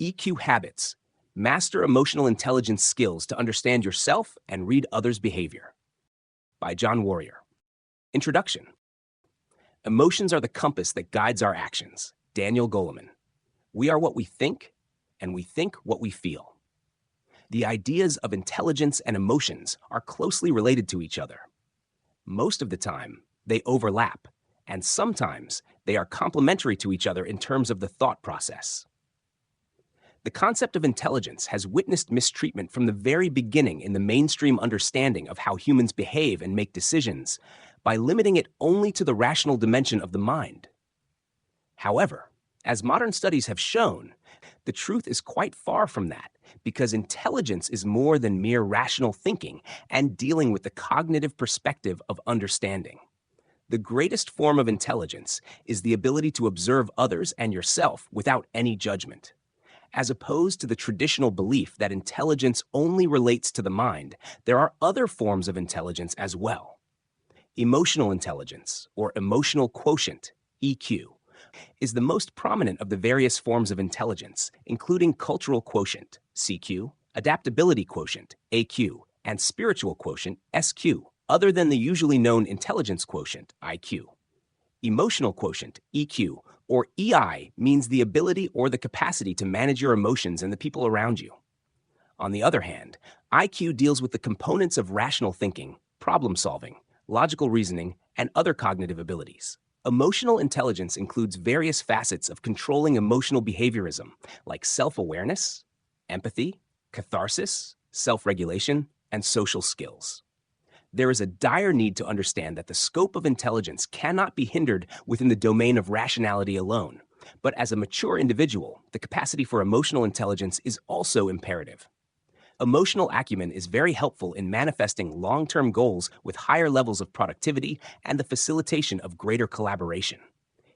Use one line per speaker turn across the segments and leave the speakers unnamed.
EQ Habits. Master emotional intelligence skills to understand yourself and read others' behavior. By John Warrior. Introduction. Emotions are the compass that guides our actions. Daniel Goleman. We are what we think, and we think what we feel. The ideas of intelligence and emotions are closely related to each other. Most of the time, they overlap, and sometimes they are complementary to each other in terms of the thought process. The concept of intelligence has witnessed mistreatment from the very beginning in the mainstream understanding of how humans behave and make decisions by limiting it only to the rational dimension of the mind. However, as modern studies have shown, the truth is quite far from that, because intelligence is more than mere rational thinking and dealing with the cognitive perspective of understanding. The greatest form of intelligence is the ability to observe others and yourself without any judgment. As opposed to the traditional belief that intelligence only relates to the mind, there are other forms of intelligence as well. Emotional intelligence, or emotional quotient, EQ, is the most prominent of the various forms of intelligence, including cultural quotient, CQ, adaptability quotient, AQ, and spiritual quotient, SQ, other than the usually known intelligence quotient, IQ. Emotional quotient, EQ, or EI means the ability or the capacity to manage your emotions and the people around you. On the other hand, IQ deals with the components of rational thinking, problem solving, logical reasoning, and other cognitive abilities. Emotional intelligence includes various facets of controlling emotional behaviorism, like self-awareness, empathy, catharsis, self-regulation, and social skills. There is a dire need to understand that the scope of intelligence cannot be hindered within the domain of rationality alone, but as a mature individual, the capacity for emotional intelligence is also imperative. Emotional acumen is very helpful in manifesting long-term goals with higher levels of productivity and the facilitation of greater collaboration.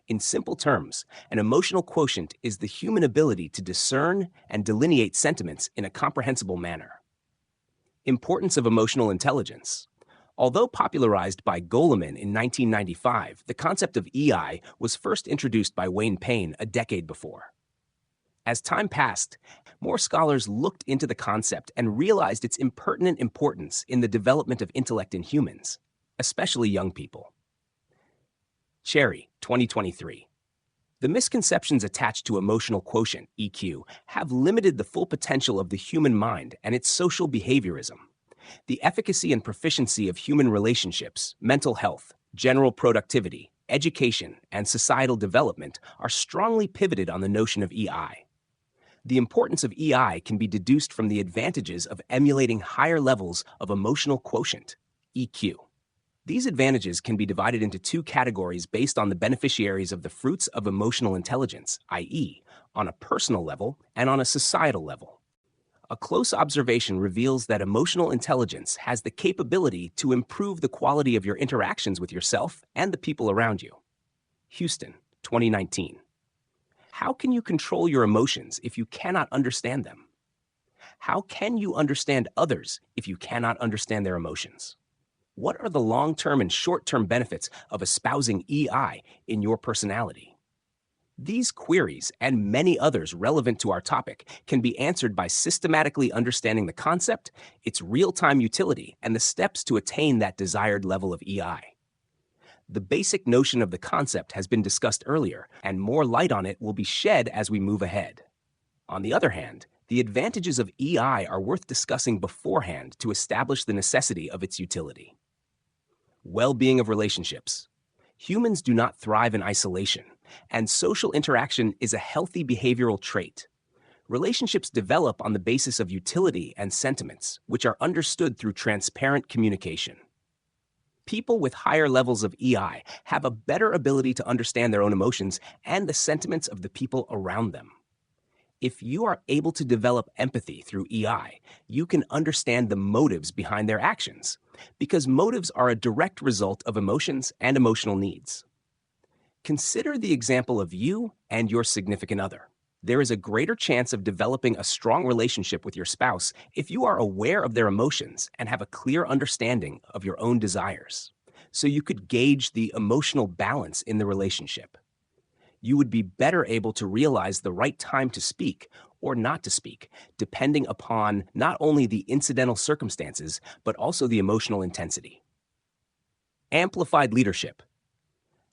In simple terms, an emotional quotient is the human ability to discern and delineate sentiments in a comprehensible manner. Importance of emotional intelligence. Although popularized by Goleman in 1995, the concept of EI was first introduced by Wayne Payne a decade before. As time passed, more scholars looked into the concept and realized its impertinent importance in the development of intellect in humans, especially young people. Cherry, 2023. The misconceptions attached to emotional quotient, EQ, have limited the full potential of the human mind and its social behaviorism. The efficacy and proficiency of human relationships, mental health, general productivity, education, and societal development are strongly pivoted on the notion of EI. The importance of EI can be deduced from the advantages of emulating higher levels of emotional quotient, EQ. These advantages can be divided into two categories based on the beneficiaries of the fruits of emotional intelligence, i.e., on a personal level and on a societal level. A close observation reveals that emotional intelligence has the capability to improve the quality of your interactions with yourself and the people around you. Houston, 2019. How can you control your emotions if you cannot understand them? How can you understand others if you cannot understand their emotions? What are the long-term and short-term benefits of espousing EI in your personality? These queries, and many others relevant to our topic, can be answered by systematically understanding the concept, its real-time utility, and the steps to attain that desired level of EI. The basic notion of the concept has been discussed earlier, and more light on it will be shed as we move ahead. On the other hand, the advantages of EI are worth discussing beforehand to establish the necessity of its utility. Well-being of relationships. Humans do not thrive in isolation, and social interaction is a healthy behavioral trait. Relationships develop on the basis of utility and sentiments, which are understood through transparent communication. People with higher levels of EI have a better ability to understand their own emotions and the sentiments of the people around them. If you are able to develop empathy through EI, you can understand the motives behind their actions, because motives are a direct result of emotions and emotional needs. Consider the example of you and your significant other. There is a greater chance of developing a strong relationship with your spouse if you are aware of their emotions and have a clear understanding of your own desires, so you could gauge the emotional balance in the relationship. You would be better able to realize the right time to speak or not to speak, depending upon not only the incidental circumstances, but also the emotional intensity. Amplified leadership.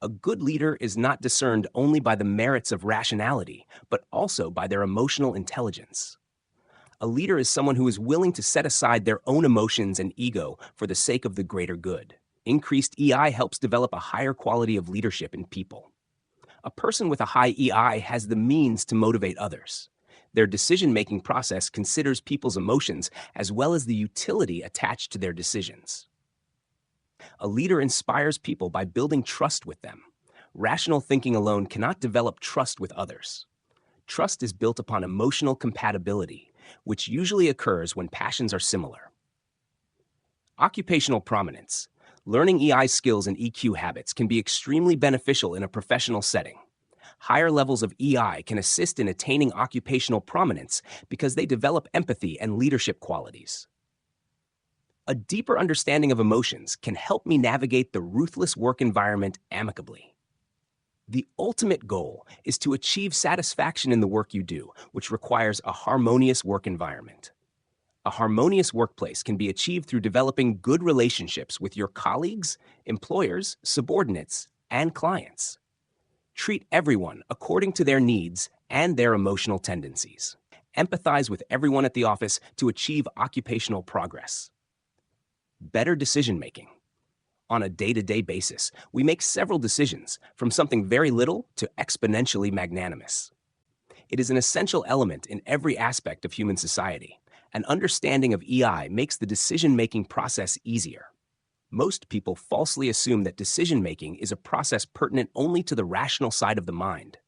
A good leader is not discerned only by the merits of rationality, but also by their emotional intelligence. A leader is someone who is willing to set aside their own emotions and ego for the sake of the greater good. Increased EI helps develop a higher quality of leadership in people. A person with a high EI has the means to motivate others. Their decision-making process considers people's emotions as well as the utility attached to their decisions. A leader inspires people by building trust with them. Rational thinking alone cannot develop trust with others. Trust is built upon emotional compatibility, which usually occurs when passions are similar. Occupational prominence. Learning EI skills and EQ habits can be extremely beneficial in a professional setting. Higher levels of EI can assist in attaining occupational prominence because they develop empathy and leadership qualities. A deeper understanding of emotions can help me navigate the ruthless work environment amicably. The ultimate goal is to achieve satisfaction in the work you do, which requires a harmonious work environment. A harmonious workplace can be achieved through developing good relationships with your colleagues, employers, subordinates, and clients. Treat everyone according to their needs and their emotional tendencies. Empathize with everyone at the office to achieve occupational progress. Better decision-making. On a day-to-day basis, we make several decisions, from something very little to exponentially magnanimous. It is an essential element in every aspect of human society. An understanding of EI makes the decision-making process easier. Most people falsely assume that decision-making is a process pertinent only to the rational side of the mind.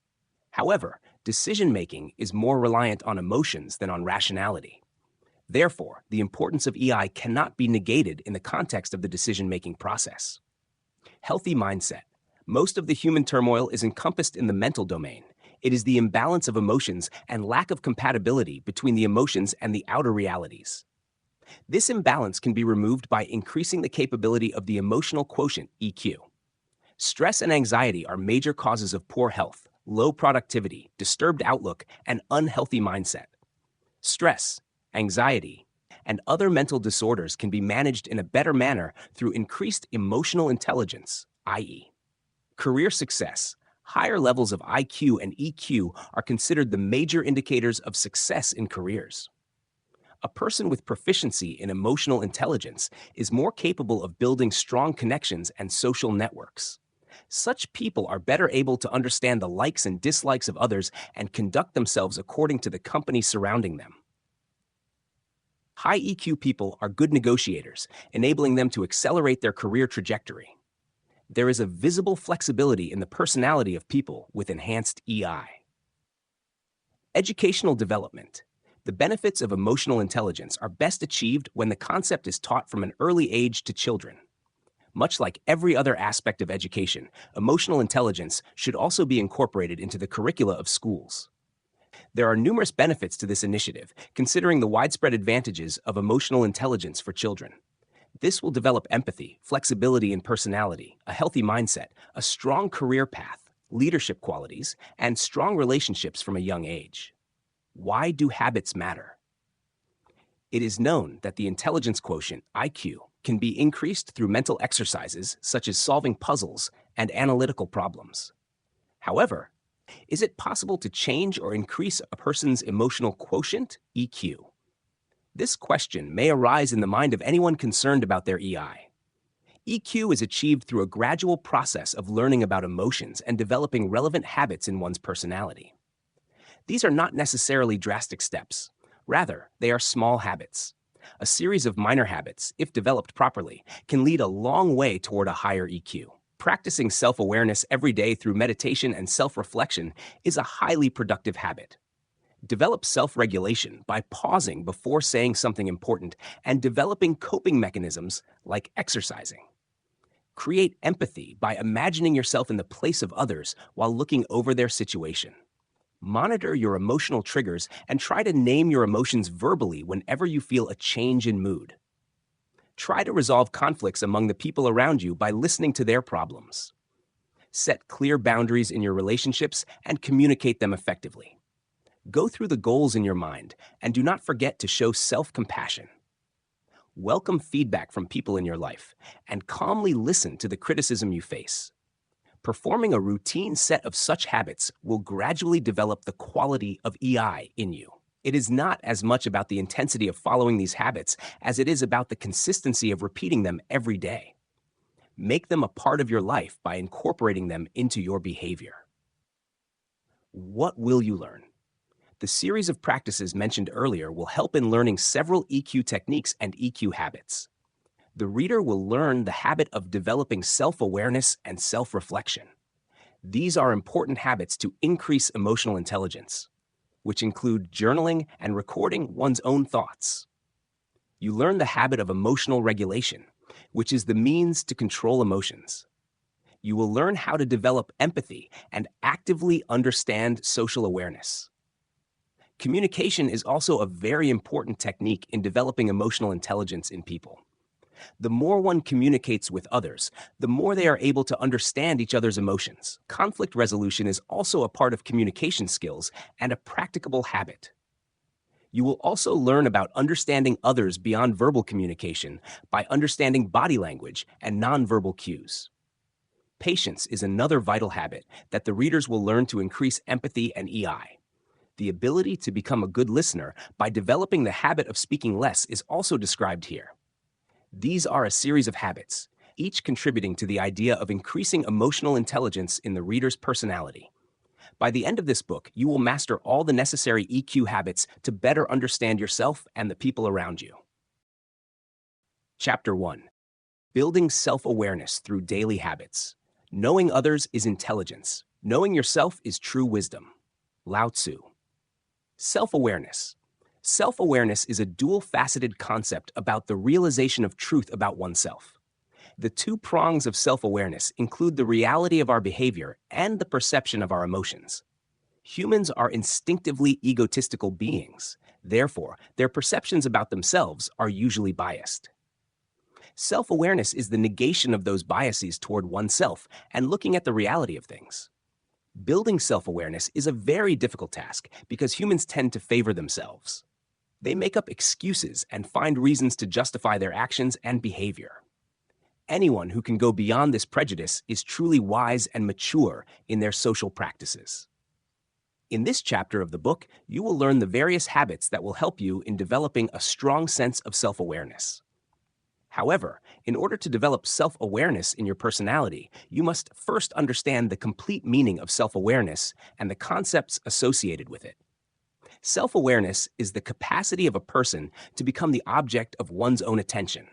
However, decision-making is more reliant on emotions than on rationality. Therefore, the importance of EI cannot be negated in the context of the decision-making process. Healthy mindset. Most of the human turmoil is encompassed in the mental domain. It is the imbalance of emotions and lack of compatibility between the emotions and the outer realities. This imbalance can be removed by increasing the capability of the emotional quotient, EQ. Stress and anxiety are major causes of poor health, low productivity, disturbed outlook, and unhealthy mindset. Stress, anxiety, and other mental disorders can be managed in a better manner through increased emotional intelligence, i.e., career success. Higher levels of IQ and EQ are considered the major indicators of success in careers. A person with proficiency in emotional intelligence is more capable of building strong connections and social networks. Such people are better able to understand the likes and dislikes of others and conduct themselves according to the company surrounding them. High EQ people are good negotiators, enabling them to accelerate their career trajectory. There is a visible flexibility in the personality of people with enhanced EI. Educational development. The benefits of emotional intelligence are best achieved when the concept is taught from an early age to children. Much like every other aspect of education, emotional intelligence should also be incorporated into the curricula of schools. There are numerous benefits to this initiative, considering the widespread advantages of emotional intelligence for children. This will develop empathy, flexibility in personality, a healthy mindset, a strong career path, leadership qualities, and strong relationships from a young age. Why do habits matter? It is known that the intelligence quotient, IQ, can be increased through mental exercises such as solving puzzles and analytical problems. However, is it possible to change or increase a person's emotional quotient, EQ? This question may arise in the mind of anyone concerned about their EI. EQ is achieved through a gradual process of learning about emotions and developing relevant habits in one's personality. These are not necessarily drastic steps. Rather, they are small habits. A series of minor habits, if developed properly, can lead a long way toward a higher EQ. Practicing self-awareness every day through meditation and self-reflection is a highly productive habit. Develop self-regulation by pausing before saying something important and developing coping mechanisms like exercising. Create empathy by imagining yourself in the place of others while looking over their situation. Monitor your emotional triggers and try to name your emotions verbally whenever you feel a change in mood. Try to resolve conflicts among the people around you by listening to their problems. Set clear boundaries in your relationships and communicate them effectively. Go through the goals in your mind and do not forget to show self-compassion. Welcome feedback from people in your life and calmly listen to the criticism you face. Performing a routine set of such habits will gradually develop the quality of EI in you. It is not as much about the intensity of following these habits as it is about the consistency of repeating them every day. Make them a part of your life by incorporating them into your behavior. What will you learn? The series of practices mentioned earlier will help in learning several EQ techniques and EQ habits. The reader will learn the habit of developing self-awareness and self-reflection. These are important habits to increase emotional intelligence, which include journaling and recording one's own thoughts. You learn the habit of emotional regulation, which is the means to control emotions. You will learn how to develop empathy and actively understand social awareness. Communication is also a very important technique in developing emotional intelligence in people. The more one communicates with others, the more they are able to understand each other's emotions. Conflict resolution is also a part of communication skills and a practicable habit. You will also learn about understanding others beyond verbal communication by understanding body language and nonverbal cues. Patience is another vital habit that the readers will learn to increase empathy and EI. The ability to become a good listener by developing the habit of speaking less is also described here. These are a series of habits, each contributing to the idea of increasing emotional intelligence in the reader's personality. By the end of this book, you will master all the necessary EQ habits to better understand yourself and the people around you. Chapter 1. Building self-awareness through daily habits. Knowing others is intelligence. Knowing yourself is true wisdom. Lao Tzu. Self-awareness. Self-awareness is a dual-faceted concept about the realization of truth about oneself. The two prongs of self-awareness include the reality of our behavior and the perception of our emotions. Humans are instinctively egotistical beings. Therefore, their perceptions about themselves are usually biased. Self-awareness is the negation of those biases toward oneself and looking at the reality of things. Building self-awareness is a very difficult task because humans tend to favor themselves. They make up excuses and find reasons to justify their actions and behavior. Anyone who can go beyond this prejudice is truly wise and mature in their social practices. In this chapter of the book, you will learn the various habits that will help you in developing a strong sense of self-awareness. However, in order to develop self-awareness in your personality, you must first understand the complete meaning of self-awareness and the concepts associated with it. Self-awareness is the capacity of a person to become the object of one's own attention.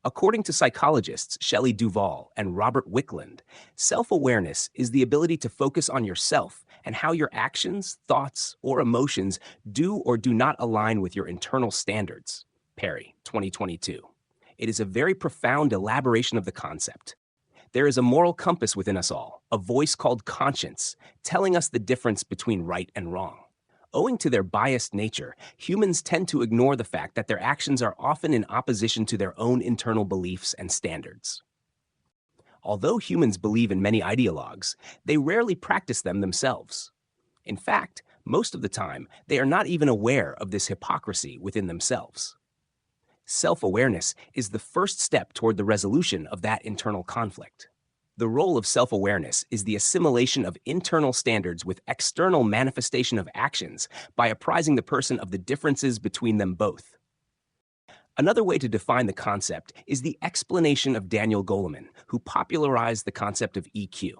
According to psychologists Shelley Duvall and Robert Wickland, self-awareness is the ability to focus on yourself and how your actions, thoughts, or emotions do or do not align with your internal standards. Perry, 2022. It is a very profound elaboration of the concept. There is a moral compass within us all, a voice called conscience, telling us the difference between right and wrong. Owing to their biased nature, humans tend to ignore the fact that their actions are often in opposition to their own internal beliefs and standards. Although humans believe in many ideologues, they rarely practice them themselves. In fact, most of the time, they are not even aware of this hypocrisy within themselves. Self-awareness is the first step toward the resolution of that internal conflict. The role of self-awareness is the assimilation of internal standards with external manifestation of actions by apprising the person of the differences between them both. Another way to define the concept is the explanation of Daniel Goleman, who popularized the concept of EQ.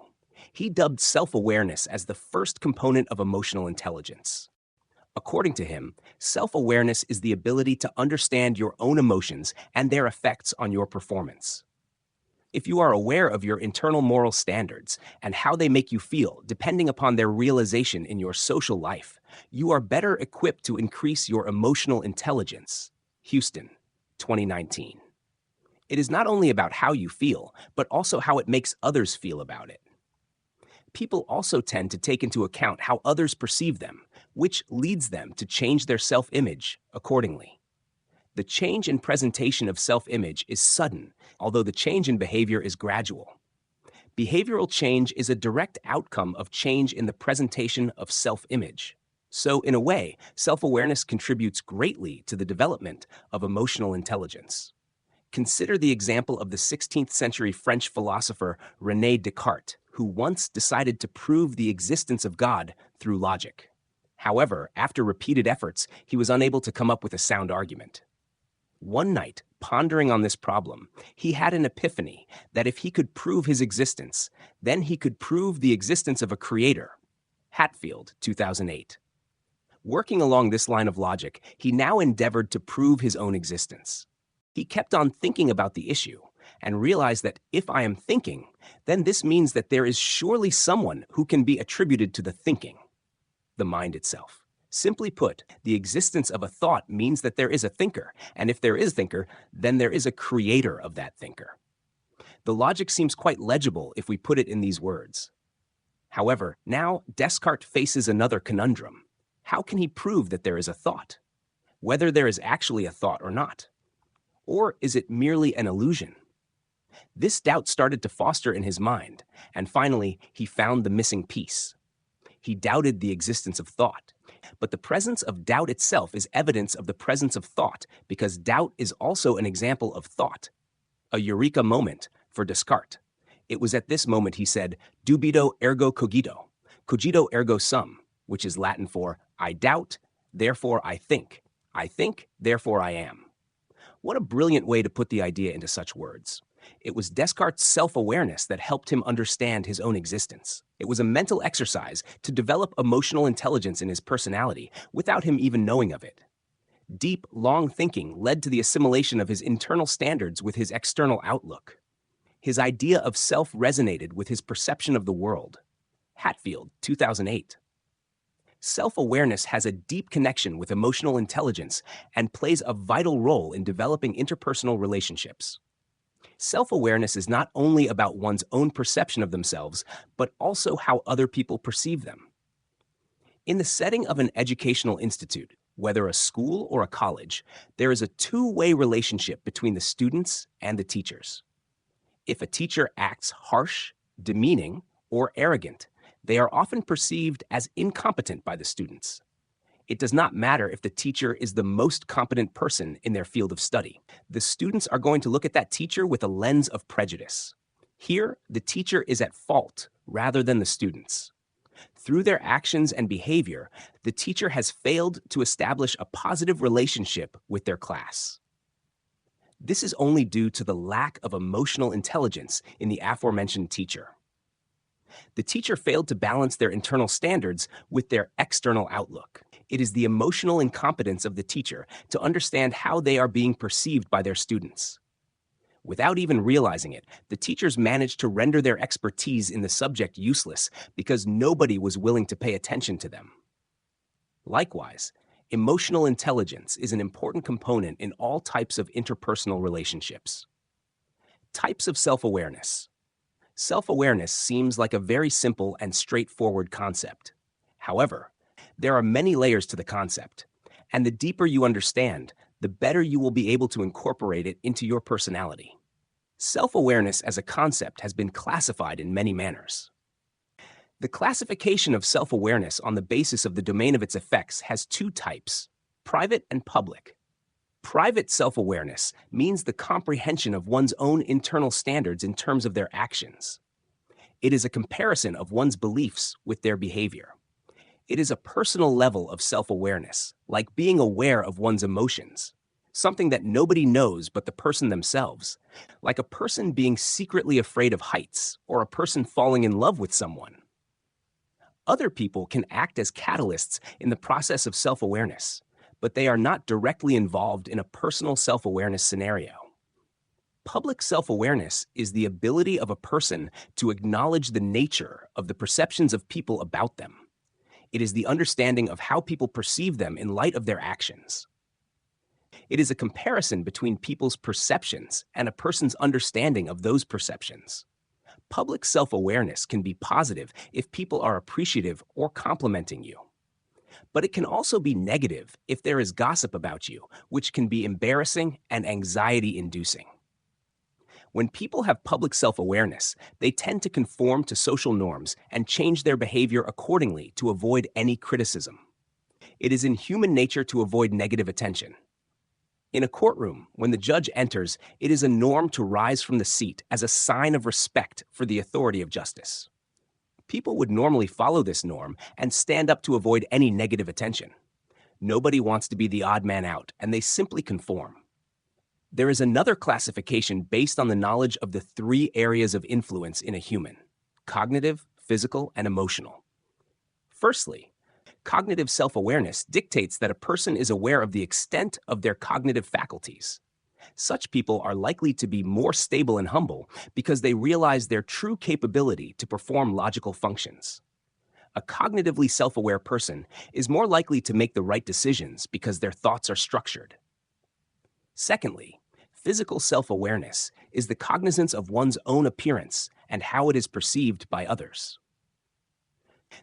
He dubbed self-awareness as the first component of emotional intelligence. According to him, self-awareness is the ability to understand your own emotions and their effects on your performance. If you are aware of your internal moral standards and how they make you feel depending upon their realization in your social life, you are better equipped to increase your emotional intelligence. Houston, 2019. It is not only about how you feel, but also how it makes others feel about it. People also tend to take into account how others perceive them, which leads them to change their self-image accordingly. The change in presentation of self-image is sudden, although the change in behavior is gradual. Behavioral change is a direct outcome of change in the presentation of self-image. So, in a way, self-awareness contributes greatly to the development of emotional intelligence. Consider the example of the 16th century French philosopher René Descartes, who once decided to prove the existence of God through logic. However, after repeated efforts, he was unable to come up with a sound argument. One night, pondering on this problem, he had an epiphany that if he could prove his existence, then he could prove the existence of a creator. Hatfield, 2008. Working along this line of logic, he now endeavored to prove his own existence. He kept on thinking about the issue and realized that if I am thinking, then this means that there is surely someone who can be attributed to the thinking, the mind itself. Simply put, the existence of a thought means that there is a thinker, and if there is a thinker, then there is a creator of that thinker. The logic seems quite legible if we put it in these words. However, now Descartes faces another conundrum. How can he prove that there is a thought? Whether there is actually a thought or not? Or is it merely an illusion? This doubt started to foster in his mind, and finally, he found the missing piece. He doubted the existence of thought. But the presence of doubt itself is evidence of the presence of thought, because doubt is also an example of thought. A eureka moment for Descartes. It was at this moment he said, dubito ergo cogito, cogito ergo sum, which is Latin for I doubt, therefore I think, therefore I am. What a brilliant way to put the idea into such words. It was Descartes' self-awareness that helped him understand his own existence. It was a mental exercise to develop emotional intelligence in his personality without him even knowing of it. Deep, long thinking led to the assimilation of his internal standards with his external outlook. His idea of self resonated with his perception of the world. Hatfield, 2008. Self-awareness has a deep connection with emotional intelligence and plays a vital role in developing interpersonal relationships. Self-awareness is not only about one's own perception of themselves, but also how other people perceive them. In the setting of an educational institute, whether a school or a college, there is a two-way relationship between the students and the teachers. If a teacher acts harsh, demeaning, or arrogant, they are often perceived as incompetent by the students. It does not matter if the teacher is the most competent person in their field of study. The students are going to look at that teacher with a lens of prejudice. Here, the teacher is at fault rather than the students. Through their actions and behavior, the teacher has failed to establish a positive relationship with their class. This is only due to the lack of emotional intelligence in the aforementioned teacher. The teacher failed to balance their internal standards with their external outlook. It is the emotional incompetence of the teacher to understand how they are being perceived by their students. Without even realizing it, the teachers managed to render their expertise in the subject useless because nobody was willing to pay attention to them. Likewise, emotional intelligence is an important component in all types of interpersonal relationships. Types of self-awareness. Self-awareness seems like a very simple and straightforward concept. However, there are many layers to the concept, and the deeper you understand, the better you will be able to incorporate it into your personality. Self-awareness as a concept has been classified in many manners. The classification of self-awareness on the basis of the domain of its effects has two types, private and public. Private self-awareness means the comprehension of one's own internal standards in terms of their actions. It is a comparison of one's beliefs with their behavior. It is a personal level of self-awareness, like being aware of one's emotions, something that nobody knows but the person themselves, like a person being secretly afraid of heights or a person falling in love with someone. Other people can act as catalysts in the process of self-awareness, but they are not directly involved in a personal self-awareness scenario. Public self-awareness is the ability of a person to acknowledge the nature of the perceptions of people about them. It is the understanding of how people perceive them in light of their actions. It is a comparison between people's perceptions and a person's understanding of those perceptions. Public self-awareness can be positive if people are appreciative or complimenting you. But it can also be negative if there is gossip about you, which can be embarrassing and anxiety-inducing. When people have public self-awareness, they tend to conform to social norms and change their behavior accordingly to avoid any criticism. It is in human nature to avoid negative attention. In a courtroom, when the judge enters, it is a norm to rise from the seat as a sign of respect for the authority of justice. People would normally follow this norm and stand up to avoid any negative attention. Nobody wants to be the odd man out, and they simply conform. There is another classification based on the knowledge of the three areas of influence in a human: cognitive, physical, and emotional. Firstly, cognitive self-awareness dictates that a person is aware of the extent of their cognitive faculties. Such people are likely to be more stable and humble because they realize their true capability to perform logical functions. A cognitively self-aware person is more likely to make the right decisions because their thoughts are structured. Secondly, physical self-awareness is the cognizance of one's own appearance and how it is perceived by others.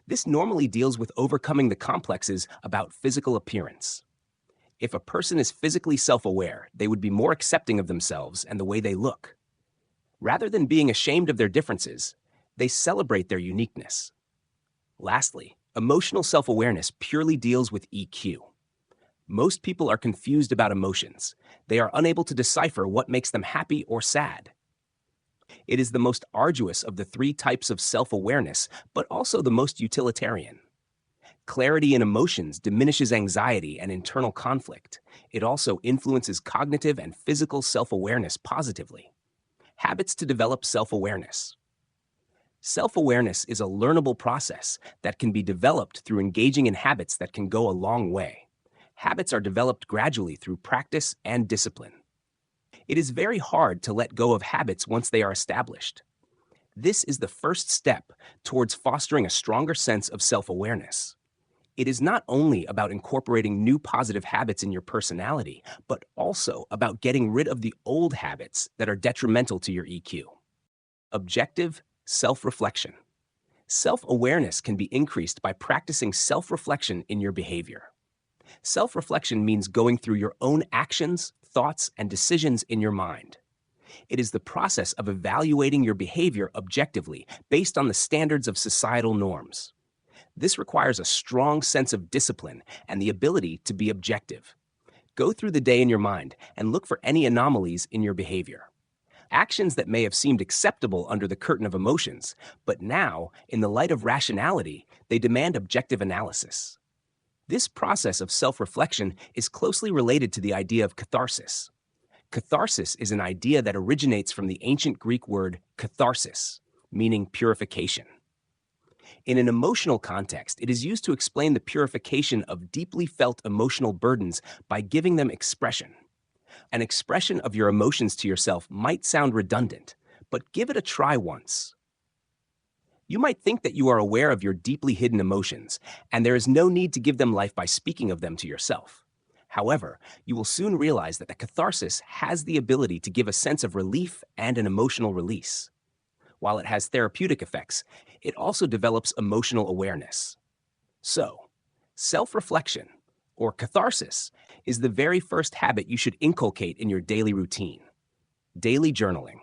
This normally deals with overcoming the complexes about physical appearance. If a person is physically self-aware, they would be more accepting of themselves and the way they look. Rather than being ashamed of their differences, they celebrate their uniqueness. Lastly, emotional self-awareness purely deals with EQ. Most people are confused about emotions. They are unable to decipher what makes them happy or sad. It is the most arduous of the three types of self-awareness, but also the most utilitarian. Clarity in emotions diminishes anxiety and internal conflict. It also influences cognitive and physical self-awareness positively. Habits to develop self-awareness. Self-awareness is a learnable process that can be developed through engaging in habits that can go a long way. Habits are developed gradually through practice and discipline. It is very hard to let go of habits once they are established. This is the first step towards fostering a stronger sense of self-awareness. It is not only about incorporating new positive habits in your personality, but also about getting rid of the old habits that are detrimental to your EQ. Objective self-reflection. Self-awareness can be increased by practicing self-reflection in your behavior. Self-reflection means going through your own actions, thoughts, and decisions in your mind. It is the process of evaluating your behavior objectively based on the standards of societal norms. This requires a strong sense of discipline and the ability to be objective. Go through the day in your mind and look for any anomalies in your behavior. Actions that may have seemed acceptable under the curtain of emotions, but now, in the light of rationality, they demand objective analysis. This process of self-reflection is closely related to the idea of catharsis. Catharsis is an idea that originates from the ancient Greek word katharsis, meaning purification. In an emotional context, it is used to explain the purification of deeply felt emotional burdens by giving them expression. An expression of your emotions to yourself might sound redundant, but give it a try once. You might think that you are aware of your deeply hidden emotions, and there is no need to give them life by speaking of them to yourself. However, you will soon realize that the catharsis has the ability to give a sense of relief and an emotional release. While it has therapeutic effects, it also develops emotional awareness. So, self-reflection, or catharsis, is the very first habit you should inculcate in your daily routine. Daily journaling.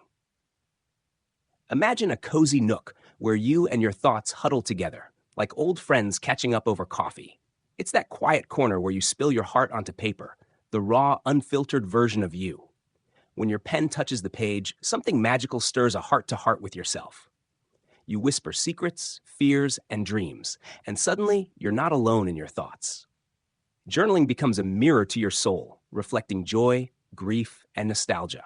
Imagine a cozy nook where you and your thoughts huddle together, like old friends catching up over coffee. It's that quiet corner where you spill your heart onto paper, the raw, unfiltered version of you. When your pen touches the page, something magical stirs a heart-to-heart with yourself. You whisper secrets, fears, and dreams, and suddenly you're not alone in your thoughts. Journaling becomes a mirror to your soul, reflecting joy, grief, and nostalgia.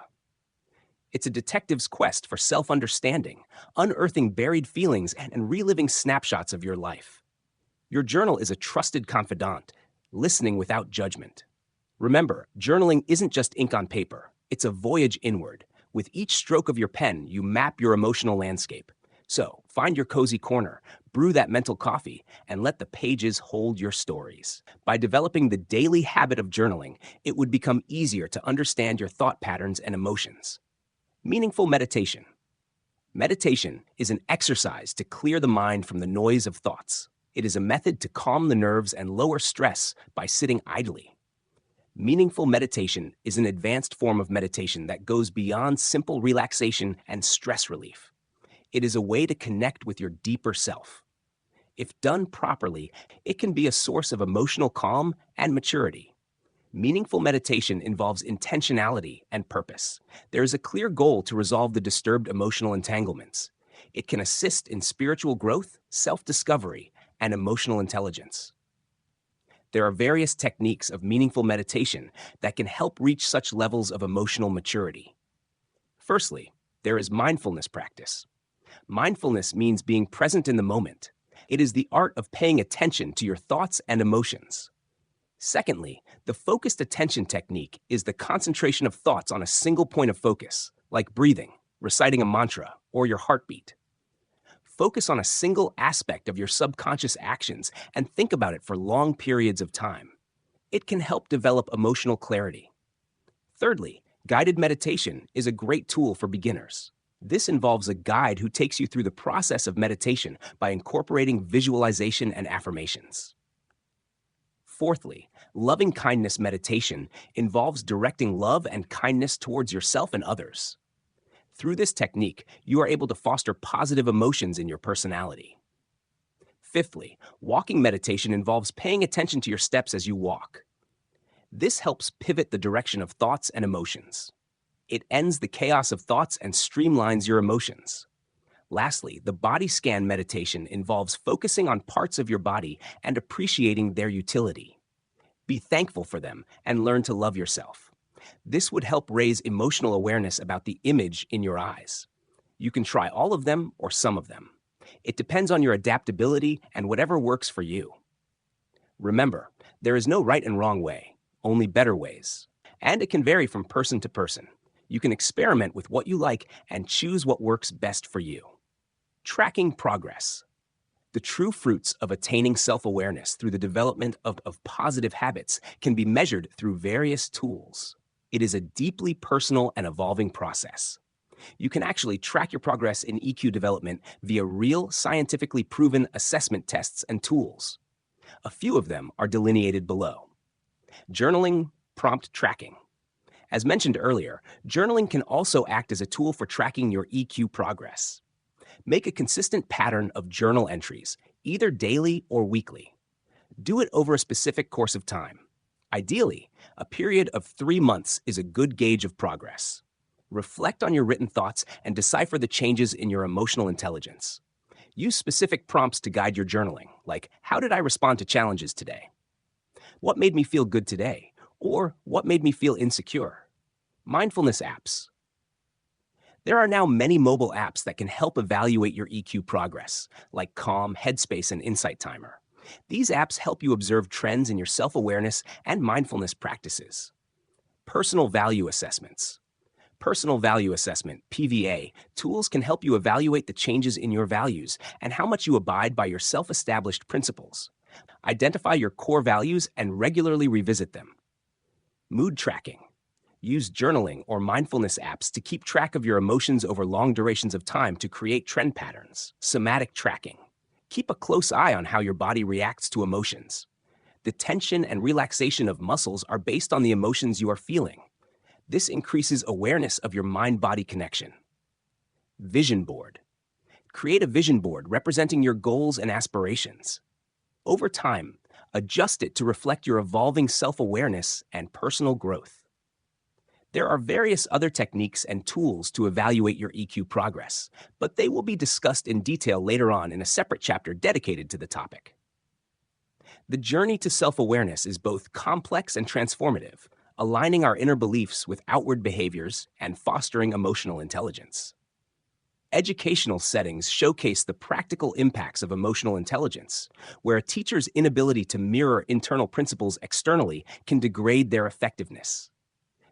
It's a detective's quest for self-understanding, unearthing buried feelings and reliving snapshots of your life. Your journal is a trusted confidant, listening without judgment. Remember, journaling isn't just ink on paper. It's a voyage inward. With each stroke of your pen, you map your emotional landscape. So, find your cozy corner, brew that mental coffee, and let the pages hold your stories. By developing the daily habit of journaling, it would become easier to understand your thought patterns and emotions. Meaningful meditation. Meditation is an exercise to clear the mind from the noise of thoughts. It is a method to calm the nerves and lower stress by sitting idly. Meaningful meditation is an advanced form of meditation that goes beyond simple relaxation and stress relief. It is a way to connect with your deeper self. If done properly, it can be a source of emotional calm and maturity. Meaningful meditation involves intentionality and purpose. There is a clear goal to resolve the disturbed emotional entanglements. It can assist in spiritual growth, self-discovery, and emotional intelligence. There are various techniques of meaningful meditation that can help reach such levels of emotional maturity. Firstly, there is mindfulness practice. Mindfulness means being present in the moment. It is the art of paying attention to your thoughts and emotions. Secondly, the focused attention technique is the concentration of thoughts on a single point of focus, like breathing, reciting a mantra, or your heartbeat. Focus on a single aspect of your subconscious actions and think about it for long periods of time. It can help develop emotional clarity. Thirdly, guided meditation is a great tool for beginners. This involves a guide who takes you through the process of meditation by incorporating visualization and affirmations. Fourthly, loving kindness meditation involves directing love and kindness towards yourself and others. Through this technique, you are able to foster positive emotions in your personality. Fifthly, walking meditation involves paying attention to your steps as you walk. This helps pivot the direction of thoughts and emotions. It ends the chaos of thoughts and streamlines your emotions. Lastly, the body scan meditation involves focusing on parts of your body and appreciating their utility. Be thankful for them and learn to love yourself. This would help raise emotional awareness about the image in your eyes. You can try all of them or some of them. It depends on your adaptability and whatever works for you. Remember, there is no right and wrong way, only better ways. And it can vary from person to person. You can experiment with what you like and choose what works best for you. Tracking progress. The true fruits of attaining self-awareness through the development of positive habits can be measured through various tools. It is a deeply personal and evolving process. You can actually track your progress in EQ development via real, scientifically proven assessment tests and tools. A few of them are delineated below. Journaling, prompt tracking. As mentioned earlier, journaling can also act as a tool for tracking your EQ progress. Make a consistent pattern of journal entries, either daily or weekly. Do it over a specific course of time. Ideally, a period of 3 months is a good gauge of progress. Reflect on your written thoughts and decipher the changes in your emotional intelligence. Use specific prompts to guide your journaling, like, how did I respond to challenges today? What made me feel good today? Or what made me feel insecure? Mindfulness apps. There are now many mobile apps that can help evaluate your EQ progress, like Calm, Headspace, and Insight Timer. These apps help you observe trends in your self-awareness and mindfulness practices. Personal value assessments. Personal value assessment, PVA, tools can help you evaluate the changes in your values and how much you abide by your self-established principles. Identify your core values and regularly revisit them. Mood tracking. Use journaling or mindfulness apps to keep track of your emotions over long durations of time to create trend patterns. Somatic tracking. Keep a close eye on how your body reacts to emotions. The tension and relaxation of muscles are based on the emotions you are feeling. This increases awareness of your mind-body connection. Vision board. Create a vision board representing your goals and aspirations. Over time, adjust it to reflect your evolving self-awareness and personal growth. There are various other techniques and tools to evaluate your EQ progress, but they will be discussed in detail later on in a separate chapter dedicated to the topic. The journey to self-awareness is both complex and transformative, aligning our inner beliefs with outward behaviors and fostering emotional intelligence. Educational settings showcase the practical impacts of emotional intelligence, where a teacher's inability to mirror internal principles externally can degrade their effectiveness.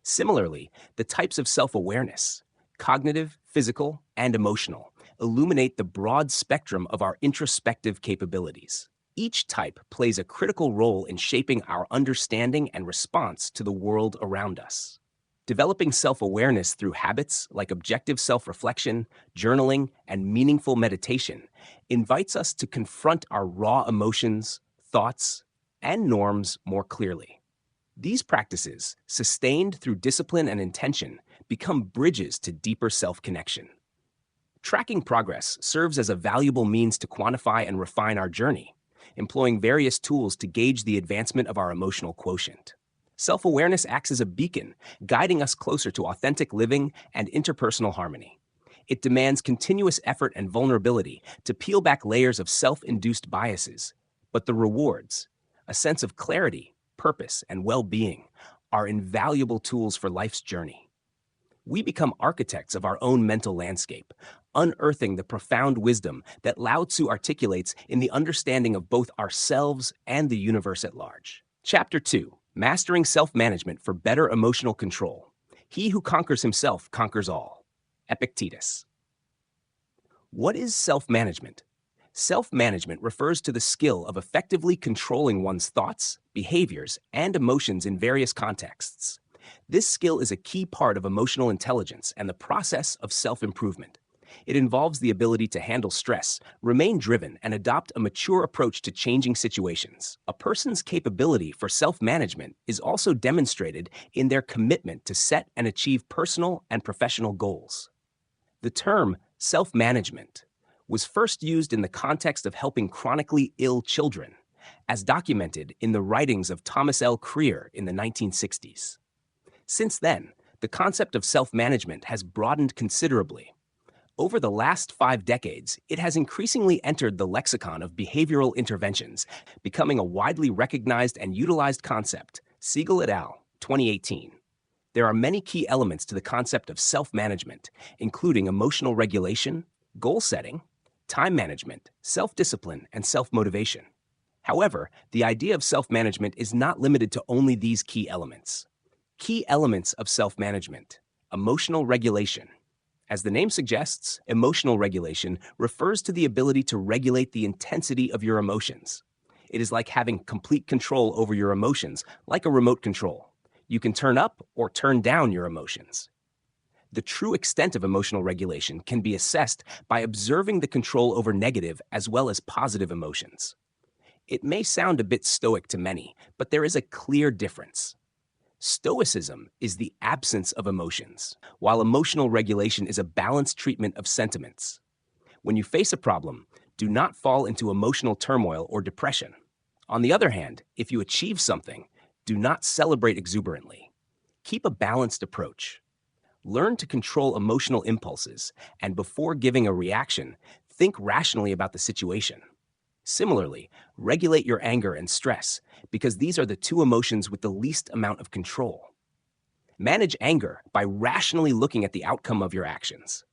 Similarly, the types of self-awareness, cognitive, physical, and emotional, illuminate the broad spectrum of our introspective capabilities. Each type plays a critical role in shaping our understanding and response to the world around us. Developing self-awareness through habits like objective self-reflection, journaling, and meaningful meditation invites us to confront our raw emotions, thoughts, and norms more clearly. These practices, sustained through discipline and intention, become bridges to deeper self-connection. Tracking progress serves as a valuable means to quantify and refine our journey, employing various tools to gauge the advancement of our emotional quotient. Self-awareness acts as a beacon, guiding us closer to authentic living and interpersonal harmony. It demands continuous effort and vulnerability to peel back layers of self-induced biases, but the rewards, a sense of clarity, purpose, and well-being, are invaluable tools for life's journey. We become architects of our own mental landscape, unearthing the profound wisdom that Lao Tzu articulates in the understanding of both ourselves and the universe at large. Chapter 2. Mastering Self-Management for Better Emotional Control. He who conquers himself conquers all. Epictetus. What is self-management? Self-management refers to the skill of effectively controlling one's thoughts, behaviors, and emotions in various contexts. This skill is a key part of emotional intelligence and the process of self-improvement. It involves the ability to handle stress, remain driven, and adopt a mature approach to changing situations. A person's capability for self-management is also demonstrated in their commitment to set and achieve personal and professional goals. The term self-management was first used in the context of helping chronically ill children, as documented in the writings of Thomas L. Creer in the 1960s. Since then, the concept of self-management has broadened considerably. Over the last 5 decades, it has increasingly entered the lexicon of behavioral interventions, becoming a widely recognized and utilized concept. Siegel et al., 2018. There are many key elements to the concept of self-management, including emotional regulation, goal setting, time management, self-discipline, and self-motivation. However, the idea of self-management is not limited to only these key elements. Key elements of self-management: emotional regulation. As the name suggests, emotional regulation refers to the ability to regulate the intensity of your emotions. It is like having complete control over your emotions, like a remote control. You can turn up or turn down your emotions. The true extent of emotional regulation can be assessed by observing the control over negative as well as positive emotions. It may sound a bit stoic to many, but there is a clear difference. Stoicism is the absence of emotions, while emotional regulation is a balanced treatment of sentiments. When you face a problem, do not fall into emotional turmoil or depression. On the other hand, if you achieve something, do not celebrate exuberantly. Keep a balanced approach. Learn to control emotional impulses, and before giving a reaction, think rationally about the situation. Similarly, regulate your anger and stress, because these are the two emotions with the least amount of control. Manage anger by rationally looking at the outcome of your actions.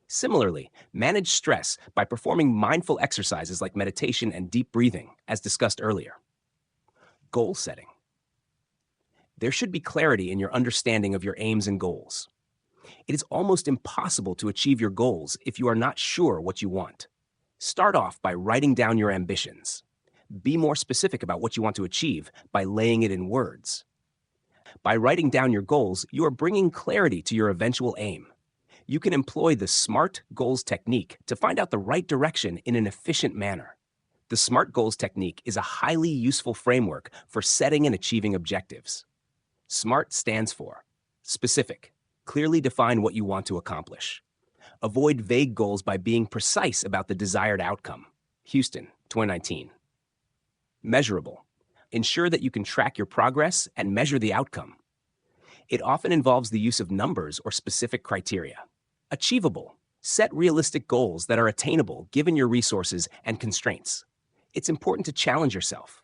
Similarly, manage stress by performing mindful exercises like meditation and deep breathing, as discussed earlier. Goal setting. There should be clarity in your understanding of your aims and goals. It is almost impossible to achieve your goals if you are not sure what you want. Start off by writing down your ambitions. Be more specific about what you want to achieve by laying it in words. By writing down your goals, you are bringing clarity to your eventual aim. You can employ the SMART goals technique to find out the right direction in an efficient manner. The SMART goals technique is a highly useful framework for setting and achieving objectives. SMART stands for specific. Clearly define what you want to accomplish. Avoid vague goals by being precise about the desired outcome. Houston, 2019. Measurable. Ensure that you can track your progress and measure the outcome. It often involves the use of numbers or specific criteria. Achievable. Set realistic goals that are attainable given your resources and constraints. It's important to challenge yourself.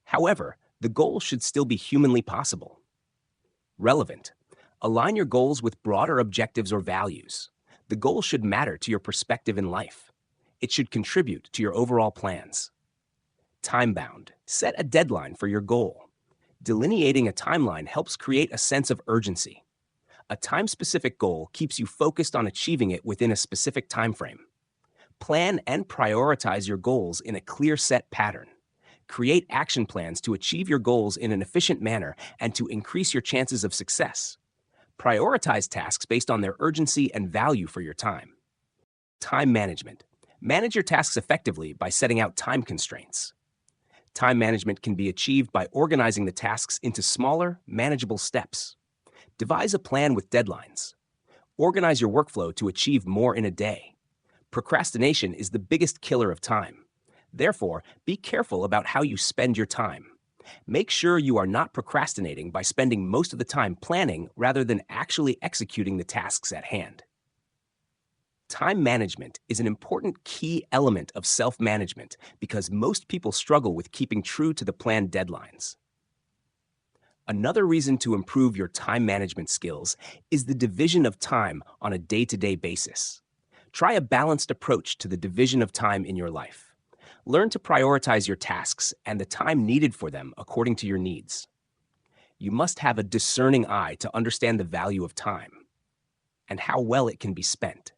However, the goal should still be humanly possible. Relevant. Align your goals with broader objectives or values. The goal should matter to your perspective in life. It should contribute to your overall plans. Time-bound. Set a deadline for your goal. Delineating a timeline helps create a sense of urgency. A time-specific goal keeps you focused on achieving it within a specific time frame. Plan and prioritize your goals in a clear set pattern. Create action plans to achieve your goals in an efficient manner and to increase your chances of success. Prioritize tasks based on their urgency and value for your time. Time management. Manage your tasks effectively by setting out time constraints. Time management can be achieved by organizing the tasks into smaller, manageable steps. Devise a plan with deadlines. Organize your workflow to achieve more in a day. Procrastination is the biggest killer of time. Therefore, be careful about how you spend your time. Make sure you are not procrastinating by spending most of the time planning rather than actually executing the tasks at hand. Time management is an important key element of self-management because most people struggle with keeping true to the planned deadlines. Another reason to improve your time management skills is the division of time on a day-to-day basis. Try a balanced approach to the division of time in your life. Learn to prioritize your tasks and the time needed for them according to your needs. You must have a discerning eye to understand the value of time and how well it can be spent.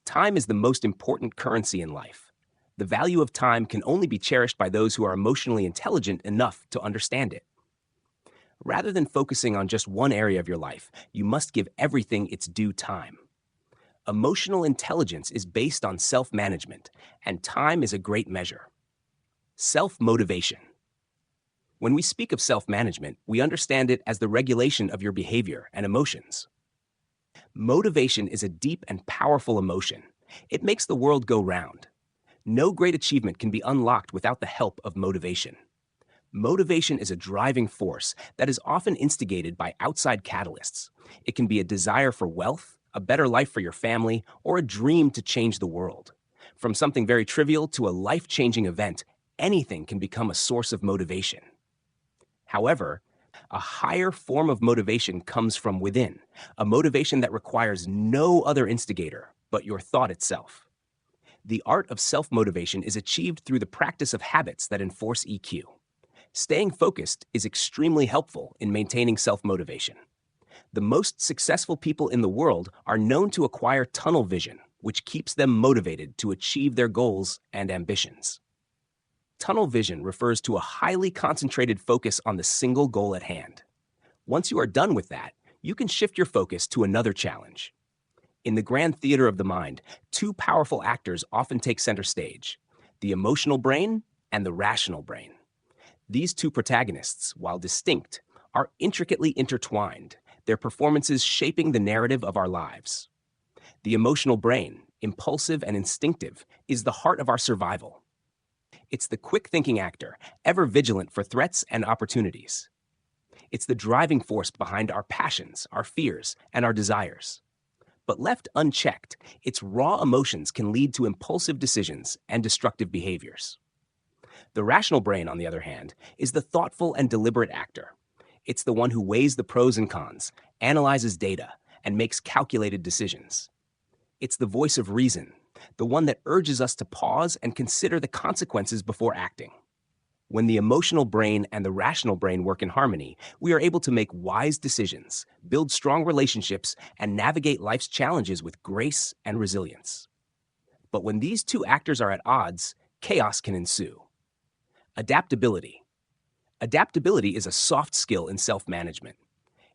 Time is the most important currency in life. The value of time can only be cherished by those who are emotionally intelligent enough to understand it. Rather than focusing on just one area of your life, you must give everything its due time. Emotional intelligence is based on self-management, and time is a great measure. Self-motivation. When we speak of self-management, we understand it as the regulation of your behavior and emotions. Motivation is a deep and powerful emotion. It makes the world go round. No great achievement can be unlocked without the help of motivation. Motivation is a driving force that is often instigated by outside catalysts. It can be a desire for wealth, a better life for your family, or a dream to change the world. From something very trivial to a life-changing event, anything can become a source of motivation. However, a higher form of motivation comes from within, a motivation that requires no other instigator but your thought itself. The art of self-motivation is achieved through the practice of habits that enforce EQ. Staying focused is extremely helpful in maintaining self-motivation. The most successful people in the world are known to acquire tunnel vision, which keeps them motivated to achieve their goals and ambitions. Tunnel vision refers to a highly concentrated focus on the single goal at hand. Once you are done with that, you can shift your focus to another challenge. In the grand theater of the mind, two powerful actors often take center stage: the emotional brain and the rational brain. These two protagonists, while distinct, are intricately intertwined, their performances shaping the narrative of our lives. The emotional brain, impulsive and instinctive, is the heart of our survival. It's the quick-thinking actor, ever vigilant for threats and opportunities. It's the driving force behind our passions, our fears, and our desires. But left unchecked, its raw emotions can lead to impulsive decisions and destructive behaviors. The rational brain, on the other hand, is the thoughtful and deliberate actor. It's the one who weighs the pros and cons, analyzes data, and makes calculated decisions. It's the voice of reason, the one that urges us to pause and consider the consequences before acting. When the emotional brain and the rational brain work in harmony, we are able to make wise decisions, build strong relationships, and navigate life's challenges with grace and resilience. But when these two actors are at odds, chaos can ensue. Adaptability. Adaptability is a soft skill in self-management.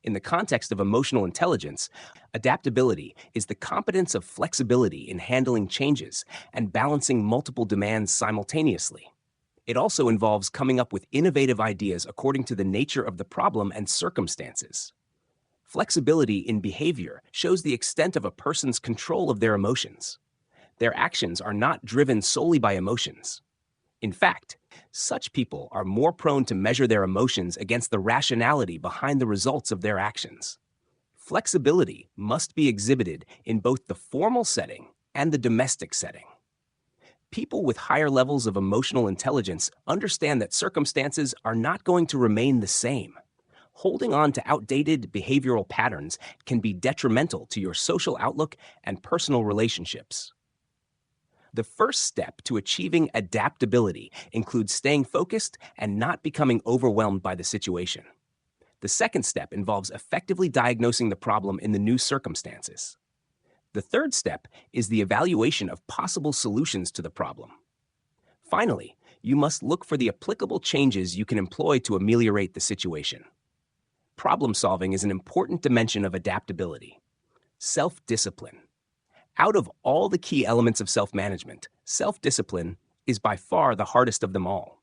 In the context of emotional intelligence, adaptability is the competence of flexibility in handling changes and balancing multiple demands simultaneously. It also involves coming up with innovative ideas according to the nature of the problem and circumstances. Flexibility in behavior shows the extent of a person's control of their emotions. Their actions are not driven solely by emotions. In fact, such people are more prone to measure their emotions against the rationality behind the results of their actions. Flexibility must be exhibited in both the formal setting and the domestic setting. People with higher levels of emotional intelligence understand that circumstances are not going to remain the same. Holding on to outdated behavioral patterns can be detrimental to your social outlook and personal relationships. The first step to achieving adaptability includes staying focused and not becoming overwhelmed by the situation. The second step involves effectively diagnosing the problem in the new circumstances. The third step is the evaluation of possible solutions to the problem. Finally, you must look for the applicable changes you can employ to ameliorate the situation. Problem solving is an important dimension of adaptability. Self-discipline. Out of all the key elements of self-management, self-discipline is by far the hardest of them all.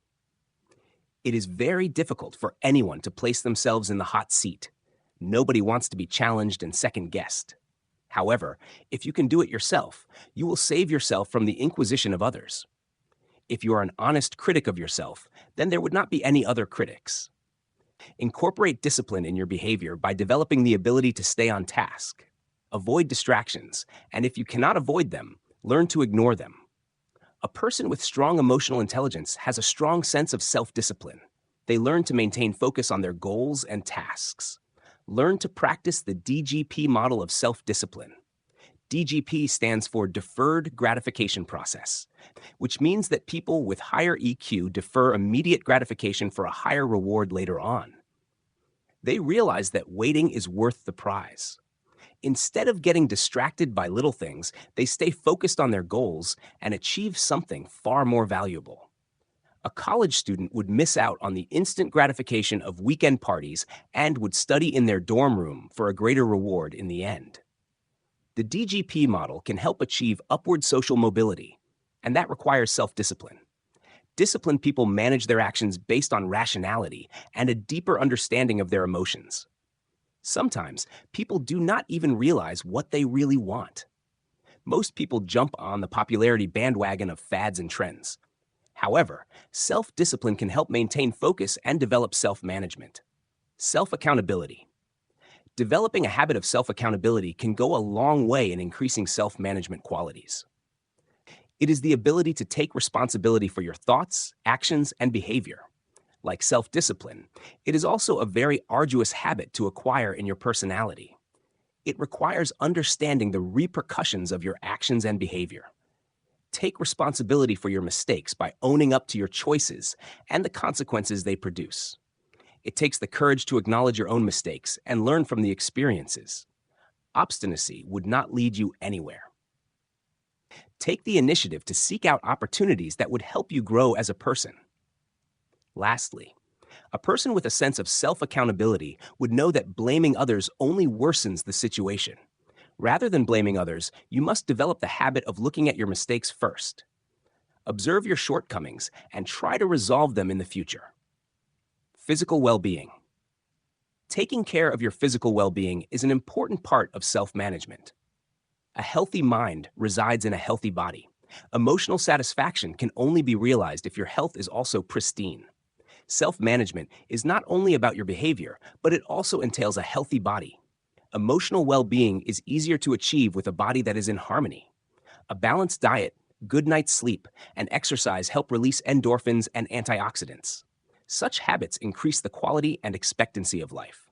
It is very difficult for anyone to place themselves in the hot seat. Nobody wants to be challenged and second-guessed. However, if you can do it yourself, you will save yourself from the inquisition of others. If you are an honest critic of yourself, then there would not be any other critics. Incorporate discipline in your behavior by developing the ability to stay on task. Avoid distractions, and if you cannot avoid them, learn to ignore them. A person with strong emotional intelligence has a strong sense of self-discipline. They learn to maintain focus on their goals and tasks. Learn to practice the DGP model of self-discipline. DGP stands for Deferred Gratification Process, which means that people with higher EQ defer immediate gratification for a higher reward later on. They realize that waiting is worth the prize. Instead of getting distracted by little things, they stay focused on their goals and achieve something far more valuable. A college student would miss out on the instant gratification of weekend parties and would study in their dorm room for a greater reward in the end. The DGP model can help achieve upward social mobility, and that requires self-discipline. Disciplined people manage their actions based on rationality and a deeper understanding of their emotions. Sometimes, people do not even realize what they really want. Most people jump on the popularity bandwagon of fads and trends. However, self-discipline can help maintain focus and develop self-management. Self-accountability. Developing a habit of self-accountability can go a long way in increasing self-management qualities. It is the ability to take responsibility for your thoughts, actions, and behavior. Like self-discipline, it is also a very arduous habit to acquire in your personality. It requires understanding the repercussions of your actions and behavior. Take responsibility for your mistakes by owning up to your choices and the consequences they produce. It takes the courage to acknowledge your own mistakes and learn from the experiences. Obstinacy would not lead you anywhere. Take the initiative to seek out opportunities that would help you grow as a person. Lastly, a person with a sense of self-accountability would know that blaming others only worsens the situation. Rather than blaming others, you must develop the habit of looking at your mistakes first. Observe your shortcomings and try to resolve them in the future. Physical well-being. Taking care of your physical well-being is an important part of self-management. A healthy mind resides in a healthy body. Emotional satisfaction can only be realized if your health is also pristine. Self-management is not only about your behavior, but it also entails a healthy body. Emotional well-being is easier to achieve with a body that is in harmony. A balanced diet, good night's sleep, and exercise help release endorphins and antioxidants. Such habits increase the quality and expectancy of life.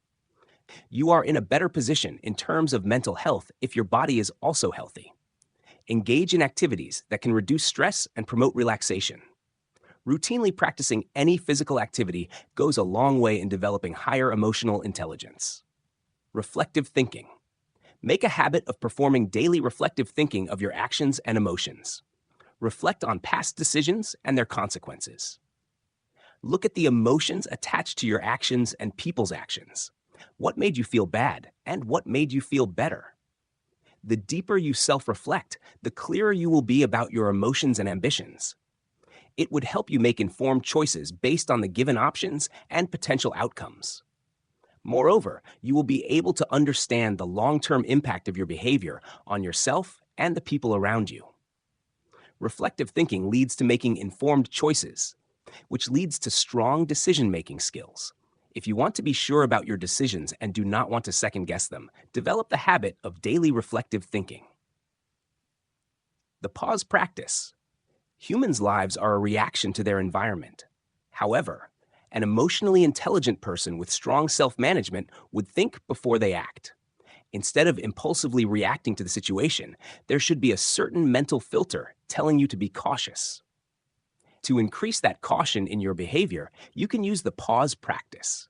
You are in a better position in terms of mental health if your body is also healthy. Engage in activities that can reduce stress and promote relaxation. Routinely practicing any physical activity goes a long way in developing higher emotional intelligence. Reflective thinking. Make a habit of performing daily reflective thinking of your actions and emotions. Reflect on past decisions and their consequences. Look at the emotions attached to your actions and people's actions. What made you feel bad and what made you feel better? The deeper you self-reflect, the clearer you will be about your emotions and ambitions. It would help you make informed choices based on the given options and potential outcomes. Moreover, you will be able to understand the long-term impact of your behavior on yourself and the people around you. Reflective thinking leads to making informed choices, which leads to strong decision-making skills. If you want to be sure about your decisions and do not want to second-guess them, develop the habit of daily reflective thinking. The pause practice. Humans' lives are a reaction to their environment. However, an emotionally intelligent person with strong self-management would think before they act. Instead of impulsively reacting to the situation, there should be a certain mental filter telling you to be cautious. To increase that caution in your behavior, you can use the pause practice.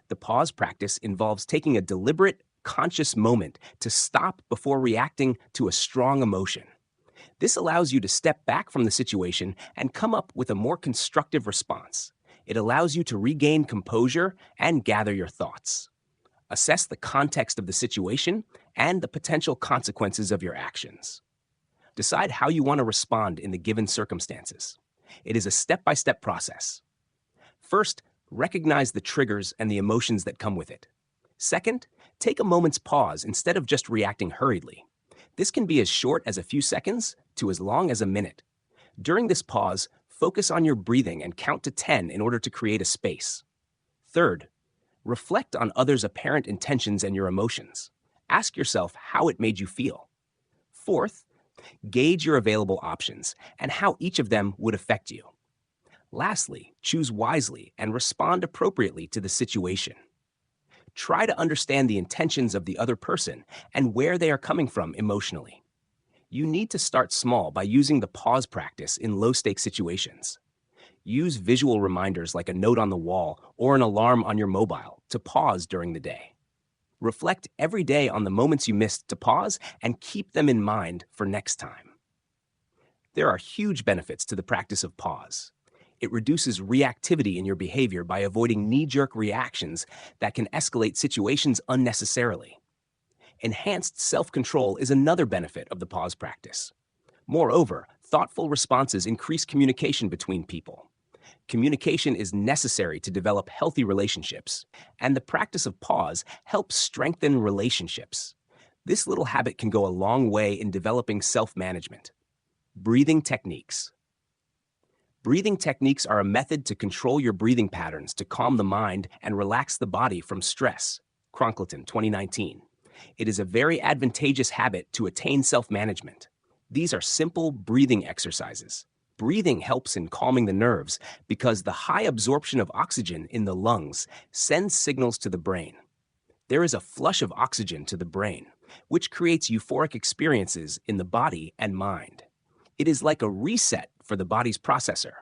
The pause practice involves taking a deliberate, conscious moment to stop before reacting to a strong emotion. This allows you to step back from the situation and come up with a more constructive response. It allows you to regain composure and gather your thoughts. Assess the context of the situation and the potential consequences of your actions. Decide how you want to respond in the given circumstances. It is a step-by-step process. First, recognize the triggers and the emotions that come with it. Second, take a moment's pause instead of just reacting hurriedly. This can be as short as a few seconds to as long as a minute. During this pause, focus on your breathing and count to 10 in order to create a space. Third, reflect on others' apparent intentions and your emotions. Ask yourself how it made you feel. Fourth, gauge your available options and how each of them would affect you. Lastly, choose wisely and respond appropriately to the situation. Try to understand the intentions of the other person and where they are coming from emotionally. You need to start small by using the pause practice in low-stakes situations. Use visual reminders like a note on the wall or an alarm on your mobile to pause during the day. Reflect every day on the moments you missed to pause and keep them in mind for next time. There are huge benefits to the practice of pause. It reduces reactivity in your behavior by avoiding knee-jerk reactions that can escalate situations unnecessarily. Enhanced self-control is another benefit of the pause practice. Moreover, thoughtful responses increase communication between people. Communication is necessary to develop healthy relationships, and the practice of pause helps strengthen relationships. This little habit can go a long way in developing self-management. Breathing techniques. Breathing techniques are a method to control your breathing patterns to calm the mind and relax the body from stress. Cronkleton, 2019. It is a very advantageous habit to attain self-management. These are simple breathing exercises. Breathing helps in calming the nerves because the high absorption of oxygen in the lungs sends signals to the brain. There is a flush of oxygen to the brain, which creates euphoric experiences in the body and mind. It is like a reset for the body's processor,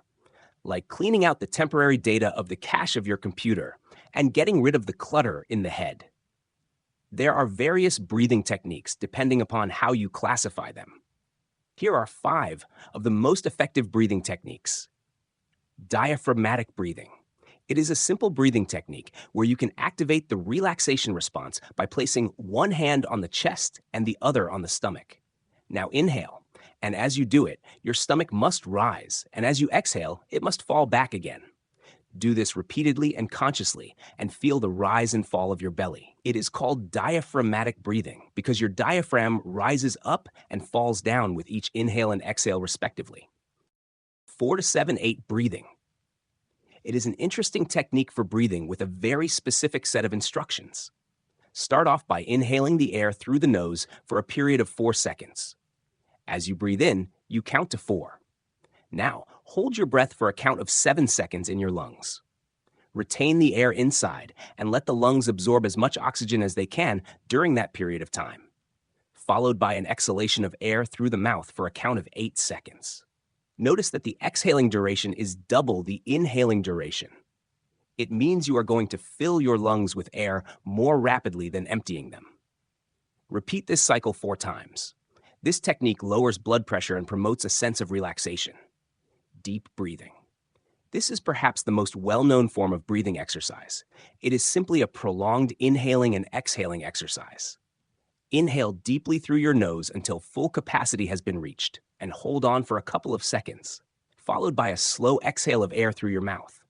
like cleaning out the temporary data of the cache of your computer and getting rid of the clutter in the head. There are various breathing techniques depending upon how you classify them. Here are 5 of the most effective breathing techniques. Diaphragmatic breathing. It is a simple breathing technique where you can activate the relaxation response by placing one hand on the chest and the other on the stomach. Now inhale, and as you do it, your stomach must rise, and as you exhale, it must fall back again. Do this repeatedly and consciously, and feel the rise and fall of your belly. It is called diaphragmatic breathing because your diaphragm rises up and falls down with each inhale and exhale respectively. 4 to 7, 8 breathing. It is an interesting technique for breathing with a very specific set of instructions. Start off by inhaling the air through the nose for a period of 4 seconds. As you breathe in, you count to 4. Now, hold your breath for a count of 7 seconds in your lungs. Retain the air inside and let the lungs absorb as much oxygen as they can during that period of time, followed by an exhalation of air through the mouth for a count of 8 seconds. Notice that the exhaling duration is double the inhaling duration. It means you are going to fill your lungs with air more rapidly than emptying them. Repeat this cycle 4 times. This technique lowers blood pressure and promotes a sense of relaxation. Deep breathing. This is perhaps the most well-known form of breathing exercise. It is simply a prolonged inhaling and exhaling exercise. Inhale deeply through your nose until full capacity has been reached, and hold on for a couple of seconds, followed by a slow exhale of air through your mouth.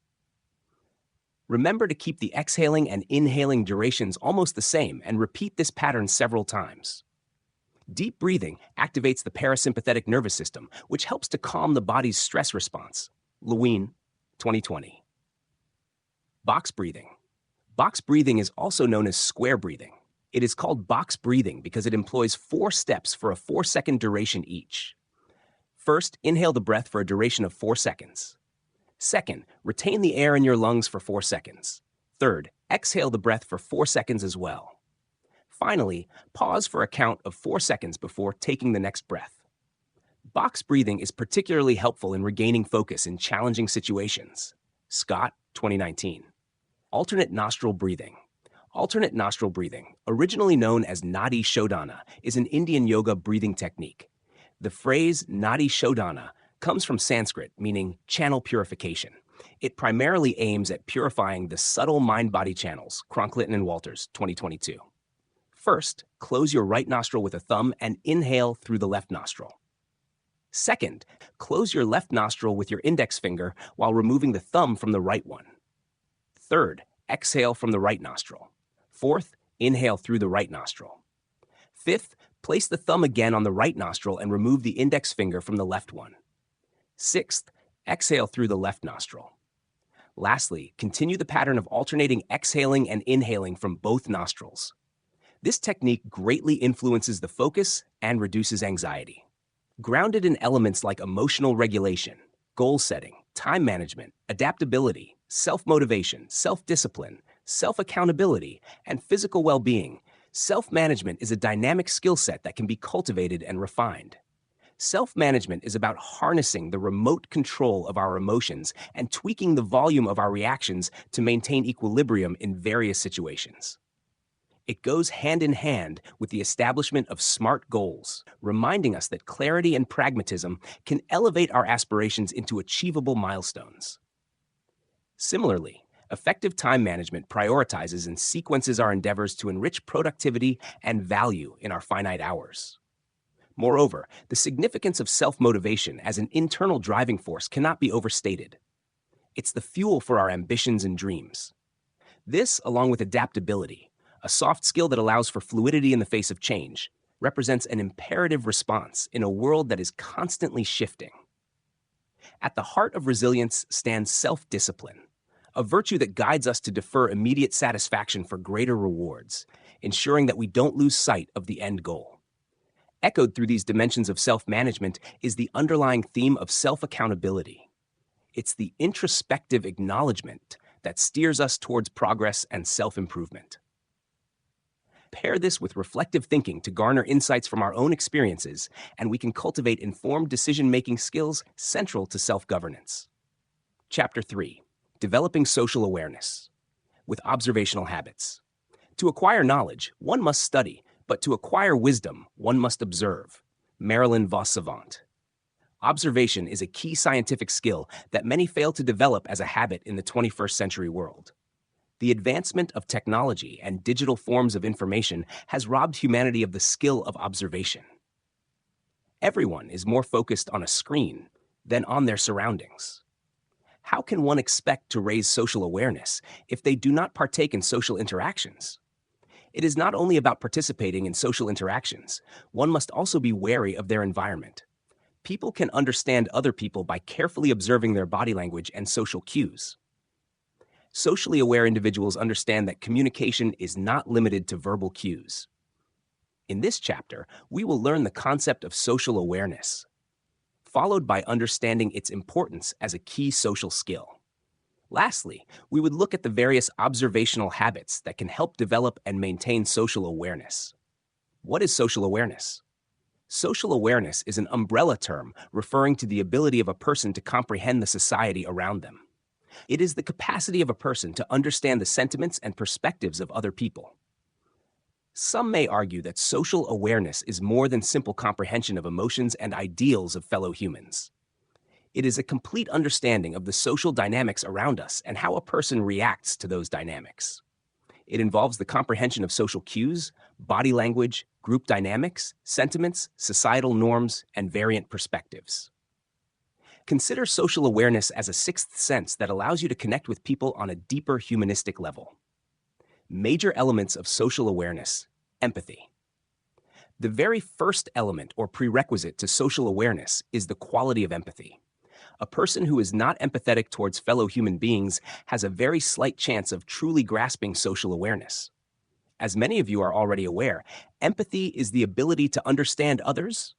Remember to keep the exhaling and inhaling durations almost the same and repeat this pattern several times. Deep breathing activates the parasympathetic nervous system, which helps to calm the body's stress response. Lewin, 2020. Box breathing. Box breathing is also known as square breathing. It is called box breathing because it employs 4 steps for a 4-second duration each. First, inhale the breath for a duration of 4 seconds. Second, retain the air in your lungs for 4 seconds. Third, exhale the breath for 4 seconds as well. Finally, pause for a count of 4 seconds before taking the next breath. Box breathing is particularly helpful in regaining focus in challenging situations. Scott, 2019. Alternate nostril breathing. Alternate nostril breathing, originally known as Nadi Shodhana, is an Indian yoga breathing technique. The phrase Nadi Shodhana comes from Sanskrit, meaning channel purification. It primarily aims at purifying the subtle mind-body channels. Cronkleton and Walters, 2022. First, close your right nostril with a thumb and inhale through the left nostril. Second, close your left nostril with your index finger while removing the thumb from the right one. Third, exhale from the right nostril. Fourth, Inhale through the right nostril. 5th, place the thumb again on the right nostril and remove the index finger from the left one. 6th, exhale through the left nostril. Lastly, continue the pattern of alternating exhaling and inhaling from both nostrils. This technique greatly influences the focus and reduces anxiety. Grounded in elements like emotional regulation, goal setting, time management, adaptability, self-motivation, self-discipline, self-accountability, and physical well-being, self-management is a dynamic skill set that can be cultivated and refined. Self-management is about harnessing the remote control of our emotions and tweaking the volume of our reactions to maintain equilibrium in various situations. It goes hand in hand with the establishment of SMART goals, reminding us that clarity and pragmatism can elevate our aspirations into achievable milestones. Similarly, effective time management prioritizes and sequences our endeavors to enrich productivity and value in our finite hours. Moreover, the significance of self-motivation as an internal driving force cannot be overstated. It's the fuel for our ambitions and dreams. This, along with adaptability, a soft skill that allows for fluidity in the face of change, represents an imperative response in a world that is constantly shifting. At the heart of resilience stands self-discipline, a virtue that guides us to defer immediate satisfaction for greater rewards, ensuring that we don't lose sight of the end goal. Echoed through these dimensions of self-management is the underlying theme of self-accountability. It's the introspective acknowledgement that steers us towards progress and self-improvement. Pair this with reflective thinking to garner insights from our own experiences, and we can cultivate informed decision-making skills central to self-governance. Chapter 3. Developing Social Awareness. With observational habits. To acquire knowledge, one must study, but to acquire wisdom, one must observe. Marilyn Vos-Savant. Observation is a key scientific skill that many fail to develop as a habit in the 21st century world. The advancement of technology and digital forms of information has robbed humanity of the skill of observation. Everyone is more focused on a screen than on their surroundings. How can one expect to raise social awareness if they do not partake in social interactions? It is not only about participating in social interactions, one must also be wary of their environment. People can understand other people by carefully observing their body language and social cues. Socially aware individuals understand that communication is not limited to verbal cues. In this chapter, we will learn the concept of social awareness, followed by understanding its importance as a key social skill. Lastly, we would look at the various observational habits that can help develop and maintain social awareness. What is social awareness? Social awareness is an umbrella term referring to the ability of a person to comprehend the society around them. It is the capacity of a person to understand the sentiments and perspectives of other people. Some may argue that social awareness is more than simple comprehension of emotions and ideals of fellow humans. It is a complete understanding of the social dynamics around us and how a person reacts to those dynamics. It involves the comprehension of social cues, body language, group dynamics, sentiments, societal norms, and variant perspectives. Consider social awareness as a sixth sense that allows you to connect with people on a deeper humanistic level. Major elements of social awareness: empathy. The very first element or prerequisite to social awareness is the quality of empathy. A person who is not empathetic towards fellow human beings has a very slight chance of truly grasping social awareness. As many of you are already aware, empathy is the ability to understand others'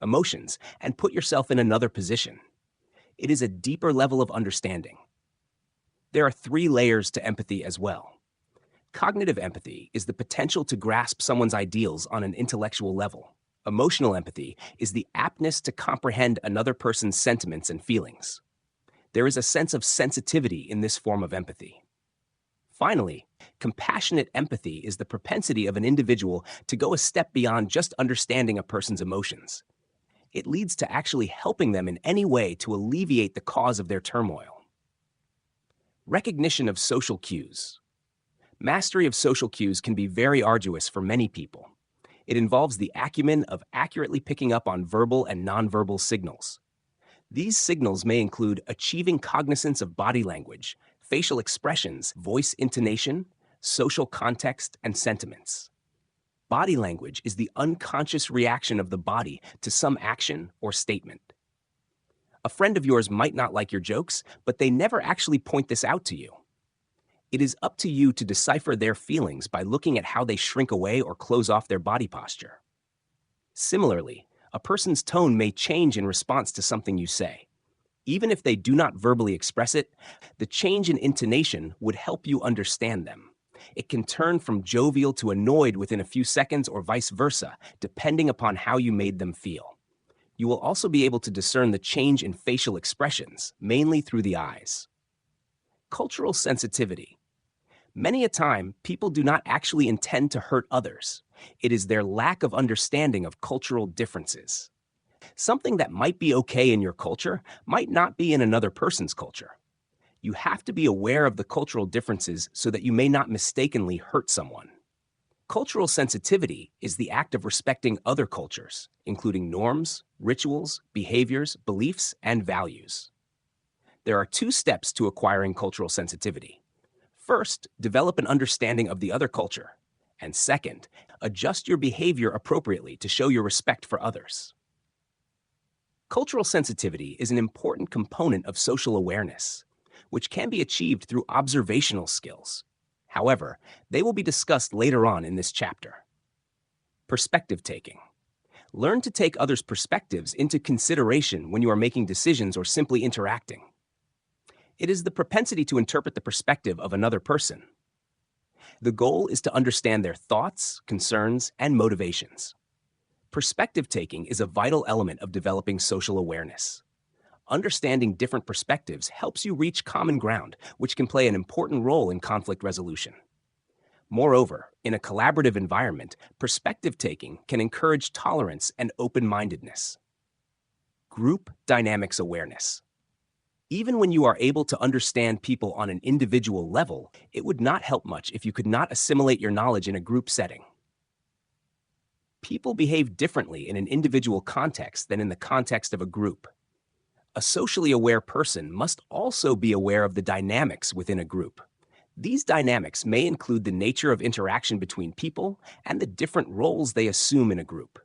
emotions and put yourself in another position. It is a deeper level of understanding. There are 3 layers to empathy as well. Cognitive empathy is the potential to grasp someone's ideals on an intellectual level. Emotional empathy is the aptness to comprehend another person's sentiments and feelings. There is a sense of sensitivity in this form of empathy. Finally, compassionate empathy is the propensity of an individual to go a step beyond just understanding a person's emotions. It leads to actually helping them in any way to alleviate the cause of their turmoil. Recognition of social cues. Mastery of social cues can be very arduous for many people. It involves the acumen of accurately picking up on verbal and nonverbal signals. These signals may include achieving cognizance of body language, facial expressions, voice intonation, social context, and sentiments. Body language is the unconscious reaction of the body to some action or statement. A friend of yours might not like your jokes, but they never actually point this out to you. It is up to you to decipher their feelings by looking at how they shrink away or close off their body posture. Similarly, a person's tone may change in response to something you say. Even if they do not verbally express it, the change in intonation would help you understand them. It can turn from jovial to annoyed within a few seconds or vice versa, depending upon how you made them feel. You will also be able to discern the change in facial expressions, mainly through the eyes. Cultural sensitivity. Many a time, people do not actually intend to hurt others. It is their lack of understanding of cultural differences. Something that might be okay in your culture might not be in another person's culture. You have to be aware of the cultural differences so that you may not mistakenly hurt someone. Cultural sensitivity is the act of respecting other cultures, including norms, rituals, behaviors, beliefs, and values. There are 2 steps to acquiring cultural sensitivity. First, develop an understanding of the other culture. And second, adjust your behavior appropriately to show your respect for others. Cultural sensitivity is an important component of social awareness, which can be achieved through observational skills. However, they will be discussed later on in this chapter. Perspective taking. Learn to take others' perspectives into consideration when you are making decisions or simply interacting. It is the propensity to interpret the perspective of another person. The goal is to understand their thoughts, concerns, and motivations. Perspective taking is a vital element of developing social awareness. Understanding different perspectives helps you reach common ground, which can play an important role in conflict resolution. Moreover, in a collaborative environment, perspective taking can encourage tolerance and open-mindedness. Group dynamics awareness. Even when you are able to understand people on an individual level, it would not help much if you could not assimilate your knowledge in a group setting. People behave differently in an individual context than in the context of a group. A socially aware person must also be aware of the dynamics within a group. These dynamics may include the nature of interaction between people and the different roles they assume in a group.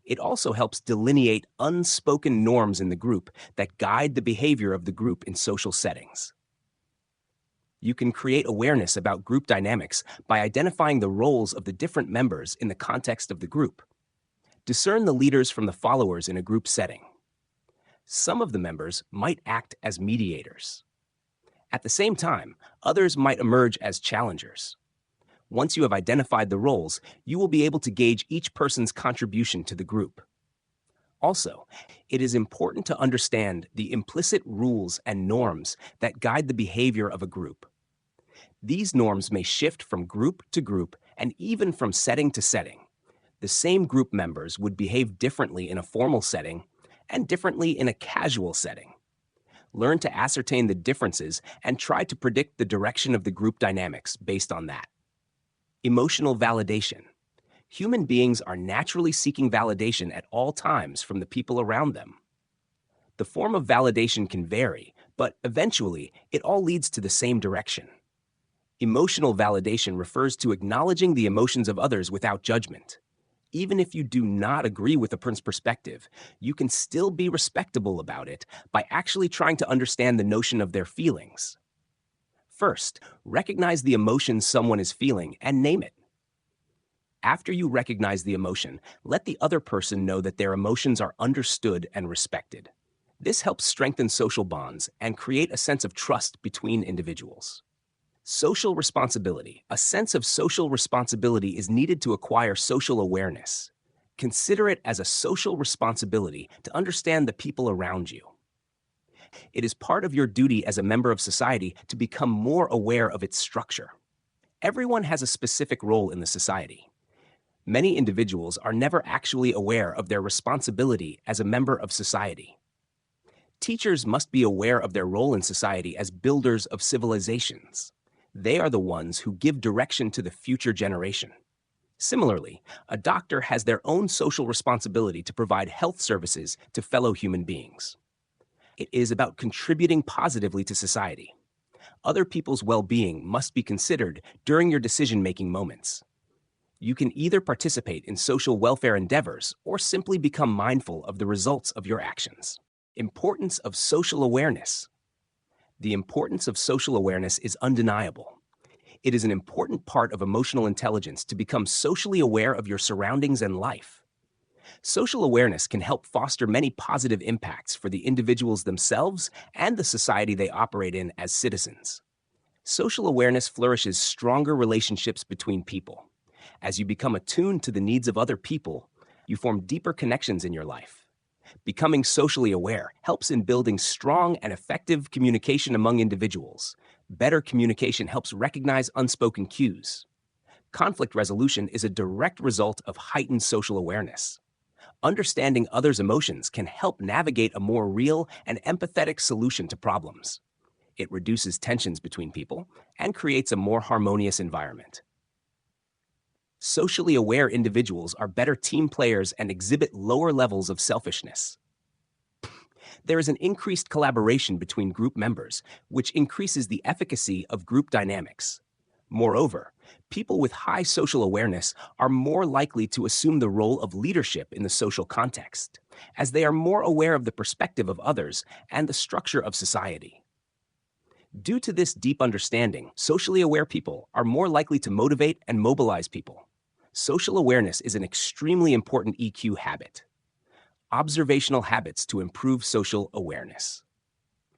It also helps delineate unspoken norms in the group that guide the behavior of the group in social settings. You can create awareness about group dynamics by identifying the roles of the different members in the context of the group. Discern the leaders from the followers in a group setting. Some of the members might act as mediators. At the same time, others might emerge as challengers. Once you have identified the roles, you will be able to gauge each person's contribution to the group. Also, it is important to understand the implicit rules and norms that guide the behavior of a group. These norms may shift from group to group and even from setting to setting. The same group members would behave differently in a formal setting and differently in a casual setting. Learn to ascertain the differences and try to predict the direction of the group dynamics based on that. Emotional validation. Human beings are naturally seeking validation at all times from the people around them. The form of validation can vary, but eventually it all leads to the same direction. Emotional validation refers to acknowledging the emotions of others without judgment. Even if you do not agree with a person's perspective, you can still be respectable about it by actually trying to understand the notion of their feelings. First, recognize the emotion someone is feeling and name it. After you recognize the emotion, let the other person know that their emotions are understood and respected. This helps strengthen social bonds and create a sense of trust between individuals. Social responsibility. A sense of social responsibility is needed to acquire social awareness. Consider it as a social responsibility to understand the people around you. It is part of your duty as a member of society to become more aware of its structure. Everyone has a specific role in the society. Many individuals are never actually aware of their responsibility as a member of society. Teachers must be aware of their role in society as builders of civilizations. They are the ones who give direction to the future generation. Similarly, a doctor has their own social responsibility to provide health services to fellow human beings. It is about contributing positively to society. Other people's well-being must be considered during your decision-making moments. You can either participate in social welfare endeavors or simply become mindful of the results of your actions. Importance of social awareness. The importance of social awareness is undeniable. It is an important part of emotional intelligence to become socially aware of your surroundings and life. Social awareness can help foster many positive impacts for the individuals themselves and the society they operate in as citizens. Social awareness flourishes stronger relationships between people. As you become attuned to the needs of other people, you form deeper connections in your life. Becoming socially aware helps in building strong and effective communication among individuals. Better communication helps recognize unspoken cues. Conflict resolution is a direct result of heightened social awareness. Understanding others' emotions can help navigate a more real and empathetic solution to problems. It reduces tensions between people and creates a more harmonious environment. Socially aware individuals are better team players and exhibit lower levels of selfishness. There is an increased collaboration between group members, which increases the efficacy of group dynamics. Moreover, people with high social awareness are more likely to assume the role of leadership in the social context, as they are more aware of the perspective of others and the structure of society. Due to this deep understanding, socially aware people are more likely to motivate and mobilize people. Social awareness is an extremely important EQ habit. Observational habits to improve social awareness.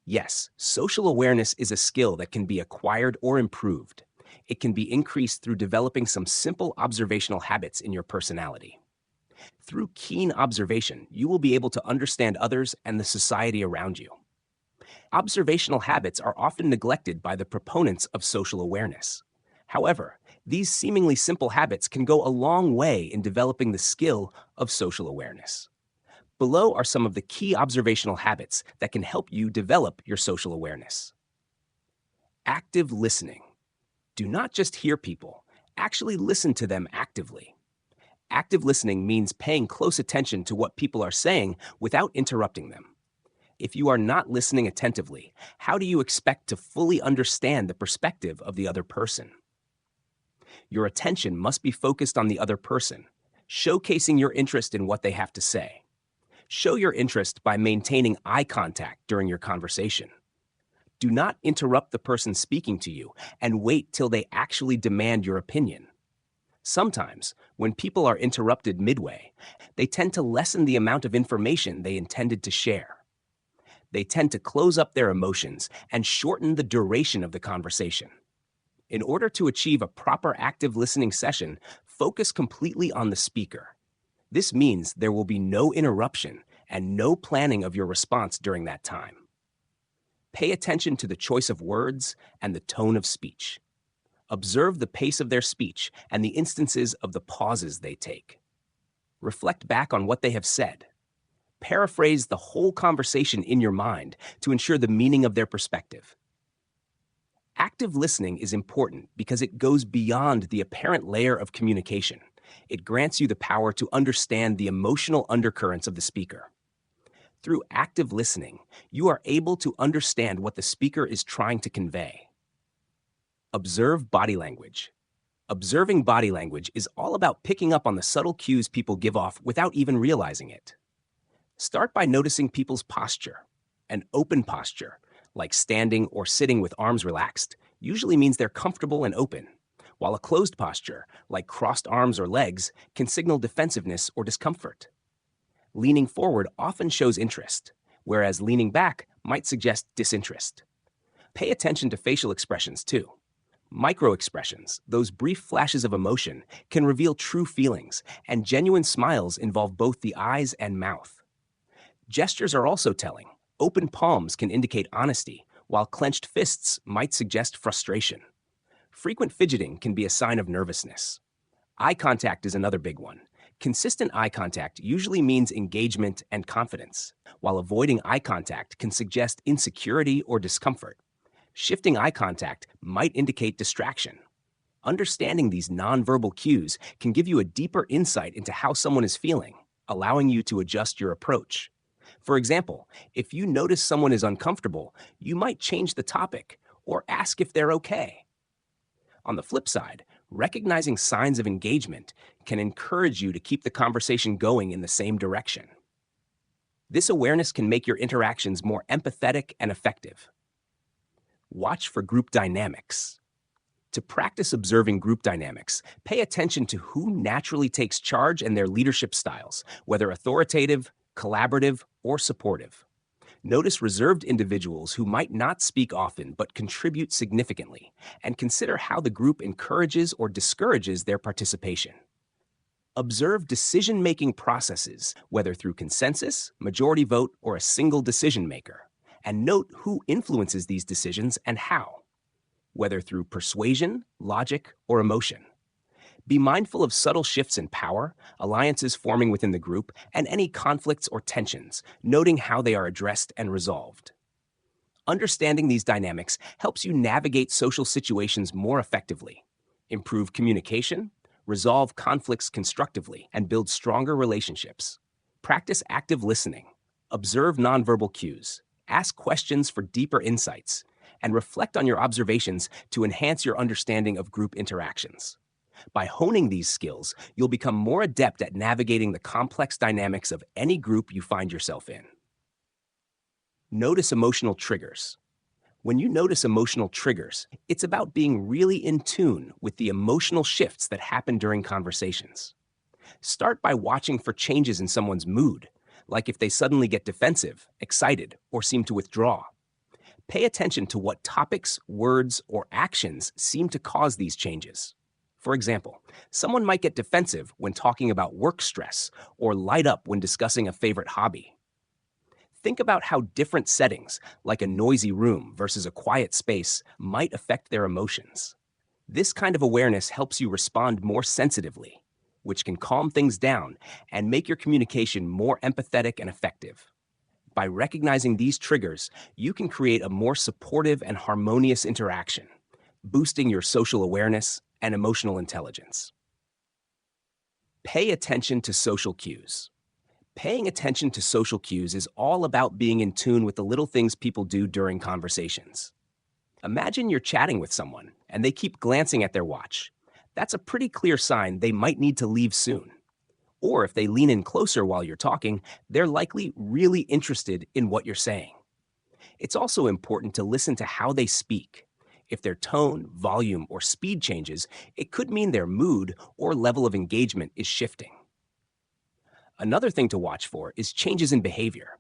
Yes, social awareness is a skill that can be acquired or improved. It can be increased through developing some simple observational habits in your personality. Through keen observation, you will be able to understand others and the society around you. Observational habits are often neglected by the proponents of social awareness. However, these seemingly simple habits can go a long way in developing the skill of social awareness. Below are some of the key observational habits that can help you develop your social awareness. Active listening. Do not just hear people, actually listen to them actively. Active listening means paying close attention to what people are saying without interrupting them. If you are not listening attentively, how do you expect to fully understand the perspective of the other person? Your attention must be focused on the other person, showcasing your interest in what they have to say. Show your interest by maintaining eye contact during your conversation. Do not interrupt the person speaking to you and wait till they actually demand your opinion. Sometimes, when people are interrupted midway, they tend to lessen the amount of information they intended to share. They tend to close up their emotions and shorten the duration of the conversation. In order to achieve a proper active listening session, focus completely on the speaker. This means there will be no interruption and no planning of your response during that time. Pay attention to the choice of words and the tone of speech. Observe the pace of their speech and the instances of the pauses they take. Reflect back on what they have said. Paraphrase the whole conversation in your mind to ensure the meaning of their perspective. Active listening is important because it goes beyond the apparent layer of communication. It grants you the power to understand the emotional undercurrents of the speaker. Through active listening, you are able to understand what the speaker is trying to convey. Observe body language. Observing body language is all about picking up on the subtle cues people give off without even realizing it. Start by noticing people's posture. An open posture, like standing or sitting with arms relaxed, usually means they're comfortable and open, while a closed posture, like crossed arms or legs, can signal defensiveness or discomfort. Leaning forward often shows interest, whereas leaning back might suggest disinterest. Pay attention to facial expressions too. Microexpressions, those brief flashes of emotion, can reveal true feelings, and genuine smiles involve both the eyes and mouth. Gestures are also telling. Open palms can indicate honesty, while clenched fists might suggest frustration. Frequent fidgeting can be a sign of nervousness. Eye contact is another big one. Consistent eye contact usually means engagement and confidence, while avoiding eye contact can suggest insecurity or discomfort. Shifting eye contact might indicate distraction. Understanding these nonverbal cues can give you a deeper insight into how someone is feeling, allowing you to adjust your approach. For example, if you notice someone is uncomfortable, you might change the topic or ask if they're okay. On the flip side, recognizing signs of engagement can encourage you to keep the conversation going in the same direction. This awareness can make your interactions more empathetic and effective. Watch for group dynamics. To practice observing group dynamics, pay attention to who naturally takes charge and their leadership styles, whether authoritative, collaborative, or supportive. Notice reserved individuals who might not speak often but contribute significantly, and consider how the group encourages or discourages their participation. Observe decision-making processes, whether through consensus, majority vote, or a single decision maker, and note who influences these decisions and how, whether through persuasion, logic, or emotion. Be mindful of subtle shifts in power, alliances forming within the group, and any conflicts or tensions, noting how they are addressed and resolved. Understanding these dynamics helps you navigate social situations more effectively, improve communication, resolve conflicts constructively, and build stronger relationships. Practice active listening, observe nonverbal cues, ask questions for deeper insights, and reflect on your observations to enhance your understanding of group interactions. By honing these skills, you'll become more adept at navigating the complex dynamics of any group you find yourself in. Notice emotional triggers. When you notice emotional triggers, it's about being really in tune with the emotional shifts that happen during conversations. Start by watching for changes in someone's mood, like if they suddenly get defensive, excited, or seem to withdraw. Pay attention to what topics, words, or actions seem to cause these changes. For example, someone might get defensive when talking about work stress or light up when discussing a favorite hobby. Think about how different settings, like a noisy room versus a quiet space, might affect their emotions. This kind of awareness helps you respond more sensitively, which can calm things down and make your communication more empathetic and effective. By recognizing these triggers, you can create a more supportive and harmonious interaction, boosting your social awareness and emotional intelligence. Pay attention to social cues. Paying attention to social cues is all about being in tune with the little things people do during conversations. Imagine you're chatting with someone and they keep glancing at their watch. That's a pretty clear sign they might need to leave soon. Or if they lean in closer while you're talking, they're likely really interested in what you're saying. It's also important to listen to how they speak. If their tone, volume, or speed changes, it could mean their mood or level of engagement is shifting. Another thing to watch for is changes in behavior.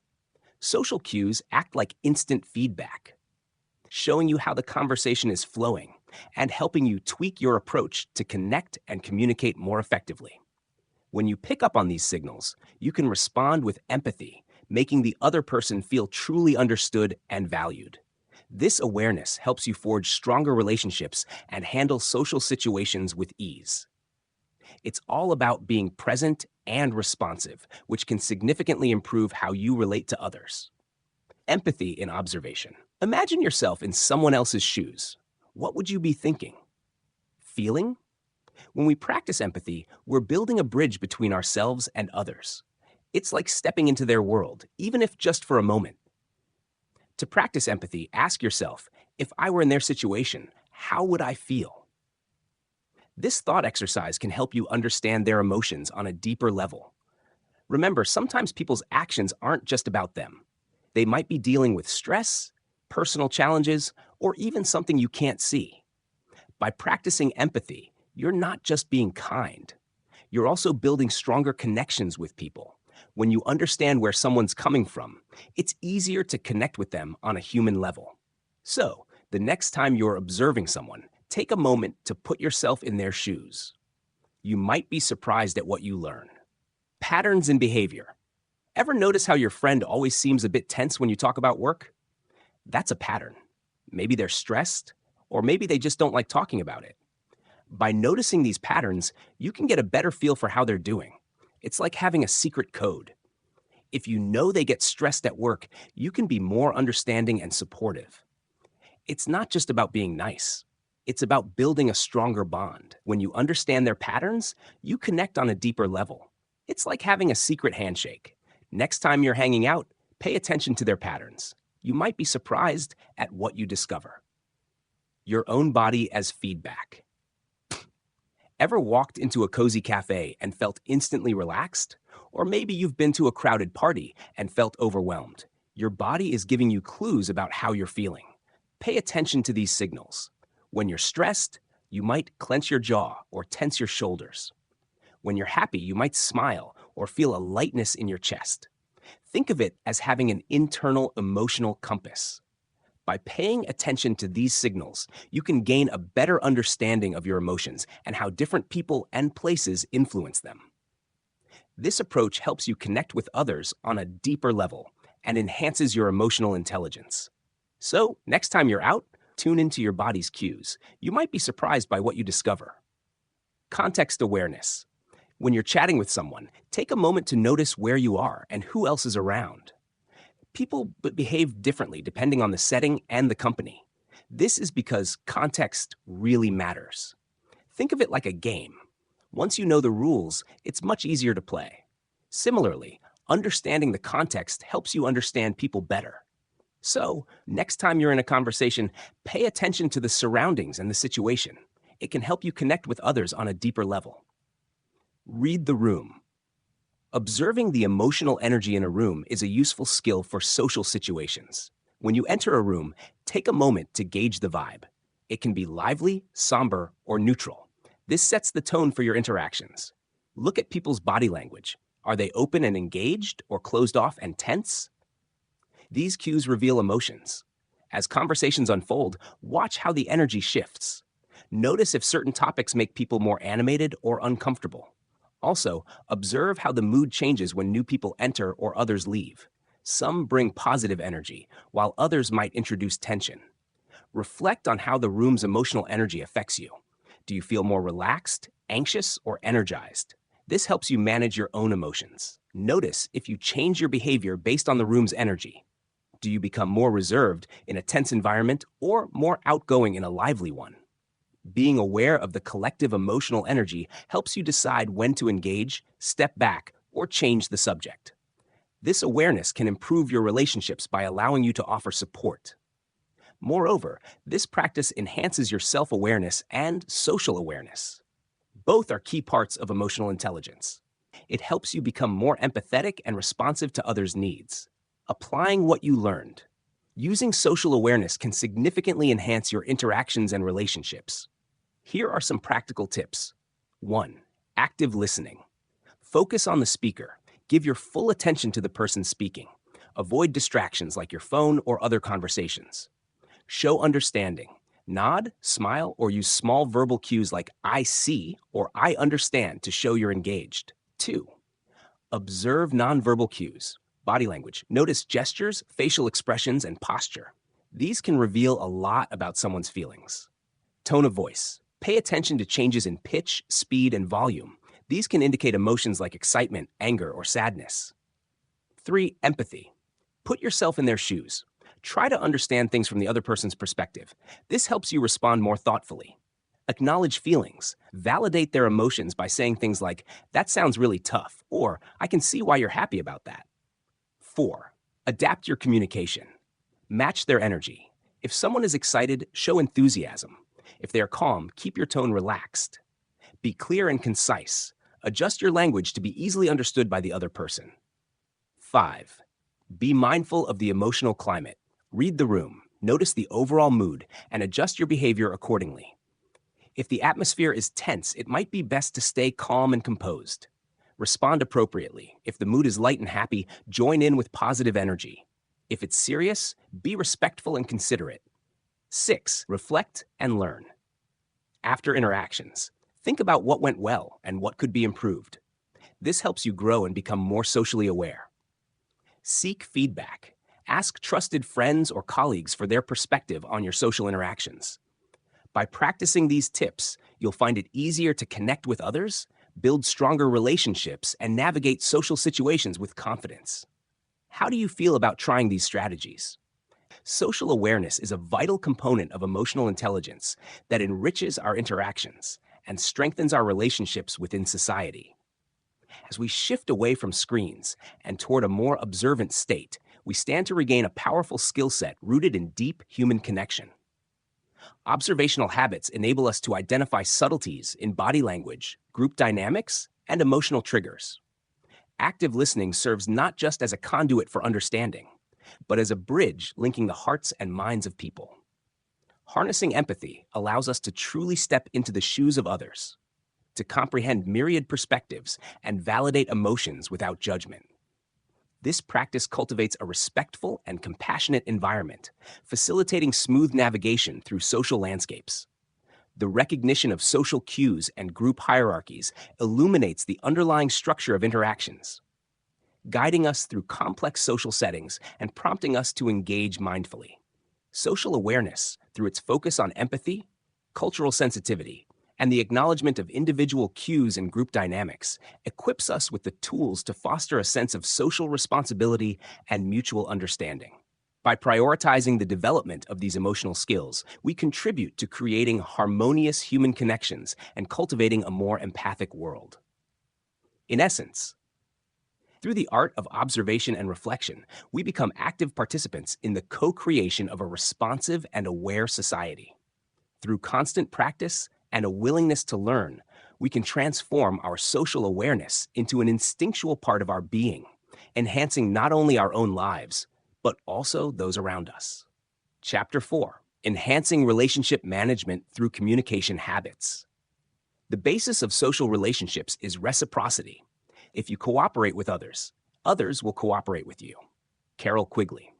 Social cues act like instant feedback, showing you how the conversation is flowing and helping you tweak your approach to connect and communicate more effectively. When you pick up on these signals, you can respond with empathy, making the other person feel truly understood and valued. This awareness helps you forge stronger relationships and handle social situations with ease. It's all about being present and responsive, which can significantly improve how you relate to others. Empathy in observation. Imagine yourself in someone else's shoes. What would you be thinking? Feeling? When we practice empathy, we're building a bridge between ourselves and others. It's like stepping into their world, even if just for a moment. To practice empathy, ask yourself, if I were in their situation, how would I feel? This thought exercise can help you understand their emotions on a deeper level. Remember, sometimes people's actions aren't just about them. They might be dealing with stress, personal challenges, or even something you can't see. By practicing empathy, you're not just being kind. You're also building stronger connections with people. When you understand where someone's coming from, it's easier to connect with them on a human level. So, the next time you're observing someone, take a moment to put yourself in their shoes. You might be surprised at what you learn. Patterns in behavior. Ever notice how your friend always seems a bit tense when you talk about work? That's a pattern. Maybe they're stressed, or maybe they just don't like talking about it. By noticing these patterns, you can get a better feel for how they're doing. It's like having a secret code. If you know they get stressed at work, you can be more understanding and supportive. It's not just about being nice. It's about building a stronger bond. When you understand their patterns, you connect on a deeper level. It's like having a secret handshake. Next time you're hanging out, pay attention to their patterns. You might be surprised at what you discover. Your own body as feedback. Ever walked into a cozy cafe and felt instantly relaxed? Or maybe you've been to a crowded party and felt overwhelmed. Your body is giving you clues about how you're feeling. Pay attention to these signals. When you're stressed, you might clench your jaw or tense your shoulders. When you're happy, you might smile or feel a lightness in your chest. Think of it as having an internal emotional compass. By paying attention to these signals, you can gain a better understanding of your emotions and how different people and places influence them. This approach helps you connect with others on a deeper level and enhances your emotional intelligence. So, next time you're out, tune into your body's cues. You might be surprised by what you discover. Context awareness. When you're chatting with someone, take a moment to notice where you are and who else is around. People behave differently depending on the setting and the company. This is because context really matters. Think of it like a game. Once you know the rules, it's much easier to play. Similarly, understanding the context helps you understand people better. So, next time you're in a conversation, pay attention to the surroundings and the situation. It can help you connect with others on a deeper level. Read the room. Observing the emotional energy in a room is a useful skill for social situations. When you enter a room, take a moment to gauge the vibe. It can be lively, somber, or neutral. This sets the tone for your interactions. Look at people's body language. Are they open and engaged or closed off and tense? These cues reveal emotions. As conversations unfold, watch how the energy shifts. Notice if certain topics make people more animated or uncomfortable. Also, observe how the mood changes when new people enter or others leave. Some bring positive energy, while others might introduce tension. Reflect on how the room's emotional energy affects you. Do you feel more relaxed, anxious, or energized? This helps you manage your own emotions. Notice if you change your behavior based on the room's energy. Do you become more reserved in a tense environment or more outgoing in a lively one? Being aware of the collective emotional energy helps you decide when to engage, step back, or change the subject. This awareness can improve your relationships by allowing you to offer support. Moreover, this practice enhances your self-awareness and social awareness. Both are key parts of emotional intelligence. It helps you become more empathetic and responsive to others' needs. Applying what you learned. Using social awareness can significantly enhance your interactions and relationships. Here are some practical tips. 1. Active listening. Focus on the speaker. Give your full attention to the person speaking. Avoid distractions like your phone or other conversations. Show understanding. Nod, smile, or use small verbal cues like I see or I understand to show you're engaged. 2. Observe nonverbal cues. Body language. Notice gestures, facial expressions, and posture. These can reveal a lot about someone's feelings. Tone of voice. Pay attention to changes in pitch, speed, and volume. These can indicate emotions like excitement, anger, or sadness. 3. Empathy. Put yourself in their shoes. Try to understand things from the other person's perspective. This helps you respond more thoughtfully. Acknowledge feelings. Validate their emotions by saying things like, "That sounds really tough," or "I can see why you're happy about that." 4. Adapt your communication. Match their energy. If someone is excited, show enthusiasm. If they are calm, keep your tone relaxed. Be clear and concise. Adjust your language to be easily understood by the other person. 5. Be mindful of the emotional climate. Read the room, notice the overall mood, and adjust your behavior accordingly. If the atmosphere is tense, it might be best to stay calm and composed. Respond appropriately. If the mood is light and happy, join in with positive energy. If it's serious, be respectful and considerate. 6. Reflect and learn. After interactions, think about what went well and what could be improved. This helps you grow and become more socially aware. Seek feedback. Ask trusted friends or colleagues for their perspective on your social interactions. By practicing these tips, you'll find it easier to connect with others, build stronger relationships, and navigate social situations with confidence. How do you feel about trying these strategies? Social awareness is a vital component of emotional intelligence that enriches our interactions and strengthens our relationships within society. As we shift away from screens and toward a more observant state, we stand to regain a powerful skill set rooted in deep human connection. Observational habits enable us to identify subtleties in body language, group dynamics, and emotional triggers. Active listening serves not just as a conduit for understanding, but as a bridge linking the hearts and minds of people. Harnessing empathy allows us to truly step into the shoes of others, to comprehend myriad perspectives and validate emotions without judgment. This practice cultivates a respectful and compassionate environment, facilitating smooth navigation through social landscapes. The recognition of social cues and group hierarchies illuminates the underlying structure of interactions, guiding us through complex social settings and prompting us to engage mindfully. Social awareness, through its focus on empathy, cultural sensitivity, and the acknowledgement of individual cues and group dynamics, equips us with the tools to foster a sense of social responsibility and mutual understanding. By prioritizing the development of these emotional skills, we contribute to creating harmonious human connections and cultivating a more empathic world. In essence, through the art of observation and reflection, we become active participants in the co-creation of a responsive and aware society. Through constant practice and a willingness to learn, we can transform our social awareness into an instinctual part of our being, enhancing not only our own lives, but also those around us. Chapter 4: Enhancing Relationship Management Through Communication Habits. The basis of social relationships is reciprocity. If you cooperate with others, others will cooperate with you. Carol Quigley.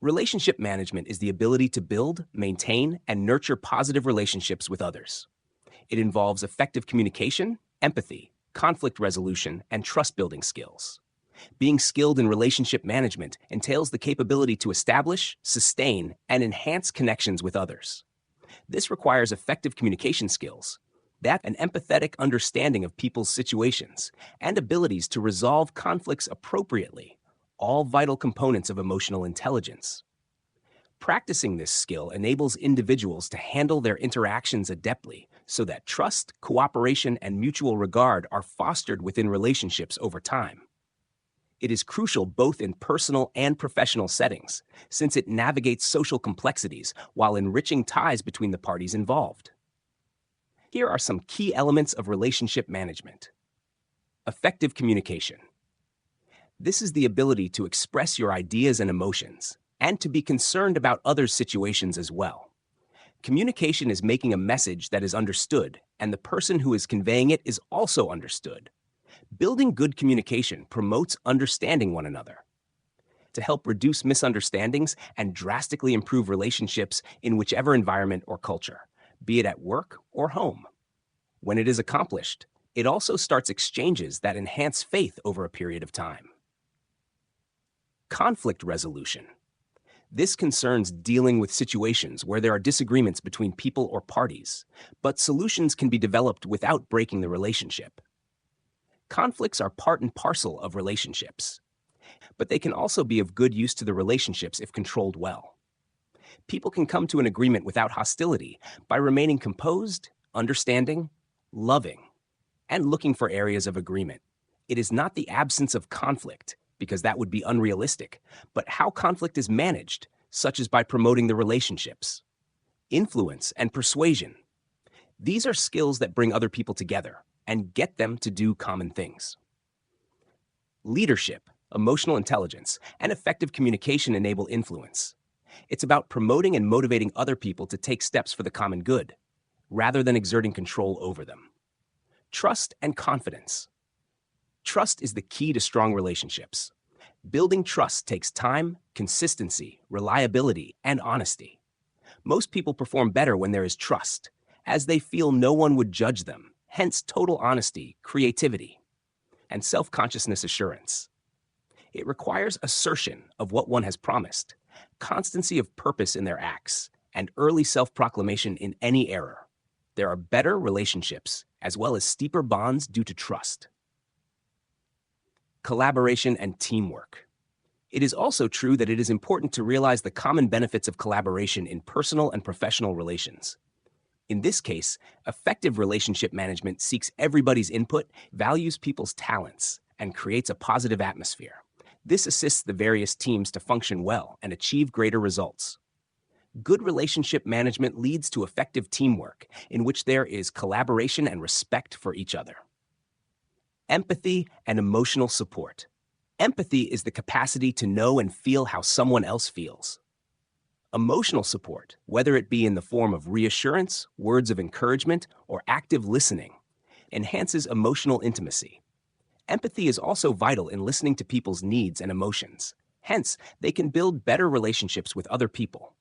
Relationship management is the ability to build, maintain, and nurture positive relationships with others. It involves effective communication, empathy, conflict resolution, and trust-building skills. Being skilled in relationship management entails the capability to establish, sustain, and enhance connections with others. This requires effective communication skills, that an empathetic understanding of people's situations, and abilities to resolve conflicts appropriately, all vital components of emotional intelligence. Practicing this skill enables individuals to handle their interactions adeptly so that trust, cooperation, and mutual regard are fostered within relationships over time. It is crucial both in personal and professional settings, since it navigates social complexities while enriching ties between the parties involved. Here are some key elements of relationship management. Effective communication. This is the ability to express your ideas and emotions, and to be concerned about others' situations as well. Communication is making a message that is understood, and the person who is conveying it is also understood. Building good communication promotes understanding one another. To help reduce misunderstandings and drastically improve relationships in whichever environment or culture, be it at work or home. When it is accomplished, it also starts exchanges that enhance faith over a period of time. Conflict resolution. This concerns dealing with situations where there are disagreements between people or parties, but solutions can be developed without breaking the relationship. Conflicts are part and parcel of relationships, but they can also be of good use to the relationships if controlled well. People can come to an agreement without hostility by remaining composed, understanding, loving, and looking for areas of agreement. It is not the absence of conflict, because that would be unrealistic, but how conflict is managed, such as by promoting the relationships. Influence and persuasion. These are skills that bring other people together and get them to do common things. Leadership, emotional intelligence, and effective communication enable influence. It's about promoting and motivating other people to take steps for the common good, rather than exerting control over them. Trust and confidence. Trust is the key to strong relationships. Building trust takes time, consistency, reliability, and honesty. Most people perform better when there is trust, as they feel no one would judge them, hence total honesty, creativity, and self-consciousness assurance. It requires assertion of what one has promised, constancy of purpose in their acts, and early self-proclamation in any error. There are better relationships, as well as steeper bonds due to trust. Collaboration and teamwork. It is also true that it is important to realize the common benefits of collaboration in personal and professional relations. In this case, effective relationship management seeks everybody's input, values people's talents, and creates a positive atmosphere. This assists the various teams to function well and achieve greater results. Good relationship management leads to effective teamwork in which there is collaboration and respect for each other. Empathy and emotional support. Empathy is the capacity to know and feel how someone else feels. Emotional support, whether it be in the form of reassurance, words of encouragement, or active listening, enhances emotional intimacy. Empathy is also vital in listening to people's needs and emotions. Hence, they can build better relationships with other people.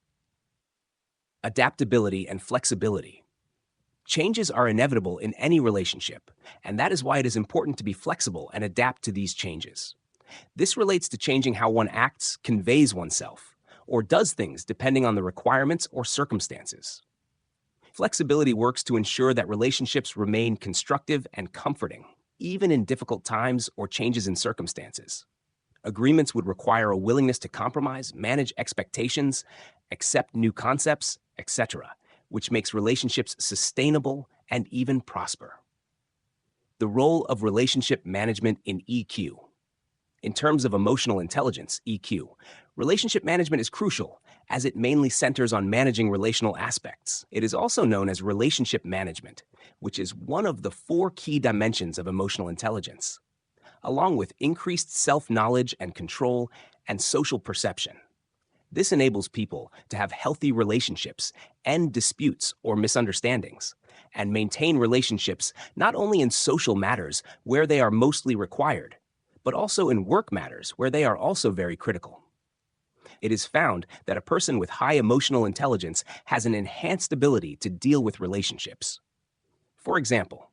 Adaptability and flexibility. Changes are inevitable in any relationship, and that is why it is important to be flexible and adapt to these changes. This relates to changing how one acts, conveys oneself, or does things depending on the requirements or circumstances. Flexibility works to ensure that relationships remain constructive and comforting, even in difficult times or changes in circumstances. Agreements would require a willingness to compromise, manage expectations, accept new concepts, etc., which makes relationships sustainable and even prosper. The role of relationship management in EQ. In terms of emotional intelligence, EQ, relationship management is crucial as it mainly centers on managing relational aspects. It is also known as relationship management, which is one of the 4 key dimensions of emotional intelligence, along with increased self-knowledge and control and social perception. This enables people to have healthy relationships, end disputes or misunderstandings, and maintain relationships not only in social matters where they are mostly required, but also in work matters where they are also very critical. It is found that a person with high emotional intelligence has an enhanced ability to deal with relationships. For example,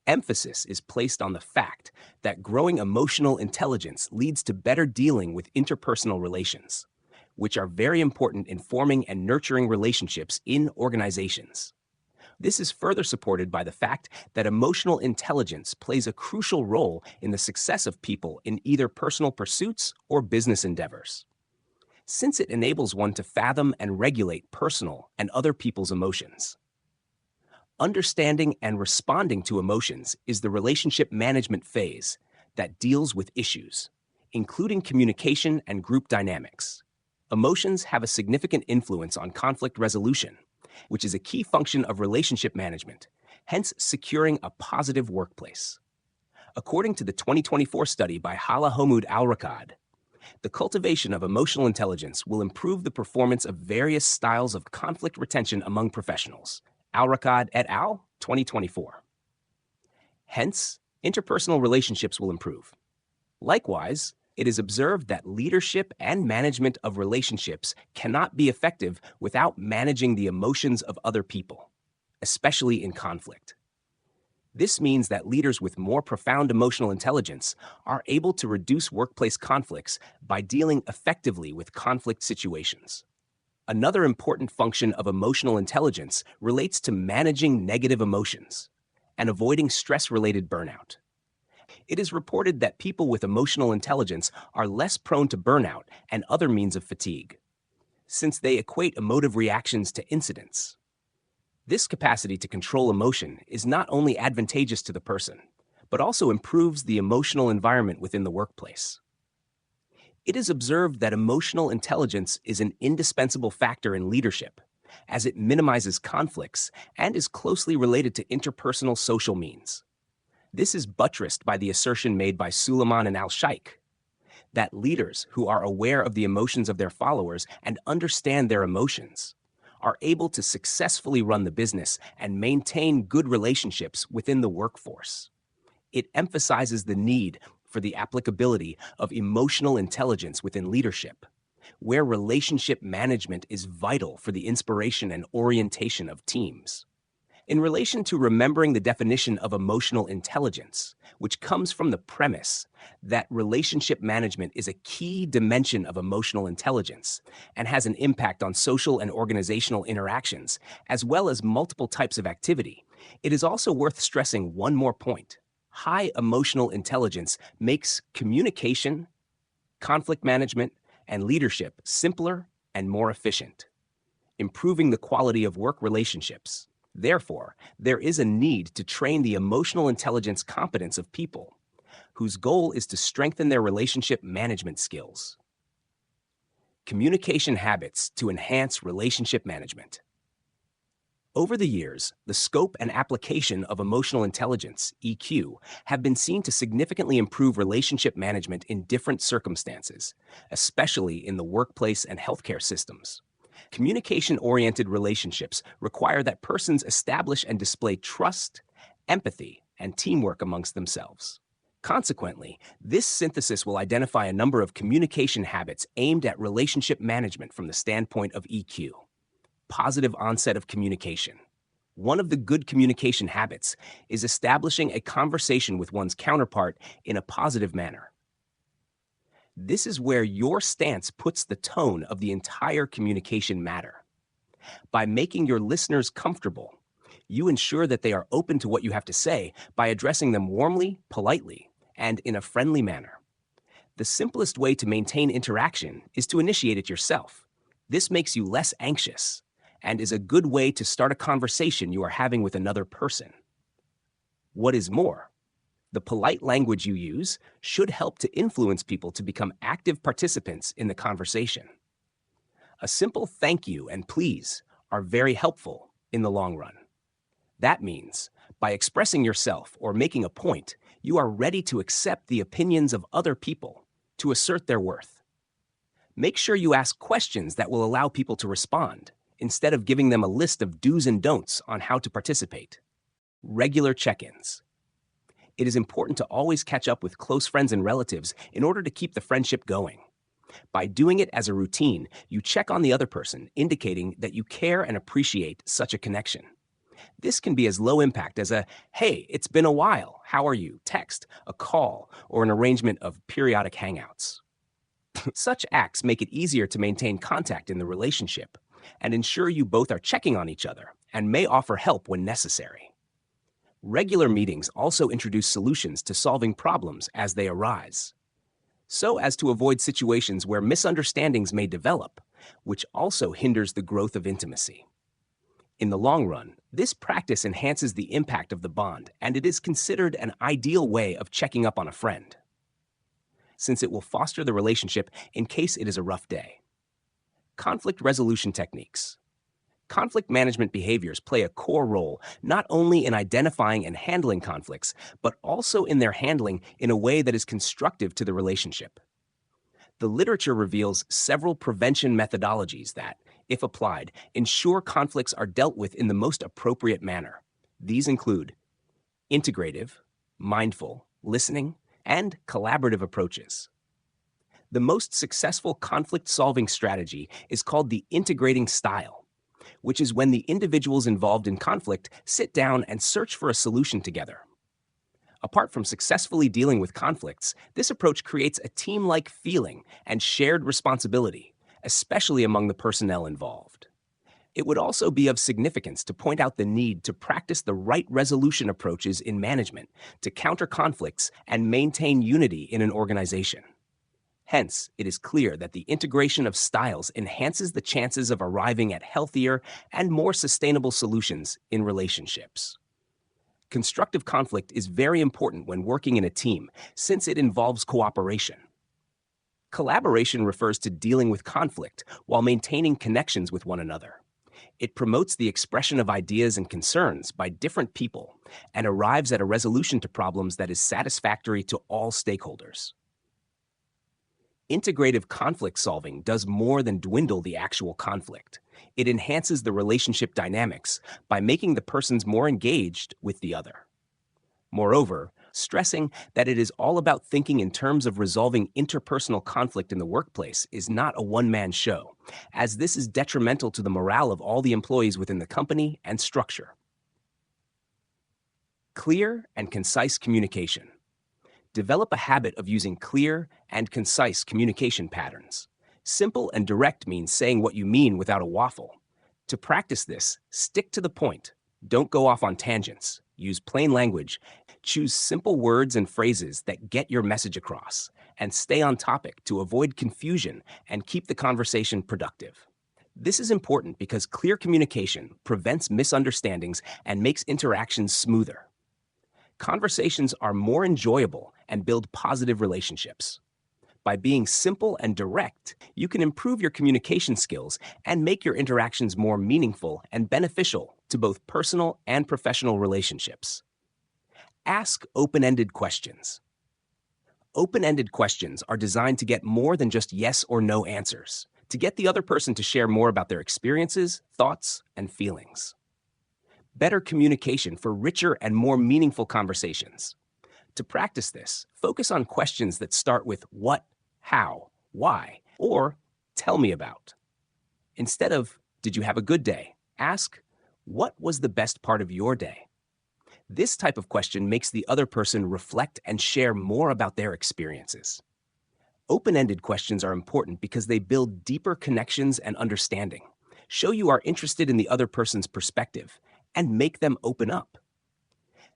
emphasis is placed on the fact that growing emotional intelligence leads to better dealing with interpersonal relations, which are very important in forming and nurturing relationships in organizations. This is further supported by the fact that emotional intelligence plays a crucial role in the success of people in either personal pursuits or business endeavors, since it enables one to fathom and regulate personal and other people's emotions. Understanding and responding to emotions is the relationship management phase that deals with issues, including communication and group dynamics. Emotions have a significant influence on conflict resolution, which is a key function of relationship management, hence securing a positive workplace. According to the 2024 study by Hala Homoud Al-Rakad, the cultivation of emotional intelligence will improve the performance of various styles of conflict retention among professionals. Al-Rakad et al., 2024. Hence, interpersonal relationships will improve. Likewise, it is observed that leadership and management of relationships cannot be effective without managing the emotions of other people, especially in conflict. This means that leaders with more profound emotional intelligence are able to reduce workplace conflicts by dealing effectively with conflict situations. Another important function of emotional intelligence relates to managing negative emotions and avoiding stress-related burnout. It is reported that people with emotional intelligence are less prone to burnout and other means of fatigue, since they equate emotive reactions to incidents. This capacity to control emotion is not only advantageous to the person, but also improves the emotional environment within the workplace. It is observed that emotional intelligence is an indispensable factor in leadership, as it minimizes conflicts and is closely related to interpersonal social means. This is buttressed by the assertion made by Suleiman and Al-Shaikh that leaders who are aware of the emotions of their followers and understand their emotions are able to successfully run the business and maintain good relationships within the workforce. It emphasizes the need for the applicability of emotional intelligence within leadership, where relationship management is vital for the inspiration and orientation of teams. In relation to remembering the definition of emotional intelligence, which comes from the premise that relationship management is a key dimension of emotional intelligence and has an impact on social and organizational interactions, as well as multiple types of activity, it is also worth stressing one more point. High emotional intelligence makes communication, conflict management, and leadership simpler and more efficient, improving the quality of work relationships. Therefore, there is a need to train the emotional intelligence competence of people, whose goal is to strengthen their relationship management skills. Communication habits to enhance relationship management. Over the years, the scope and application of emotional intelligence, EQ, have been seen to significantly improve relationship management in different circumstances, especially in the workplace and healthcare systems. Communication-oriented relationships require that persons establish and display trust, empathy, and teamwork amongst themselves. Consequently, this synthesis will identify a number of communication habits aimed at relationship management from the standpoint of EQ. Positive onset of communication. One of the good communication habits is establishing a conversation with one's counterpart in a positive manner. This is where your stance puts the tone of the entire communication matter. By making your listeners comfortable, you ensure that they are open to what you have to say by addressing them warmly, politely, and in a friendly manner. The simplest way to maintain interaction is to initiate it yourself. This makes you less anxious and is a good way to start a conversation you are having with another person. What is more, the polite language you use should help to influence people to become active participants in the conversation. A simple thank you and please are very helpful in the long run. That means, by expressing yourself or making a point, you are ready to accept the opinions of other people to assert their worth. Make sure you ask questions that will allow people to respond, instead of giving them a list of do's and don'ts on how to participate. Regular check-ins. It is important to always catch up with close friends and relatives in order to keep the friendship going. By doing it as a routine, you check on the other person, indicating that you care and appreciate such a connection. This can be as low impact as a, "Hey, it's been a while, how are you?" text, a call, or an arrangement of periodic hangouts. Such acts make it easier to maintain contact in the relationship and ensure you both are checking on each other and may offer help when necessary. Regular meetings also introduce solutions to solving problems as they arise, so as to avoid situations where misunderstandings may develop, which also hinders the growth of intimacy. In the long run, this practice enhances the impact of the bond, and it is considered an ideal way of checking up on a friend, since it will foster the relationship in case it is a rough day. Conflict resolution techniques. Conflict management behaviors play a core role not only in identifying and handling conflicts, but also in their handling in a way that is constructive to the relationship. The literature reveals several prevention methodologies that, if applied, ensure conflicts are dealt with in the most appropriate manner. These include integrative, mindful, listening, and collaborative approaches. The most successful conflict-solving strategy is called the integrating style, which is when the individuals involved in conflict sit down and search for a solution together. Apart from successfully dealing with conflicts, this approach creates a team-like feeling and shared responsibility, especially among the personnel involved. It would also be of significance to point out the need to practice the right resolution approaches in management to counter conflicts and maintain unity in an organization. Hence, it is clear that the integration of styles enhances the chances of arriving at healthier and more sustainable solutions in relationships. Constructive conflict is very important when working in a team, since it involves cooperation. Collaboration refers to dealing with conflict while maintaining connections with one another. It promotes the expression of ideas and concerns by different people and arrives at a resolution to problems that is satisfactory to all stakeholders. Integrative conflict solving does more than dwindle the actual conflict. It enhances the relationship dynamics by making the persons more engaged with the other. Moreover, stressing that it is all about thinking in terms of resolving interpersonal conflict in the workplace is not a one-man show, as this is detrimental to the morale of all the employees within the company and structure. Clear and concise communication. Develop a habit of using clear and concise communication patterns. Simple and direct means saying what you mean without a waffle. To practice this, stick to the point. Don't go off on tangents. Use plain language. Choose simple words and phrases that get your message across. And stay on topic to avoid confusion and keep the conversation productive. This is important because clear communication prevents misunderstandings and makes interactions smoother. Conversations are more enjoyable and build positive relationships. By being simple and direct, you can improve your communication skills and make your interactions more meaningful and beneficial to both personal and professional relationships. Ask open-ended questions. Open-ended questions are designed to get more than just yes or no answers, to get the other person to share more about their experiences, thoughts, and feelings. Better communication for richer and more meaningful conversations. To practice this, focus on questions that start with what, how, why, or tell me about. Instead of, did you have a good day? Ask, what was the best part of your day? This type of question makes the other person reflect and share more about their experiences. Open-ended questions are important because they build deeper connections and understanding, show you are interested in the other person's perspective, and make them open up.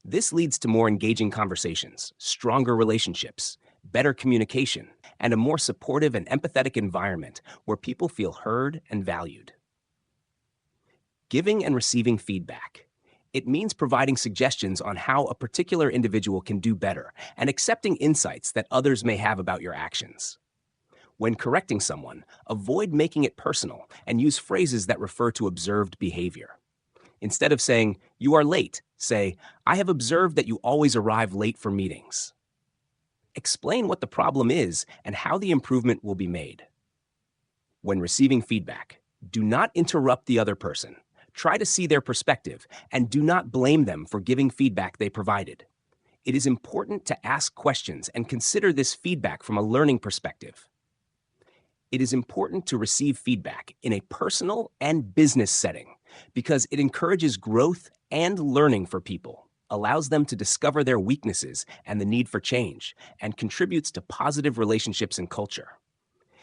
This leads to more engaging conversations, stronger relationships, better communication, and a more supportive and empathetic environment where people feel heard and valued. Giving and receiving feedback. It means providing suggestions on how a particular individual can do better and accepting insights that others may have about your actions. When correcting someone, avoid making it personal and use phrases that refer to observed behavior. Instead of saying, "You are late," say, "I have observed that you always arrive late for meetings." Explain what the problem is and how the improvement will be made. When receiving feedback, do not interrupt the other person. Try to see their perspective and do not blame them for giving feedback they provided. It is important to ask questions and consider this feedback from a learning perspective. It is important to receive feedback in a personal and business setting because it encourages growth and learning for people, allows them to discover their weaknesses and the need for change, and contributes to positive relationships and culture.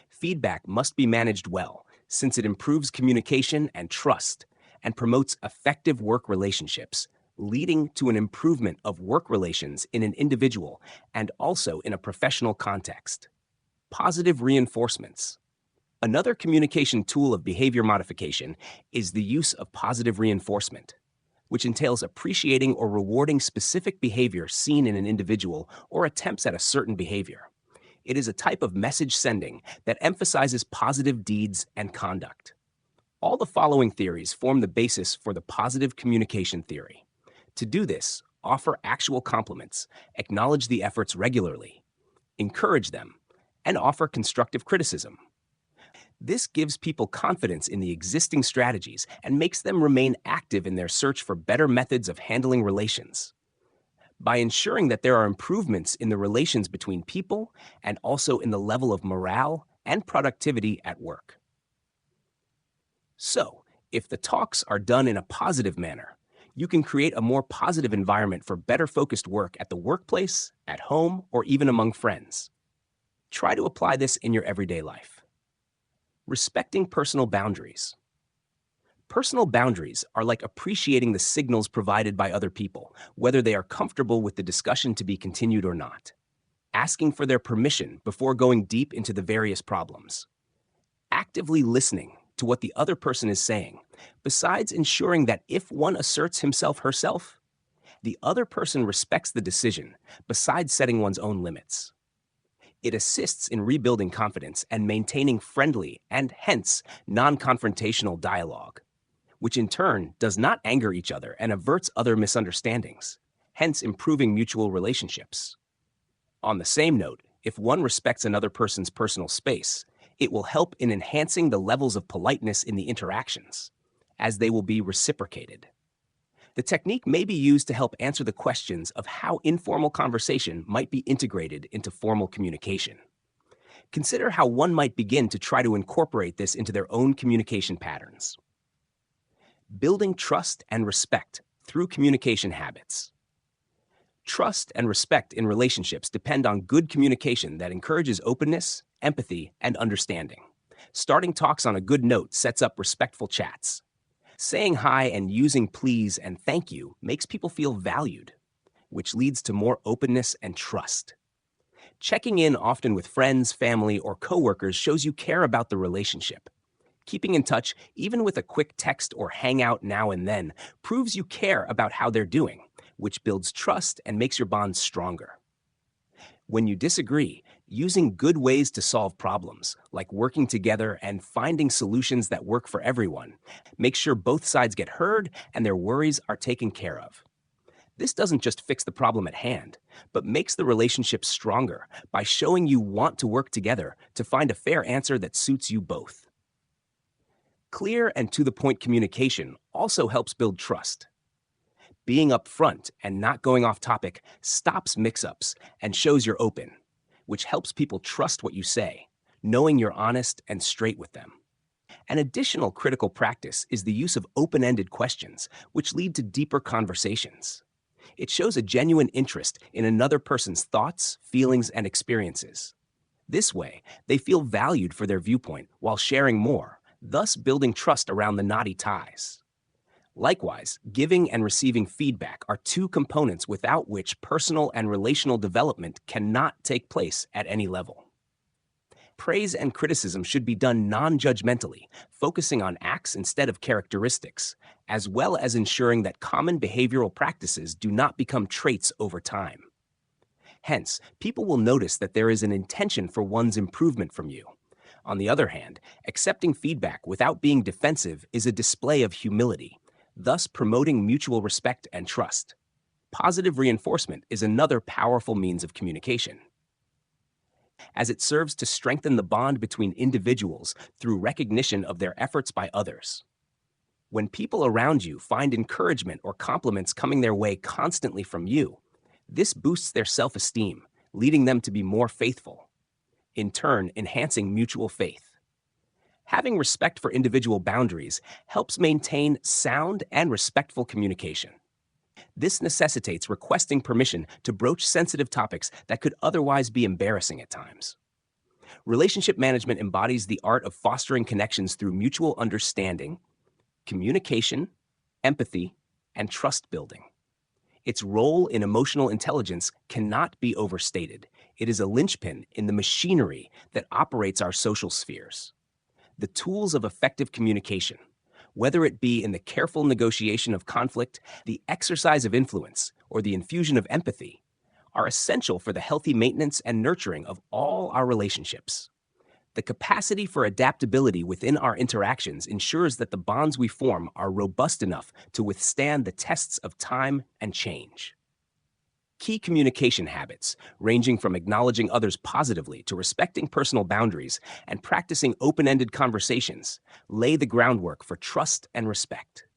Feedback must be managed well since it improves communication and trust and promotes effective work relationships, leading to an improvement of work relations in an individual and also in a professional context. Positive reinforcements. Another communication tool of behavior modification is the use of positive reinforcement, which entails appreciating or rewarding specific behavior seen in an individual or attempts at a certain behavior. It is a type of message sending that emphasizes positive deeds and conduct. All the following theories form the basis for the positive communication theory. To do this, offer actual compliments, acknowledge the efforts regularly, encourage them, and offer constructive criticism. This gives people confidence in the existing strategies and makes them remain active in their search for better methods of handling relations. By ensuring that there are improvements in the relations between people and also in the level of morale and productivity at work. So, if the talks are done in a positive manner, you can create a more positive environment for better focused work at the workplace, at home, or even among friends. Try to apply this in your everyday life. Respecting personal boundaries. Personal boundaries are like appreciating the signals provided by other people, whether they are comfortable with the discussion to be continued or not. Asking for their permission before going deep into the various problems. Actively listening to what the other person is saying, besides ensuring that if one asserts himself/herself, the other person respects the decision, besides setting one's own limits. It assists in rebuilding confidence and maintaining friendly and hence non-confrontational dialogue, which in turn does not anger each other and averts other misunderstandings, hence improving mutual relationships. On the same note, if one respects another person's personal space, it will help in enhancing the levels of politeness in the interactions, as they will be reciprocated. The technique may be used to help answer the questions of how informal conversation might be integrated into formal communication. Consider how one might begin to try to incorporate this into their own communication patterns. Building trust and respect through communication habits. Trust and respect in relationships depend on good communication that encourages openness, empathy, and understanding. Starting talks on a good note sets up respectful chats. Saying hi and using please and thank you makes people feel valued, which leads to more openness and trust. Checking in often with friends, family, or coworkers shows you care about the relationship. Keeping in touch, even with a quick text or hangout now and then, proves you care about how they're doing, which builds trust and makes your bond stronger. When you disagree, Using good ways to solve problems, like working together and finding solutions that work for everyone, makes sure both sides get heard and their worries are taken care of. This doesn't just fix the problem at hand, but makes the relationship stronger by showing you want to work together to find a fair answer that suits you both. Clear and to-the-point communication also helps build trust. Being upfront and not going off topic stops mix-ups and shows you're open, which helps people trust what you say, knowing you're honest and straight with them. An additional critical practice is the use of open-ended questions, which lead to deeper conversations. It shows a genuine interest in another person's thoughts, feelings, and experiences. This way, they feel valued for their viewpoint while sharing more, thus building trust around the knotty ties. Likewise, giving and receiving feedback are two components without which personal and relational development cannot take place at any level. Praise and criticism should be done non-judgmentally, focusing on acts instead of characteristics, as well as ensuring that common behavioral practices do not become traits over time. Hence, people will notice that there is an intention for one's improvement from you. On the other hand, accepting feedback without being defensive is a display of humility, thus promoting mutual respect and trust. Positive reinforcement is another powerful means of communication, as it serves to strengthen the bond between individuals through recognition of their efforts by others. When people around you find encouragement or compliments coming their way constantly from you, this boosts their self-esteem, leading them to be more faithful, in turn enhancing mutual faith. Having respect for individual boundaries helps maintain sound and respectful communication. This necessitates requesting permission to broach sensitive topics that could otherwise be embarrassing at times. Relationship management embodies the art of fostering connections through mutual understanding, communication, empathy, and trust building. Its role in emotional intelligence cannot be overstated. It is a linchpin in the machinery that operates our social spheres. The tools of effective communication, whether it be in the careful negotiation of conflict, the exercise of influence, or the infusion of empathy, are essential for the healthy maintenance and nurturing of all our relationships. The capacity for adaptability within our interactions ensures that the bonds we form are robust enough to withstand the tests of time and change. Key communication habits, ranging from acknowledging others positively to respecting personal boundaries and practicing open-ended conversations, lay the groundwork for trust and respect.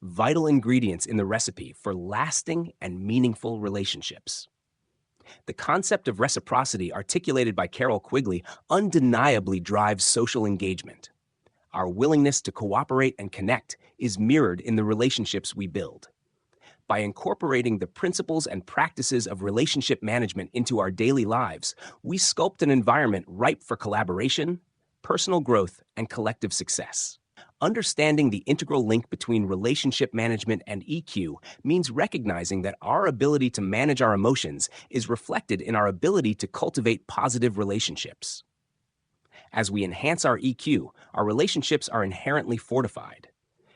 Vital ingredients in the recipe for lasting and meaningful relationships. The concept of reciprocity articulated by Carol Quigley undeniably drives social engagement. Our willingness to cooperate and connect is mirrored in the relationships we build. By incorporating the principles and practices of relationship management into our daily lives, we sculpt an environment ripe for collaboration, personal growth, and collective success. Understanding the integral link between relationship management and EQ means recognizing that our ability to manage our emotions is reflected in our ability to cultivate positive relationships. As we enhance our EQ, our relationships are inherently fortified,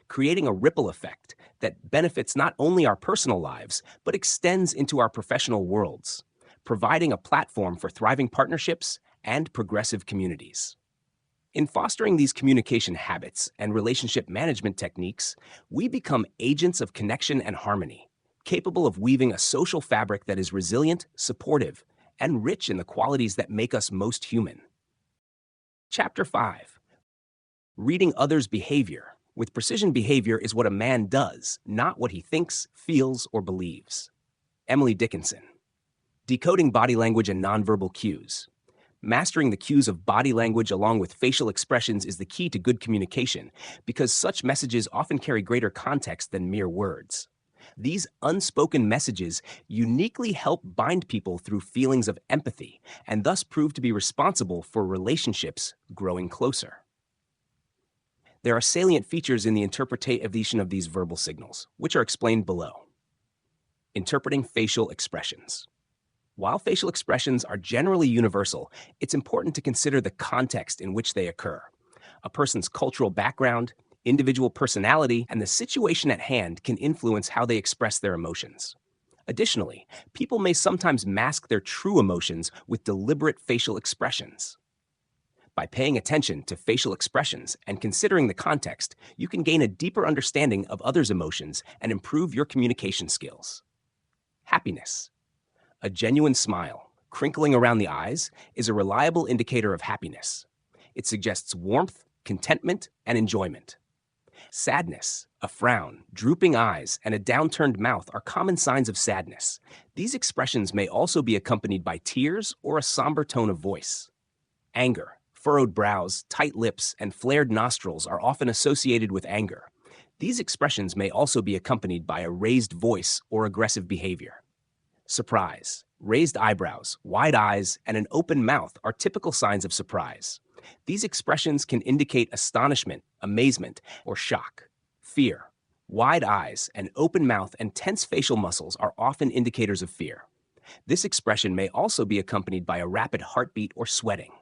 creating a ripple effect that benefits not only our personal lives, but extends into our professional worlds, providing a platform for thriving partnerships and progressive communities. In fostering these communication habits and relationship management techniques, we become agents of connection and harmony, capable of weaving a social fabric that is resilient, supportive, and rich in the qualities that make us most human. Chapter 5. Reading others' behavior. With precision, behavior is what a man does, not what he thinks, feels, or believes. Emily Dickinson. Decoding body language and nonverbal cues. Mastering the cues of body language along with facial expressions is the key to good communication because such messages often carry greater context than mere words. These unspoken messages uniquely help bind people through feelings of empathy and thus prove to be responsible for relationships growing closer. There are salient features in the interpretation of these verbal signals, which are explained below. Interpreting facial expressions. While facial expressions are generally universal, it's important to consider the context in which they occur. A person's cultural background, individual personality, and the situation at hand can influence how they express their emotions. Additionally, people may sometimes mask their true emotions with deliberate facial expressions. By paying attention to facial expressions and considering the context, you can gain a deeper understanding of others' emotions and improve your communication skills. Happiness. A genuine smile, crinkling around the eyes, is a reliable indicator of happiness. It suggests warmth, contentment, and enjoyment. Sadness, a frown, drooping eyes, and a downturned mouth are common signs of sadness. These expressions may also be accompanied by tears or a somber tone of voice. Anger, furrowed brows, tight lips, and flared nostrils are often associated with anger. These expressions may also be accompanied by a raised voice or aggressive behavior. Surprise, raised eyebrows, wide eyes, and an open mouth are typical signs of surprise. These expressions can indicate astonishment, amazement, or shock. Fear, wide eyes, an open mouth, and tense facial muscles are often indicators of fear. This expression may also be accompanied by a rapid heartbeat or sweating.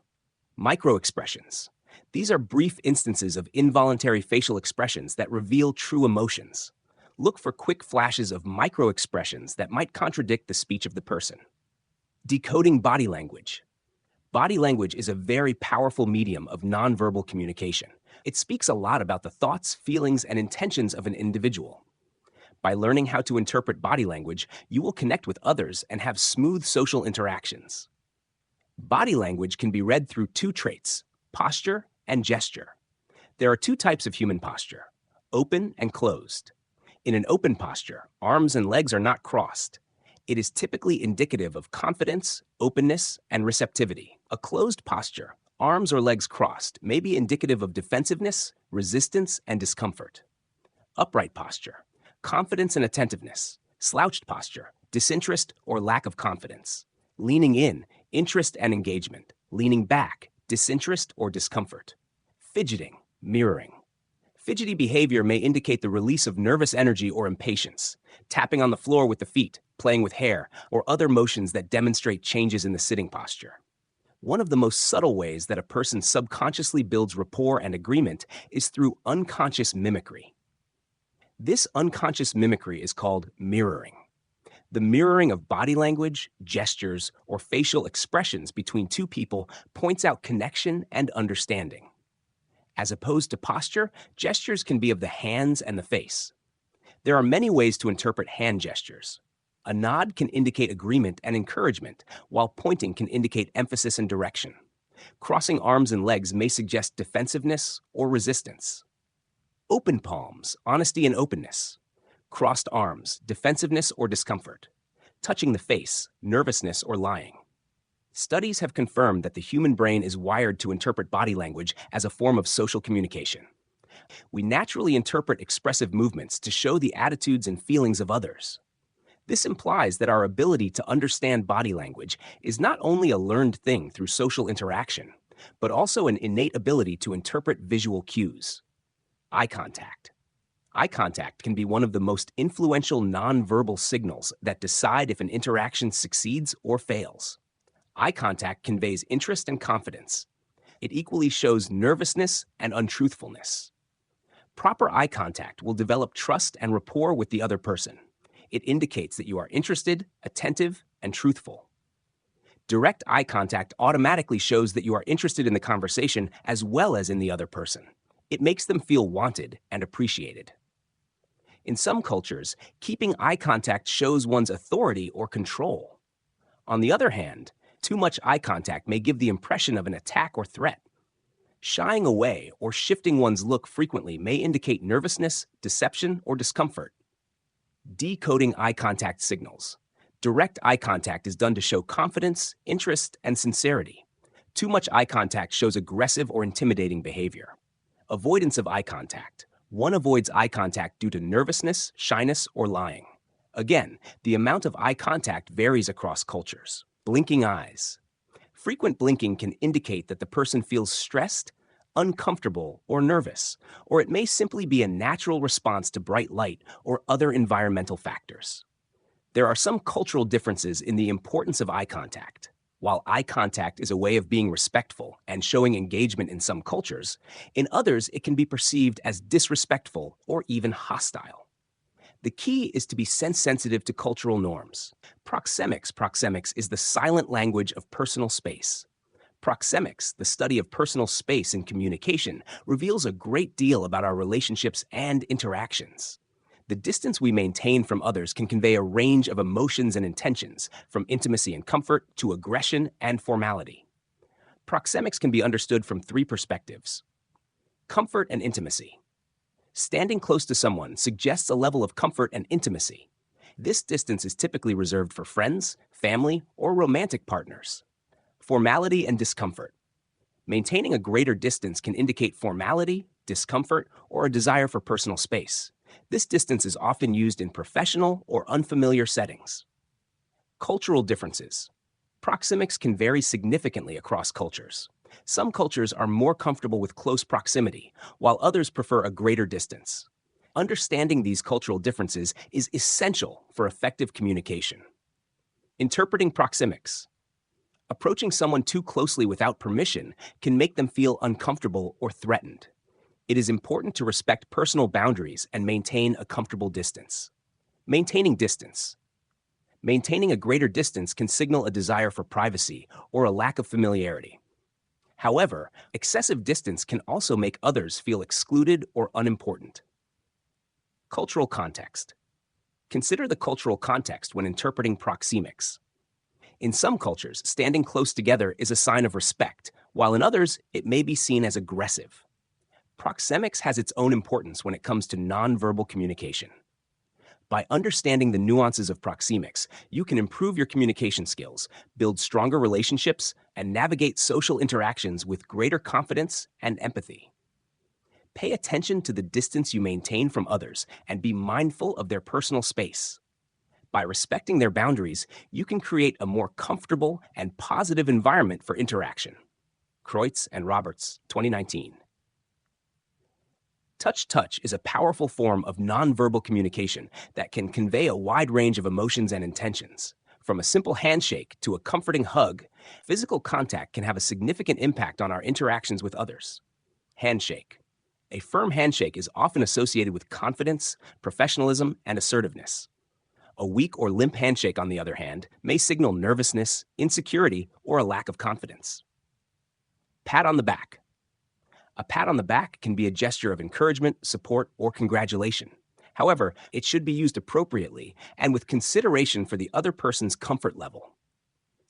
Microexpressions. These are brief instances of involuntary facial expressions that reveal true emotions. Look for quick flashes of microexpressions that might contradict the speech of the person. Decoding body language. Body language is a very powerful medium of nonverbal communication. It speaks a lot about the thoughts, feelings, and intentions of an individual. By learning how to interpret body language, you will connect with others and have smooth social interactions. Body language can be read through two traits, posture and gesture. There are two types of human posture, open and closed. In an open posture, arms and legs are not crossed. It is typically indicative of confidence, openness, and receptivity. A closed posture, arms or legs crossed, may be indicative of defensiveness, resistance, and discomfort. Upright posture, confidence and attentiveness. Slouched posture, disinterest or lack of confidence. Leaning in, interest and engagement. Leaning back, disinterest or discomfort. Fidgeting, mirroring. Fidgety behavior may indicate the release of nervous energy or impatience. Tapping on the floor with the feet, playing with hair, or other motions that demonstrate changes in the sitting posture. One of the most subtle ways that a person subconsciously builds rapport and agreement is through unconscious mimicry. This unconscious mimicry is called mirroring. The mirroring of body language, gestures, or facial expressions between two people points out connection and understanding. As opposed to posture, gestures can be of the hands and the face. There are many ways to interpret hand gestures. A nod can indicate agreement and encouragement, while pointing can indicate emphasis and direction. Crossing arms and legs may suggest defensiveness or resistance. Open palms, honesty and openness. Crossed arms, defensiveness or discomfort. Touching the face, nervousness or lying. Studies have confirmed that the human brain is wired to interpret body language as a form of social communication. We naturally interpret expressive movements to show the attitudes and feelings of others. This implies that our ability to understand body language is not only a learned thing through social interaction, but also an innate ability to interpret visual cues. Eye contact. Eye contact can be one of the most influential nonverbal signals that decide if an interaction succeeds or fails. Eye contact conveys interest and confidence. It equally shows nervousness and untruthfulness. Proper eye contact will develop trust and rapport with the other person. It indicates that you are interested, attentive, and truthful. Direct eye contact automatically shows that you are interested in the conversation as well as in the other person. It makes them feel wanted and appreciated. In some cultures, keeping eye contact shows one's authority or control. On the other hand, too much eye contact may give the impression of an attack or threat. Shying away or shifting one's look frequently may indicate nervousness, deception, or discomfort. Decoding eye contact signals. Direct eye contact is done to show confidence, interest, and sincerity. Too much eye contact shows aggressive or intimidating behavior. Avoidance of eye contact. One avoids eye contact due to nervousness, shyness, or lying. Again, the amount of eye contact varies across cultures. Blinking eyes. Frequent blinking can indicate that the person feels stressed, uncomfortable, or nervous, or it may simply be a natural response to bright light or other environmental factors. There are some cultural differences in the importance of eye contact. While eye contact is a way of being respectful and showing engagement in some cultures, in others it can be perceived as disrespectful or even hostile. The key is to be sensitive to cultural norms. Proxemics is the silent language of personal space. Proxemics, the study of personal space in communication, reveals a great deal about our relationships and interactions. The distance we maintain from others can convey a range of emotions and intentions, from intimacy and comfort to aggression and formality. Proxemics can be understood from three perspectives. Comfort and intimacy. Standing close to someone suggests a level of comfort and intimacy. This distance is typically reserved for friends, family, or romantic partners. Formality and discomfort. Maintaining a greater distance can indicate formality, discomfort, or a desire for personal space. This distance is often used in professional or unfamiliar settings. Cultural differences. Proxemics can vary significantly across cultures. Some cultures are more comfortable with close proximity, while others prefer a greater distance. Understanding these cultural differences is essential for effective communication. Interpreting proxemics. Approaching someone too closely without permission can make them feel uncomfortable or threatened. It is important to respect personal boundaries and maintain a comfortable distance. Maintaining distance. Maintaining a greater distance can signal a desire for privacy or a lack of familiarity. However, excessive distance can also make others feel excluded or unimportant. Cultural context. Consider the cultural context when interpreting proxemics. In some cultures, standing close together is a sign of respect, while in others, it may be seen as aggressive. Proxemics has its own importance when it comes to nonverbal communication. By understanding the nuances of proxemics, you can improve your communication skills, build stronger relationships, and navigate social interactions with greater confidence and empathy. Pay attention to the distance you maintain from others and be mindful of their personal space. By respecting their boundaries, you can create a more comfortable and positive environment for interaction. Kreutz and Roberts, 2019. Touch is a powerful form of nonverbal communication that can convey a wide range of emotions and intentions. From a simple handshake to a comforting hug, physical contact can have a significant impact on our interactions with others. Handshake. A firm handshake is often associated with confidence, professionalism, and assertiveness. A weak or limp handshake, on the other hand, may signal nervousness, insecurity, or a lack of confidence. Pat on the back. A pat on the back can be a gesture of encouragement, support, or congratulation. However, it should be used appropriately and with consideration for the other person's comfort level.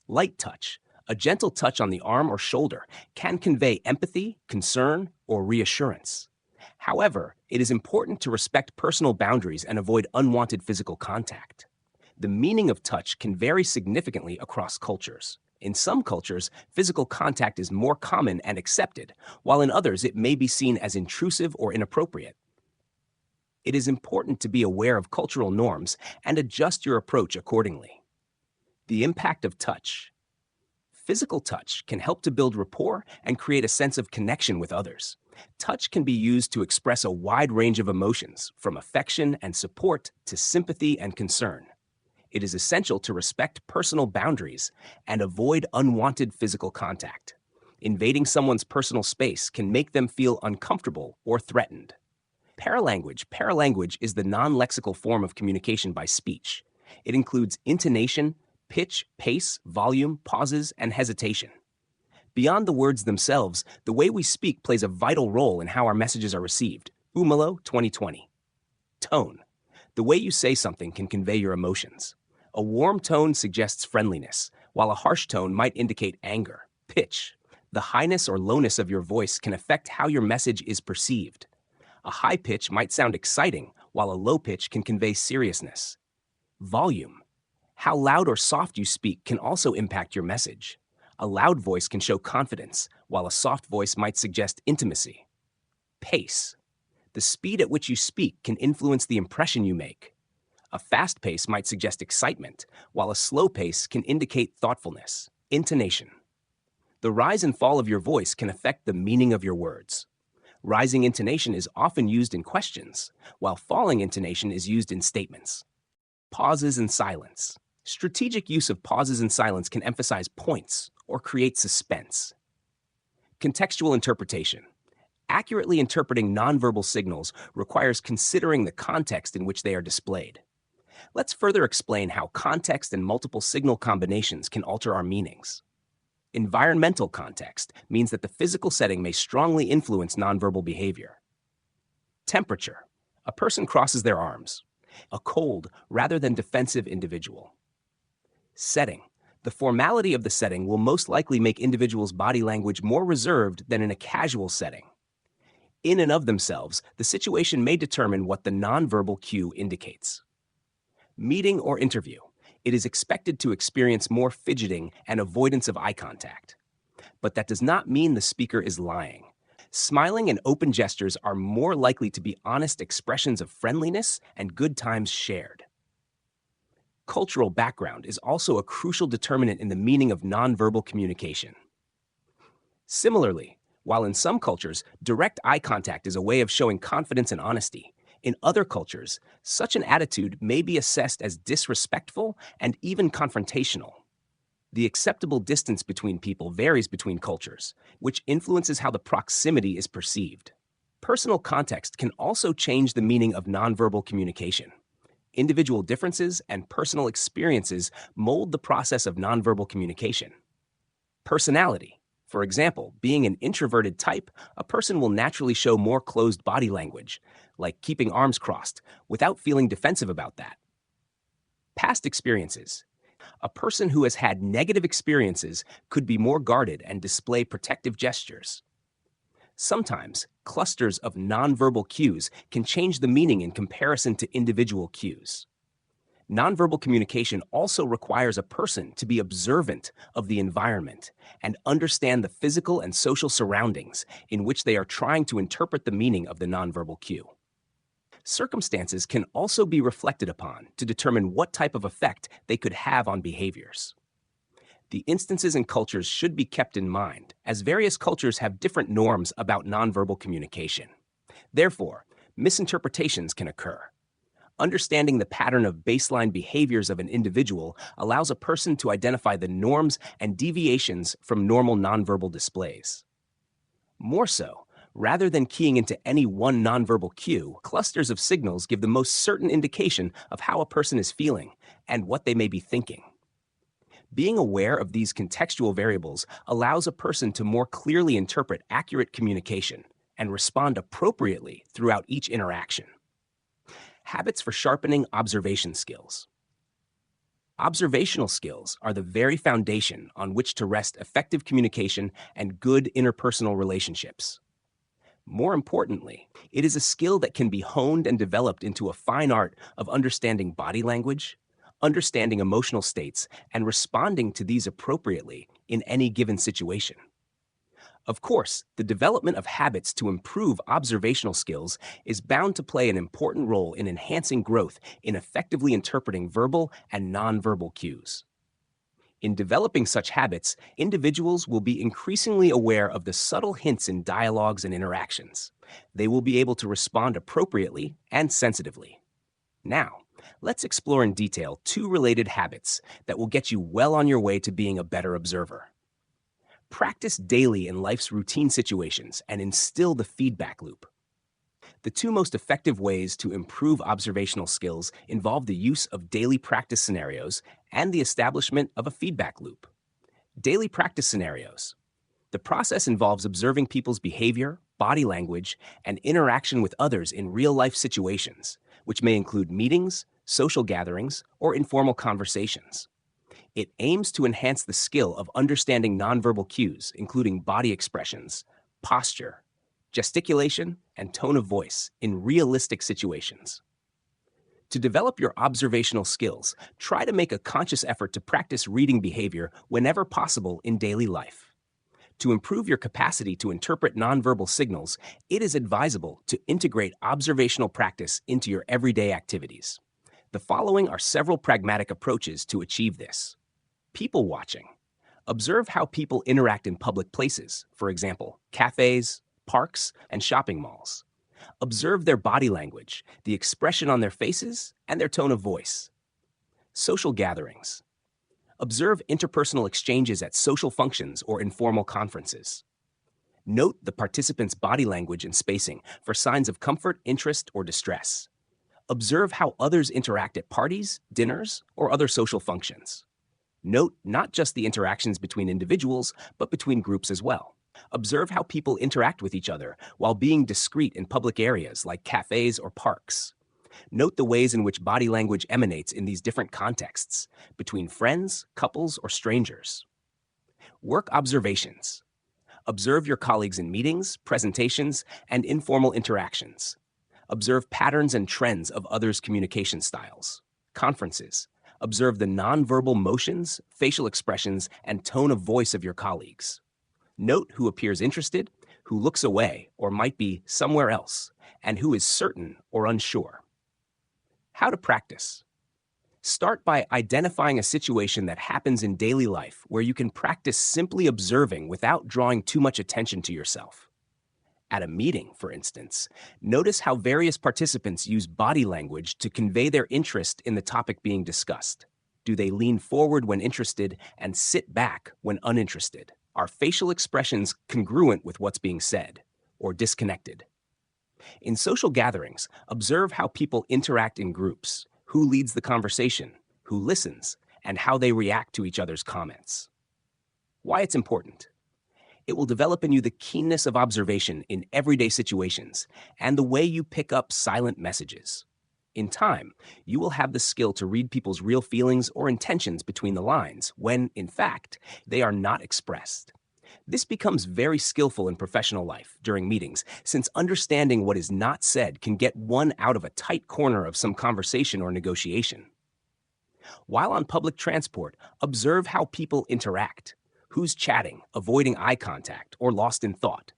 Light touch. A gentle touch on the arm or shoulder can convey empathy, concern, or reassurance. However, it is important to respect personal boundaries and avoid unwanted physical contact. The meaning of touch can vary significantly across cultures. In some cultures, physical contact is more common and accepted, while in others it may be seen as intrusive or inappropriate. It is important to be aware of cultural norms and adjust your approach accordingly. The impact of touch. Physical touch can help to build rapport and create a sense of connection with others. Touch can be used to express a wide range of emotions, from affection and support to sympathy and concern. It is essential to respect personal boundaries and avoid unwanted physical contact. Invading someone's personal space can make them feel uncomfortable or threatened. Paralanguage is the non-lexical form of communication by speech. It includes intonation, pitch, pace, volume, pauses, and hesitation. Beyond the words themselves, the way we speak plays a vital role in how our messages are received. Umalo, 2020. Tone. The way you say something can convey your emotions. A warm tone suggests friendliness, while a harsh tone might indicate anger. Pitch. The highness or lowness of your voice can affect how your message is perceived. A high pitch might sound exciting, while a low pitch can convey seriousness. Volume. How loud or soft you speak can also impact your message. A loud voice can show confidence, while a soft voice might suggest intimacy. Pace. The speed at which you speak can influence the impression you make. A fast pace might suggest excitement, while a slow pace can indicate thoughtfulness. Intonation. The rise and fall of your voice can affect the meaning of your words. Rising intonation is often used in questions, while falling intonation is used in statements. Pauses and silence. Strategic use of pauses and silence can emphasize points or create suspense. Contextual interpretation. Accurately interpreting nonverbal signals requires considering the context in which they are displayed. Let's further explain how context and multiple signal combinations can alter our meanings. Environmental context means that the physical setting may strongly influence nonverbal behavior. Temperature. A person crosses their arms. A cold rather than defensive individual. Setting. The formality of the setting will most likely make individuals' body language more reserved than in a casual setting. In and of themselves, the situation may determine what the nonverbal cue indicates. Meeting or interview. It is expected to experience more fidgeting and avoidance of eye contact. But that does not mean the speaker is lying. Smiling and open gestures are more likely to be honest expressions of friendliness and good times shared. Cultural background is also a crucial determinant in the meaning of nonverbal communication. Similarly, while in some cultures, direct eye contact is a way of showing confidence and honesty, in other cultures, such an attitude may be assessed as disrespectful and even confrontational. The acceptable distance between people varies between cultures, which influences how the proximity is perceived. Personal context can also change the meaning of nonverbal communication. Individual differences and personal experiences mold the process of nonverbal communication. Personality. For example, being an introverted type, a person will naturally show more closed body language, like keeping arms crossed, without feeling defensive about that. Past experiences. A person who has had negative experiences could be more guarded and display protective gestures. Sometimes, clusters of nonverbal cues can change the meaning in comparison to individual cues. Nonverbal communication also requires a person to be observant of the environment and understand the physical and social surroundings in which they are trying to interpret the meaning of the nonverbal cue. Circumstances can also be reflected upon to determine what type of effect they could have on behaviors. The instances and cultures should be kept in mind, as various cultures have different norms about nonverbal communication. Therefore, misinterpretations can occur. Understanding the pattern of baseline behaviors of an individual allows a person to identify the norms and deviations from normal nonverbal displays. More so, rather than keying into any one nonverbal cue, clusters of signals give the most certain indication of how a person is feeling and what they may be thinking. Being aware of these contextual variables allows a person to more clearly interpret accurate communication and respond appropriately throughout each interaction. Habits for sharpening observation skills. Observational skills are the very foundation on which to rest effective communication and good interpersonal relationships. More importantly, it is a skill that can be honed and developed into a fine art of understanding body language, understanding emotional states, and responding to these appropriately in any given situation. Of course, the development of habits to improve observational skills is bound to play an important role in enhancing growth in effectively interpreting verbal and nonverbal cues. In developing such habits, individuals will be increasingly aware of the subtle hints in dialogues and interactions. They will be able to respond appropriately and sensitively. Now, let's explore in detail two related habits that will get you well on your way to being a better observer. Practice daily in life's routine situations and instill the feedback loop. The two most effective ways to improve observational skills involve the use of daily practice scenarios and the establishment of a feedback loop. Daily practice scenarios. The process involves observing people's behavior, body language, and interaction with others in real-life situations, which may include meetings, social gatherings, or informal conversations. It aims to enhance the skill of understanding nonverbal cues, including body expressions, posture, gesticulation, and tone of voice in realistic situations. To develop your observational skills, try to make a conscious effort to practice reading behavior whenever possible in daily life. To improve your capacity to interpret nonverbal signals, it is advisable to integrate observational practice into your everyday activities. The following are several pragmatic approaches to achieve this. People watching. Observe how people interact in public places, for example, cafes, parks, and shopping malls. Observe their body language, the expression on their faces, and their tone of voice. Social gatherings. Observe interpersonal exchanges at social functions or informal conferences. Note the participant's body language and spacing for signs of comfort, interest, or distress. Observe how others interact at parties, dinners, or other social functions. Note not just the interactions between individuals, but between groups as well. Observe how people interact with each other while being discreet in public areas like cafes or parks. Note the ways in which body language emanates in these different contexts, between friends, couples, or strangers. Work observations. Observe your colleagues in meetings, presentations, and informal interactions. Observe patterns and trends of others' communication styles. Conferences. Observe the nonverbal motions, facial expressions, and tone of voice of your colleagues. Note who appears interested, who looks away or might be somewhere else, and who is certain or unsure. How to practice. Start by identifying a situation that happens in daily life where you can practice simply observing without drawing too much attention to yourself. At a meeting, for instance, notice how various participants use body language to convey their interest in the topic being discussed. Do they lean forward when interested and sit back when uninterested? Are facial expressions congruent with what's being said, or disconnected? In social gatherings, observe how people interact in groups, who leads the conversation, who listens, and how they react to each other's comments. Why it's important. It will develop in you the keenness of observation in everyday situations and the way you pick up silent messages. In time, you will have the skill to read people's real feelings or intentions between the lines when, in fact, they are not expressed. This becomes very skillful in professional life during meetings, since understanding what is not said can get one out of a tight corner of some conversation or negotiation. While on public transport, observe how people interact. Who's chatting, avoiding eye contact, or lost in thought?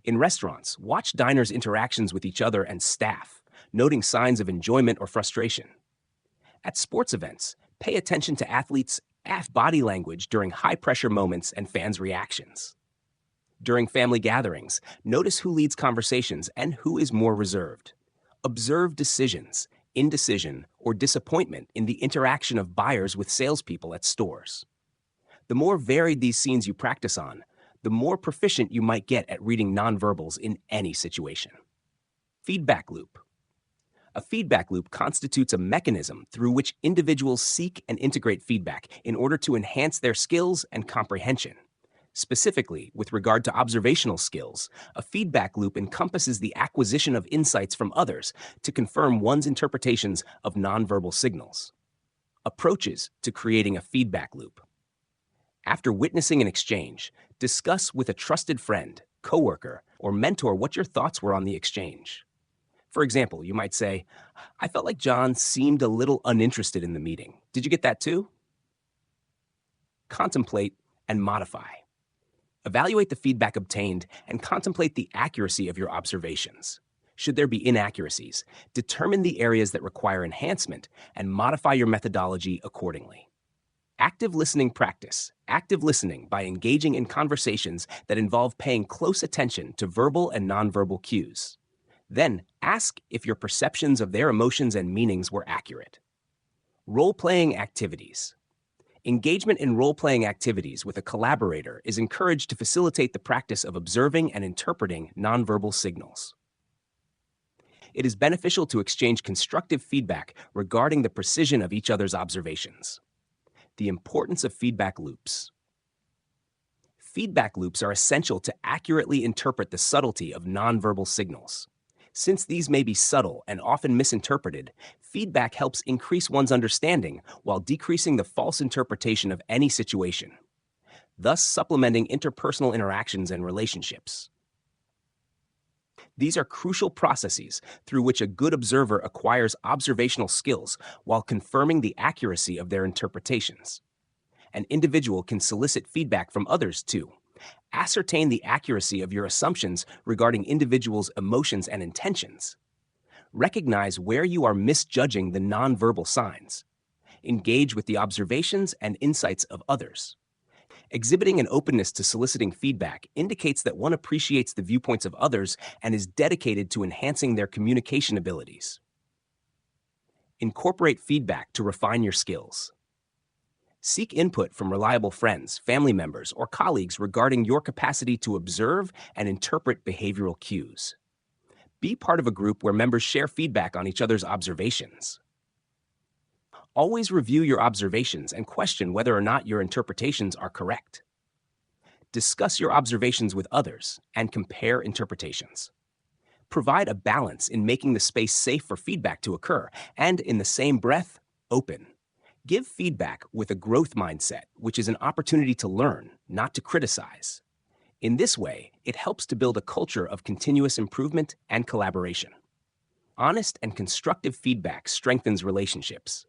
In restaurants, watch diners' interactions with each other and staff, noting signs of enjoyment or frustration. At sports events, pay attention to athletes' body language during high-pressure moments and fans' reactions. During family gatherings, notice who leads conversations and who is more reserved. Observe decisions, indecision, or disappointment in the interaction of buyers with salespeople at stores. The more varied these scenes you practice on, the more proficient you might get at reading nonverbals in any situation. Feedback loop. A feedback loop constitutes a mechanism through which individuals seek and integrate feedback in order to enhance their skills and comprehension. Specifically, with regard to observational skills, a feedback loop encompasses the acquisition of insights from others to confirm one's interpretations of nonverbal signals. Approaches to creating a feedback loop. After witnessing an exchange, discuss with a trusted friend, coworker, or mentor what your thoughts were on the exchange. For example, you might say, "I felt like John seemed a little uninterested in the meeting. Did you get that too?" Contemplate and modify. Evaluate the feedback obtained and contemplate the accuracy of your observations. Should there be inaccuracies, determine the areas that require enhancement and modify your methodology accordingly. Active listening practice. Active listening by engaging in conversations that involve paying close attention to verbal and nonverbal cues. Then ask if your perceptions of their emotions and meanings were accurate. Role-playing activities. Engagement in role-playing activities with a collaborator is encouraged to facilitate the practice of observing and interpreting nonverbal signals. It is beneficial to exchange constructive feedback regarding the precision of each other's observations. The importance of feedback loops. Feedback loops are essential to accurately interpret the subtlety of nonverbal signals. Since these may be subtle and often misinterpreted, feedback helps increase one's understanding while decreasing the false interpretation of any situation, thus supplementing interpersonal interactions and relationships. These are crucial processes through which a good observer acquires observational skills while confirming the accuracy of their interpretations. An individual can solicit feedback from others too. Ascertain the accuracy of your assumptions regarding individuals' emotions and intentions. Recognize where you are misjudging the nonverbal signs. Engage with the observations and insights of others. Exhibiting an openness to soliciting feedback indicates that one appreciates the viewpoints of others and is dedicated to enhancing their communication abilities. Incorporate feedback to refine your skills. Seek input from reliable friends, family members, or colleagues regarding your capacity to observe and interpret behavioral cues. Be part of a group where members share feedback on each other's observations. Always review your observations and question whether or not your interpretations are correct. Discuss your observations with others and compare interpretations. Provide a balance in making the space safe for feedback to occur, and in the same breath, open. Give feedback with a growth mindset, which is an opportunity to learn, not to criticize. In this way, it helps to build a culture of continuous improvement and collaboration. Honest and constructive feedback strengthens relationships.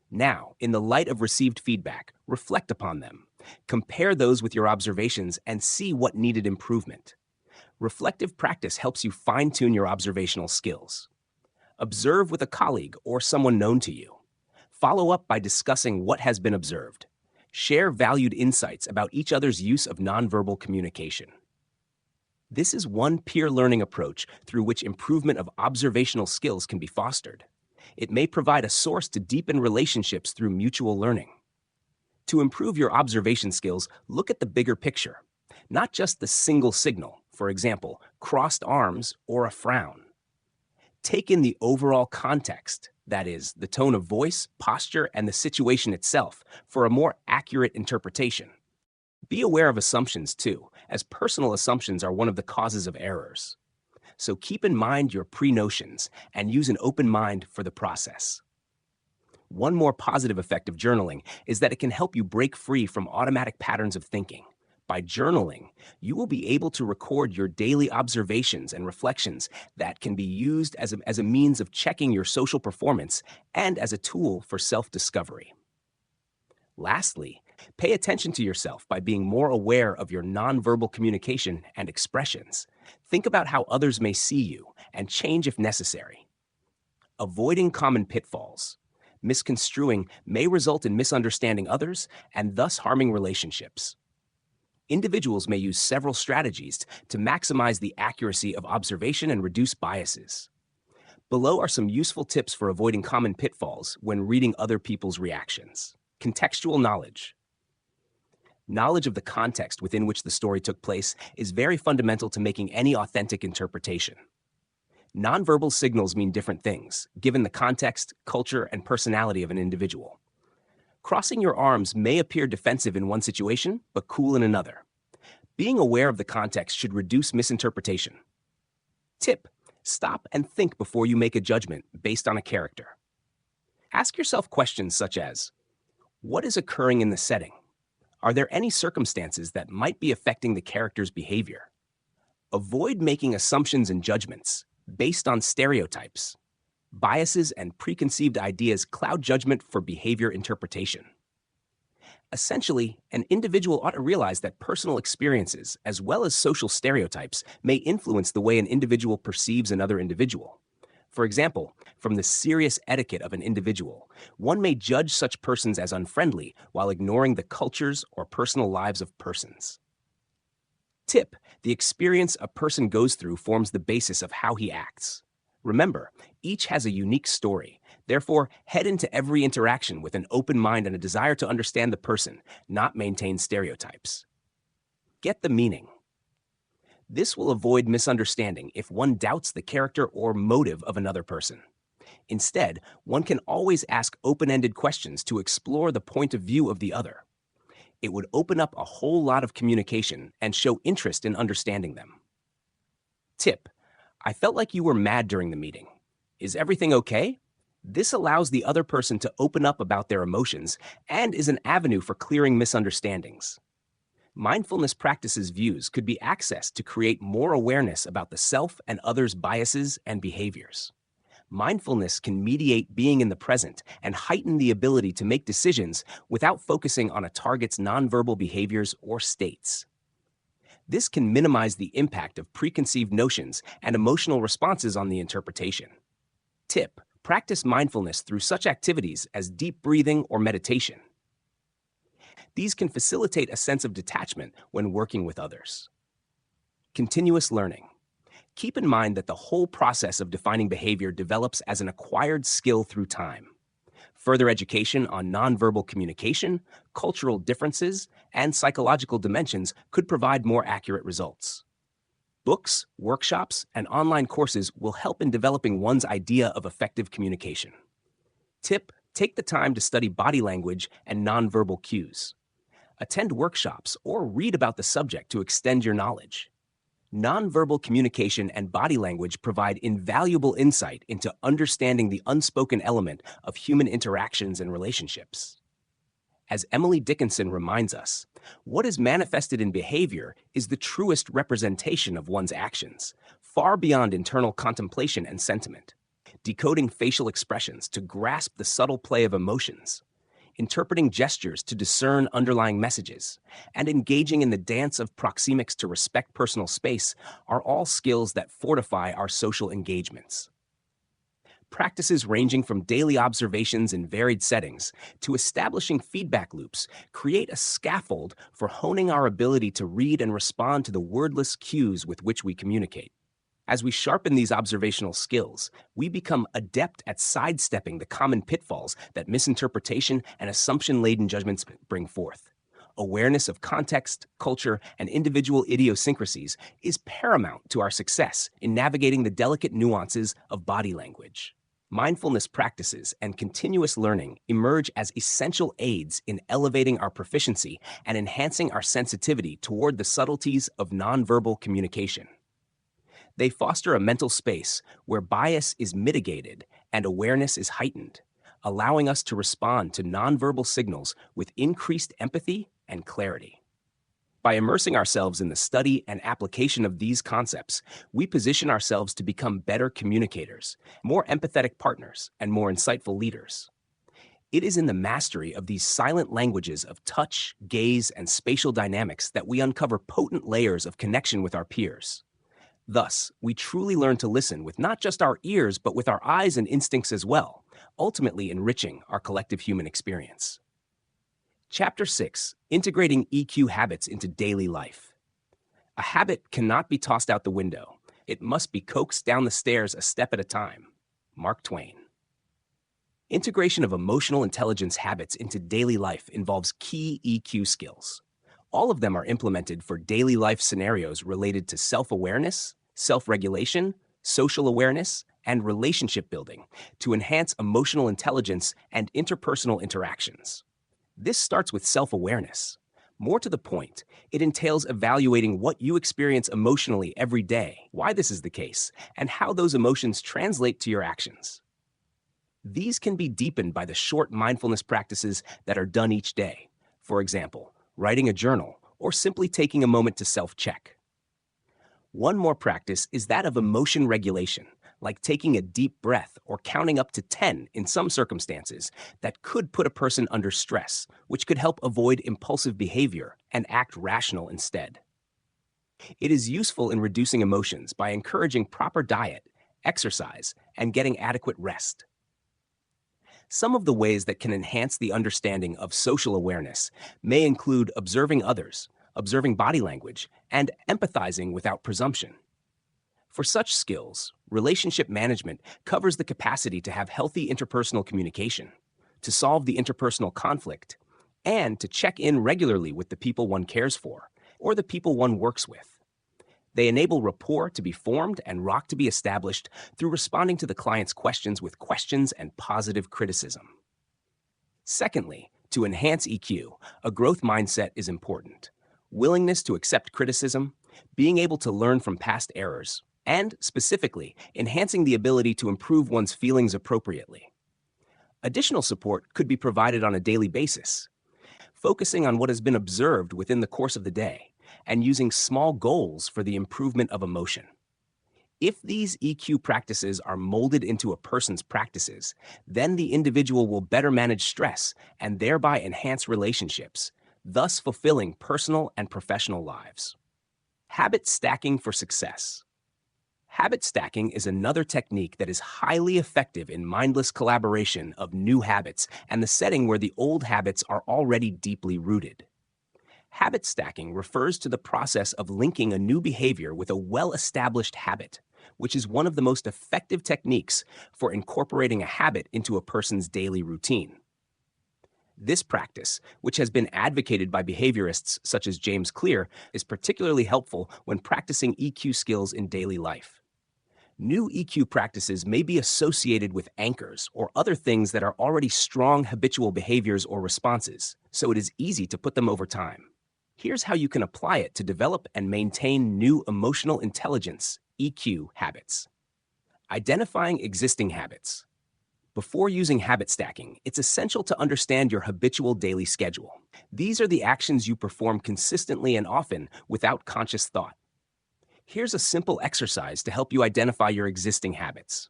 Now, in the light of received feedback, reflect upon them. Compare those with your observations and see what needed improvement. Reflective practice helps you fine-tune your observational skills. Observe with a colleague or someone known to you. Follow up by discussing what has been observed. Share valued insights about each other's use of nonverbal communication. This is one peer learning approach through which improvement of observational skills can be fostered. It may provide a source to deepen relationships through mutual learning. To improve your observation skills, look at the bigger picture, not just the single signal, for example, crossed arms or a frown. Take in the overall context, that is, the tone of voice, posture, and the situation itself, for a more accurate interpretation. Be aware of assumptions too, as personal assumptions are one of the causes of errors. So keep in mind your pre-notions and use an open mind for the process. One more positive effect of journaling is that it can help you break free from automatic patterns of thinking. By journaling, you will be able to record your daily observations and reflections that can be used as a means of checking your social performance and as a tool for self-discovery. Lastly, pay attention to yourself by being more aware of your nonverbal communication and expressions. Think about how others may see you and change if necessary. Avoiding common pitfalls. Misconstruing may result in misunderstanding others and thus harming relationships. Individuals may use several strategies to maximize the accuracy of observation and reduce biases. Below are some useful tips for avoiding common pitfalls when reading other people's reactions. Contextual knowledge. Knowledge of the context within which the story took place is very fundamental to making any authentic interpretation. Nonverbal signals mean different things, given the context, culture, and personality of an individual. Crossing your arms may appear defensive in one situation, but cool in another. Being aware of the context should reduce misinterpretation. Tip: stop and think before you make a judgment based on a character. Ask yourself questions such as, what is occurring in the setting? Are there any circumstances that might be affecting the character's behavior? Avoid making assumptions and judgments based on stereotypes. Biases and preconceived ideas cloud judgment for behavior interpretation. Essentially, an individual ought to realize that personal experiences, as well as social stereotypes, may influence the way an individual perceives another individual. For example, from the serious etiquette of an individual, one may judge such persons as unfriendly while ignoring the cultures or personal lives of persons. Tip: the experience a person goes through forms the basis of how he acts. Remember, each has a unique story. Therefore, head into every interaction with an open mind and a desire to understand the person, not maintain stereotypes. Get the meaning. This will avoid misunderstanding if one doubts the character or motive of another person. Instead, one can always ask open-ended questions to explore the point of view of the other. It would open up a whole lot of communication and show interest in understanding them. Tip: I felt like you were mad during the meeting. Is everything okay? This allows the other person to open up about their emotions and is an avenue for clearing misunderstandings. Mindfulness practices views could be accessed to create more awareness about the self and others' biases and behaviors. Mindfulness can mediate being in the present and heighten the ability to make decisions without focusing on a target's nonverbal behaviors or states. This can minimize the impact of preconceived notions and emotional responses on the interpretation. Tip: practice mindfulness through such activities as deep breathing or meditation. These can facilitate a sense of detachment when working with others. Continuous learning. Keep in mind that the whole process of defining behavior develops as an acquired skill through time. Further education on nonverbal communication, cultural differences, and psychological dimensions could provide more accurate results. Books, workshops, and online courses will help in developing one's idea of effective communication. Tip: take the time to study body language and nonverbal cues. Attend workshops or read about the subject to extend your knowledge. Nonverbal communication and body language provide invaluable insight into understanding the unspoken element of human interactions and relationships. As Emily Dickinson reminds us, what is manifested in behavior is the truest representation of one's actions, far beyond internal contemplation and sentiment. Decoding facial expressions to grasp the subtle play of emotions, interpreting gestures to discern underlying messages, and engaging in the dance of proxemics to respect personal space are all skills that fortify our social engagements. Practices ranging from daily observations in varied settings to establishing feedback loops create a scaffold for honing our ability to read and respond to the wordless cues with which we communicate. As we sharpen these observational skills, we become adept at sidestepping the common pitfalls that misinterpretation and assumption-laden judgments bring forth. Awareness of context, culture, and individual idiosyncrasies is paramount to our success in navigating the delicate nuances of body language. Mindfulness practices and continuous learning emerge as essential aids in elevating our proficiency and enhancing our sensitivity toward the subtleties of nonverbal communication. They foster a mental space where bias is mitigated and awareness is heightened, allowing us to respond to nonverbal signals with increased empathy and clarity. By immersing ourselves in the study and application of these concepts, we position ourselves to become better communicators, more empathetic partners, and more insightful leaders. It is in the mastery of these silent languages of touch, gaze, and spatial dynamics that we uncover potent layers of connection with our peers. Thus, we truly learn to listen with not just our ears, but with our eyes and instincts as well, ultimately enriching our collective human experience. Chapter 6: Integrating EQ Habits into Daily Life. A habit cannot be tossed out the window. It must be coaxed down the stairs a step at a time. Mark Twain. Integration of emotional intelligence habits into daily life involves key EQ skills. All of them are implemented for daily life scenarios related to self-awareness, self-regulation, social awareness, and relationship building to enhance emotional intelligence and interpersonal interactions. This starts with self-awareness. More to the point, it entails evaluating what you experience emotionally every day, why this is the case, and how those emotions translate to your actions. These can be deepened by the short mindfulness practices that are done each day. For example, writing a journal or simply taking a moment to self-check. One more practice is that of emotion regulation, like taking a deep breath or counting up to 10 in some circumstances that could put a person under stress, which could help avoid impulsive behavior and act rational instead. It is useful in reducing emotions by encouraging proper diet, exercise, and getting adequate rest. Some of the ways that can enhance the understanding of social awareness may include observing others, observing body language, and empathizing without presumption. For such skills, relationship management covers the capacity to have healthy interpersonal communication, to solve the interpersonal conflict, and to check in regularly with the people one cares for, or the people one works with. They enable rapport to be formed and rock to be established through responding to the client's questions with questions and positive criticism. Secondly, to enhance EQ, a growth mindset is important. Willingness to accept criticism, being able to learn from past errors, and, specifically, enhancing the ability to improve one's feelings appropriately. Additional support could be provided on a daily basis, focusing on what has been observed within the course of the day, and using small goals for the improvement of emotion. If these EQ practices are molded into a person's practices, then the individual will better manage stress and thereby enhance relationships, thus fulfilling personal and professional lives. Habit stacking for success. Habit stacking is another technique that is highly effective in mindless collaboration of new habits and the setting where the old habits are already deeply rooted. Habit stacking refers to the process of linking a new behavior with a well-established habit, which is one of the most effective techniques for incorporating a habit into a person's daily routine. This practice, which has been advocated by behaviorists such as James Clear, is particularly helpful when practicing EQ skills in daily life. New EQ practices may be associated with anchors or other things that are already strong habitual behaviors or responses, so it is easy to put them over time. Here's how you can apply it to develop and maintain new emotional intelligence, EQ, habits. Identifying existing habits. Before using habit stacking, it's essential to understand your habitual daily schedule. These are the actions you perform consistently and often without conscious thought. Here's a simple exercise to help you identify your existing habits.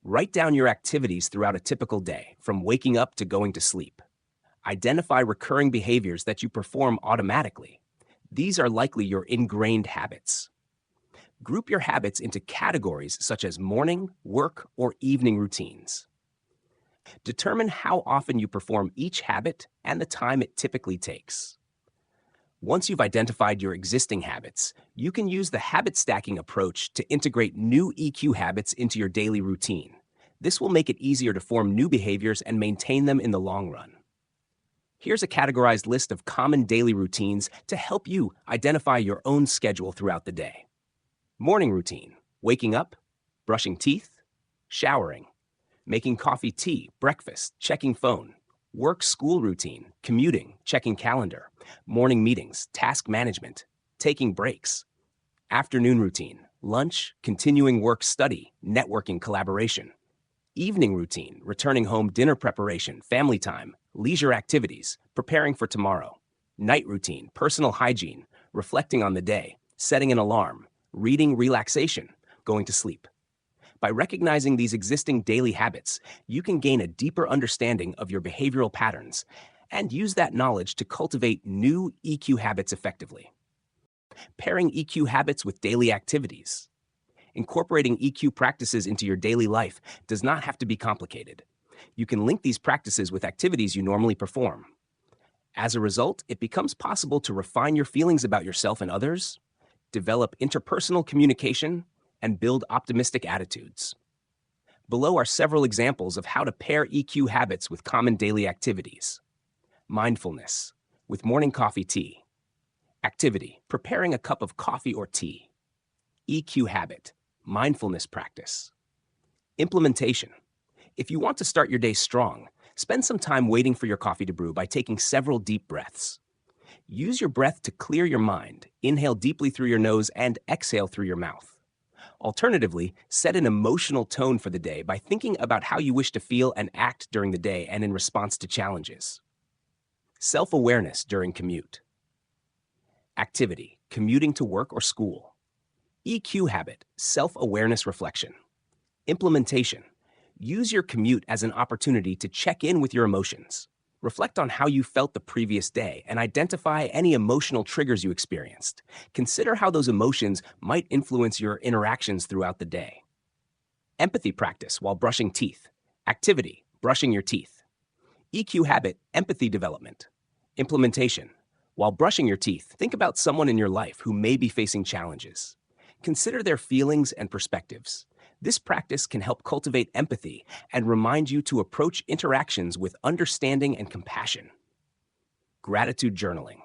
Write down your activities throughout a typical day, from waking up to going to sleep. Identify recurring behaviors that you perform automatically. These are likely your ingrained habits. Group your habits into categories such as morning, work, or evening routines. Determine how often you perform each habit and the time it typically takes. Once you've identified your existing habits, you can use the habit stacking approach to integrate new EQ habits into your daily routine. This will make it easier to form new behaviors and maintain them in the long run. Here's a categorized list of common daily routines to help you identify your own schedule throughout the day. Morning routine: waking up, brushing teeth, showering, making coffee, tea, breakfast, checking phone. Work-school routine: commuting, checking calendar, morning meetings, task management, taking breaks. Afternoon routine: lunch, continuing work, study, networking, collaboration. Evening routine: returning home, dinner preparation, family time, leisure activities, preparing for tomorrow. Night routine: personal hygiene, reflecting on the day, setting an alarm, reading, relaxation, going to sleep. By recognizing these existing daily habits, you can gain a deeper understanding of your behavioral patterns and use that knowledge to cultivate new EQ habits effectively. Pairing EQ habits with daily activities. Incorporating EQ practices into your daily life does not have to be complicated. You can link these practices with activities you normally perform. As a result, it becomes possible to refine your feelings about yourself and others, develop interpersonal communication, and build optimistic attitudes. Below are several examples of how to pair EQ habits with common daily activities. Mindfulness, with morning coffee, tea. Activity: preparing a cup of coffee or tea. EQ habit: mindfulness practice. Implementation: if you want to start your day strong, spend some time waiting for your coffee to brew by taking several deep breaths. Use your breath to clear your mind. Inhale deeply through your nose and exhale through your mouth. Alternatively, set an emotional tone for the day by thinking about how you wish to feel and act during the day and in response to challenges. Self-awareness during commute. Activity: commuting to work or school. EQ habit: self-awareness reflection. Implementation: use your commute as an opportunity to check in with your emotions. Reflect on how you felt the previous day and identify any emotional triggers you experienced. Consider how those emotions might influence your interactions throughout the day. Empathy practice while brushing teeth. Activity: brushing your teeth. EQ habit: empathy development. Implementation: while brushing your teeth, think about someone in your life who may be facing challenges. Consider their feelings and perspectives. This practice can help cultivate empathy and remind you to approach interactions with understanding and compassion. Gratitude journaling.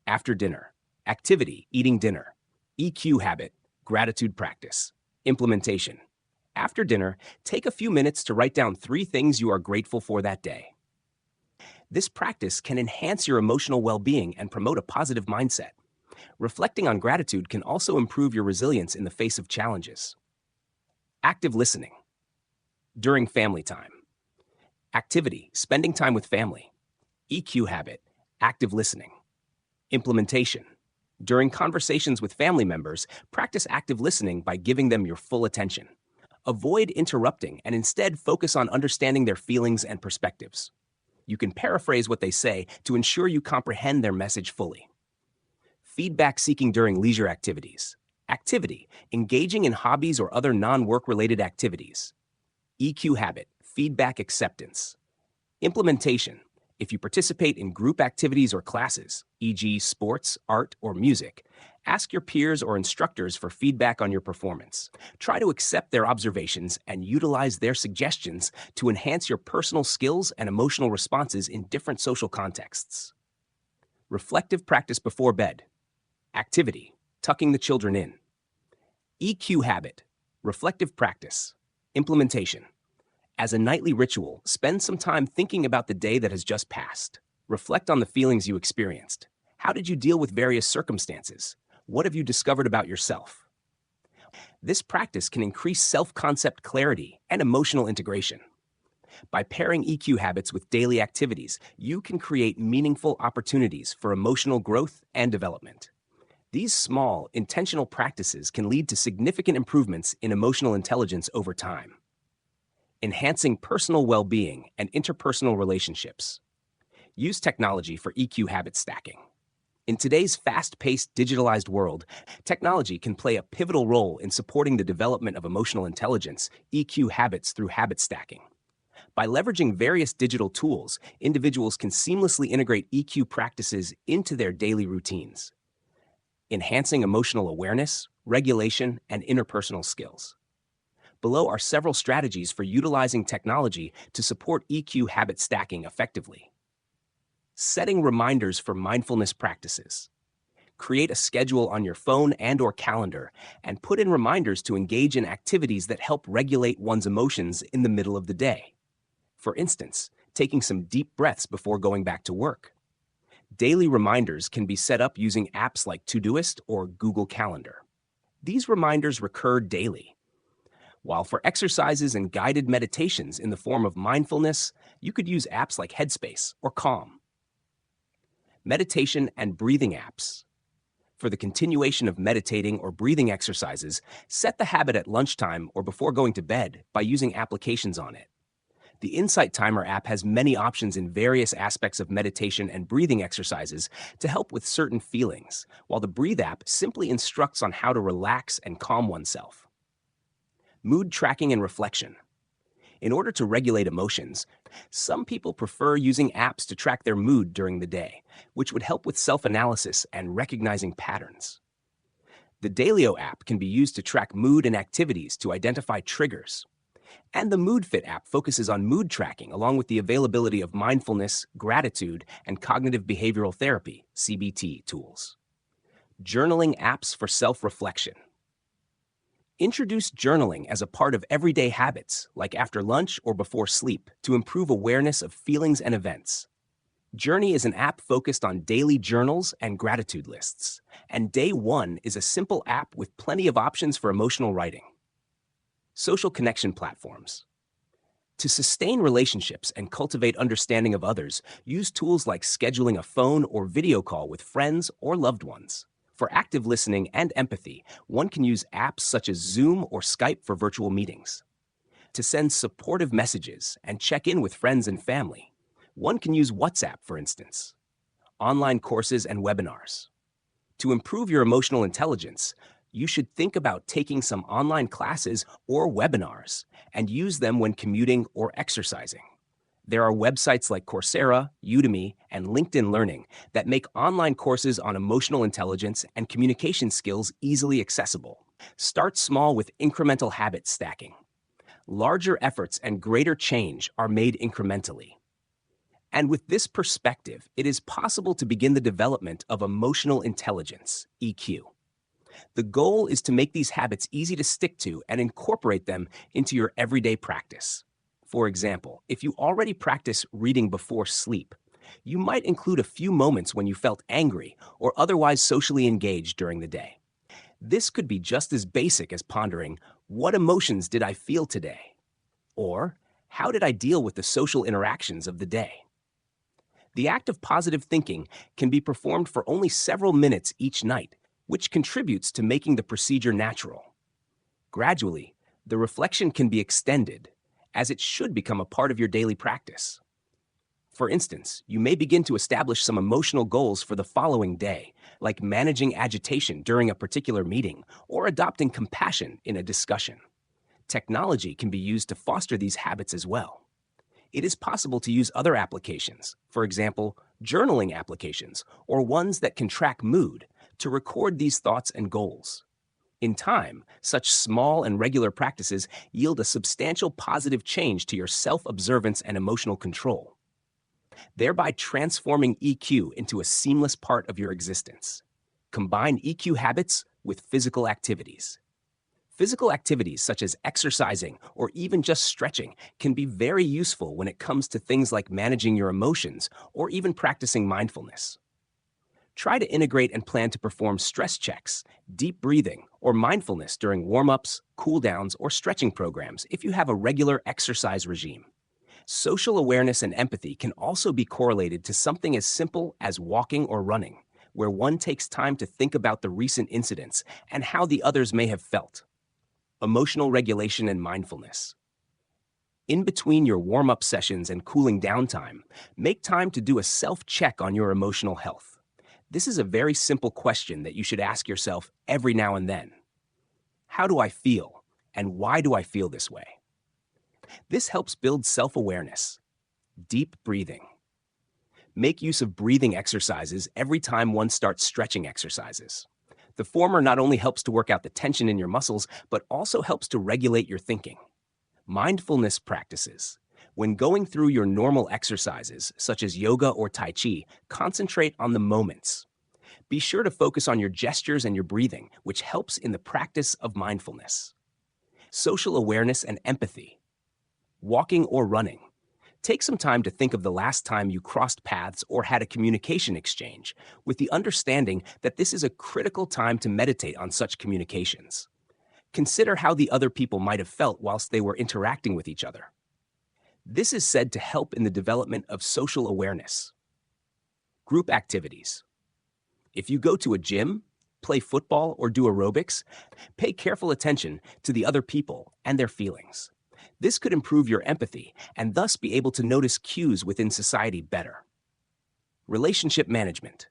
After dinner. Activity: eating dinner. EQ habit: gratitude practice. Implementation: after dinner, take a few minutes to write down 3 things you are grateful for that day. This practice can enhance your emotional well-being and promote a positive mindset. Reflecting on gratitude can also improve your resilience in the face of challenges. Active listening. During family time. Activity: spending time with family. EQ habit: active listening. Implementation: during conversations with family members, practice active listening by giving them your full attention. Avoid interrupting and instead focus on understanding their feelings and perspectives. You can paraphrase what they say to ensure you comprehend their message fully. Feedback seeking during leisure activities. Activity: engaging in hobbies or other non-work-related activities. EQ habit: feedback acceptance. Implementation: if you participate in group activities or classes, e.g. sports, art, or music, Ask your peers or instructors for feedback on your performance. Try to accept their observations and utilize their suggestions to enhance your personal skills and emotional responses in different social contexts. Reflective practice before bed. Activity, tucking the children in. EQ habit, reflective practice. Implementation. As a nightly ritual, spend some time thinking about the day that has just passed. Reflect on the feelings you experienced. How did you deal with various circumstances? What have you discovered about yourself? This practice can increase self-concept clarity and emotional integration. By pairing EQ habits with daily activities, you can create meaningful opportunities for emotional growth and development. These small, intentional practices can lead to significant improvements in emotional intelligence over time. Enhancing personal well-being and interpersonal relationships. Use technology for EQ habit stacking. In today's fast-paced, digitalized world, technology can play a pivotal role in supporting the development of emotional intelligence, EQ habits through habit stacking. By leveraging various digital tools, individuals can seamlessly integrate EQ practices into their daily routines, enhancing emotional awareness, regulation, and interpersonal skills. Below are several strategies for utilizing technology to support EQ habit stacking effectively. Setting reminders for mindfulness practices. Create a schedule on your phone and/or calendar and put in reminders to engage in activities that help regulate one's emotions in the middle of the day. For instance, taking some deep breaths before going back to work. Daily reminders can be set up using apps like Todoist or Google Calendar. These reminders recur daily. While for exercises and guided meditations in the form of mindfulness, you could use apps like Headspace or Calm. Meditation and breathing apps. For the continuation of meditating or breathing exercises, set the habit at lunchtime or before going to bed by using applications on it. The Insight Timer app has many options in various aspects of meditation and breathing exercises to help with certain feelings, while the Breathe app simply instructs on how to relax and calm oneself. Mood tracking and reflection. In order to regulate emotions, some people prefer using apps to track their mood during the day, which would help with self-analysis and recognizing patterns. The Dailyo app can be used to track mood and activities to identify triggers. And the MoodFit app focuses on mood tracking along with the availability of mindfulness, gratitude, and cognitive behavioral therapy, CBT, tools. Journaling apps for self-reflection. Introduce journaling as a part of everyday habits, like after lunch or before sleep, to improve awareness of feelings and events. Journey is an app focused on daily journals and gratitude lists, and Day One is a simple app with plenty of options for emotional writing. Social connection platforms. To sustain relationships and cultivate understanding of others, use tools like scheduling a phone or video call with friends or loved ones. For active listening and empathy, one can use apps such as Zoom or Skype for virtual meetings. To send supportive messages and check in with friends and family, one can use WhatsApp, for instance. Online courses and webinars. To improve your emotional intelligence, you should think about taking some online classes or webinars and use them when commuting or exercising. There are websites like Coursera, Udemy, and LinkedIn Learning that make online courses on emotional intelligence and communication skills easily accessible. Start small with incremental habit stacking. Larger efforts and greater change are made incrementally. And with this perspective, it is possible to begin the development of emotional intelligence, EQ. The goal is to make these habits easy to stick to and incorporate them into your everyday practice. For example, if you already practice reading before sleep, you might include a few moments when you felt angry or otherwise socially engaged during the day. This could be just as basic as pondering, what emotions did I feel today? Or, how did I deal with the social interactions of the day? The act of positive thinking can be performed for only several minutes each night, which contributes to making the procedure natural. Gradually, the reflection can be extended, as it should become a part of your daily practice. For instance, you may begin to establish some emotional goals for the following day, like managing agitation during a particular meeting or adopting compassion in a discussion. Technology can be used to foster these habits as well. It is possible to use other applications, for example, journaling applications or ones that can track mood, to record these thoughts and goals. In time, such small and regular practices yield a substantial positive change to your self-observance and emotional control, thereby transforming EQ into a seamless part of your existence. Combine EQ habits with physical activities. Physical activities such as exercising or even just stretching can be very useful when it comes to things like managing your emotions or even practicing mindfulness. Try to integrate and plan to perform stress checks, deep breathing, or mindfulness during warm-ups, cool-downs, or stretching programs if you have a regular exercise regime. Social awareness and empathy can also be correlated to something as simple as walking or running, where one takes time to think about the recent incidents and how the others may have felt. Emotional regulation and mindfulness. In between your warm-up sessions and cooling down time, make time to do a self-check on your emotional health. This is a very simple question that you should ask yourself every now and then. How do I feel, and why do I feel this way? This helps build self-awareness. Deep breathing. Make use of breathing exercises every time one starts stretching exercises. The former not only helps to work out the tension in your muscles, but also helps to regulate your thinking. Mindfulness practices. When going through your normal exercises, such as yoga or Tai Chi, concentrate on the moments. Be sure to focus on your gestures and your breathing, which helps in the practice of mindfulness. Social awareness and empathy. Walking or running. Take some time to think of the last time you crossed paths or had a communication exchange, with the understanding that this is a critical time to meditate on such communications. Consider how the other people might have felt whilst they were interacting with each other. This is said to help in the development of social awareness. Group activities. If you go to a gym, play football, or do aerobics, pay careful attention to the other people and their feelings. This could improve your empathy and thus be able to notice cues within society better. Relationship management.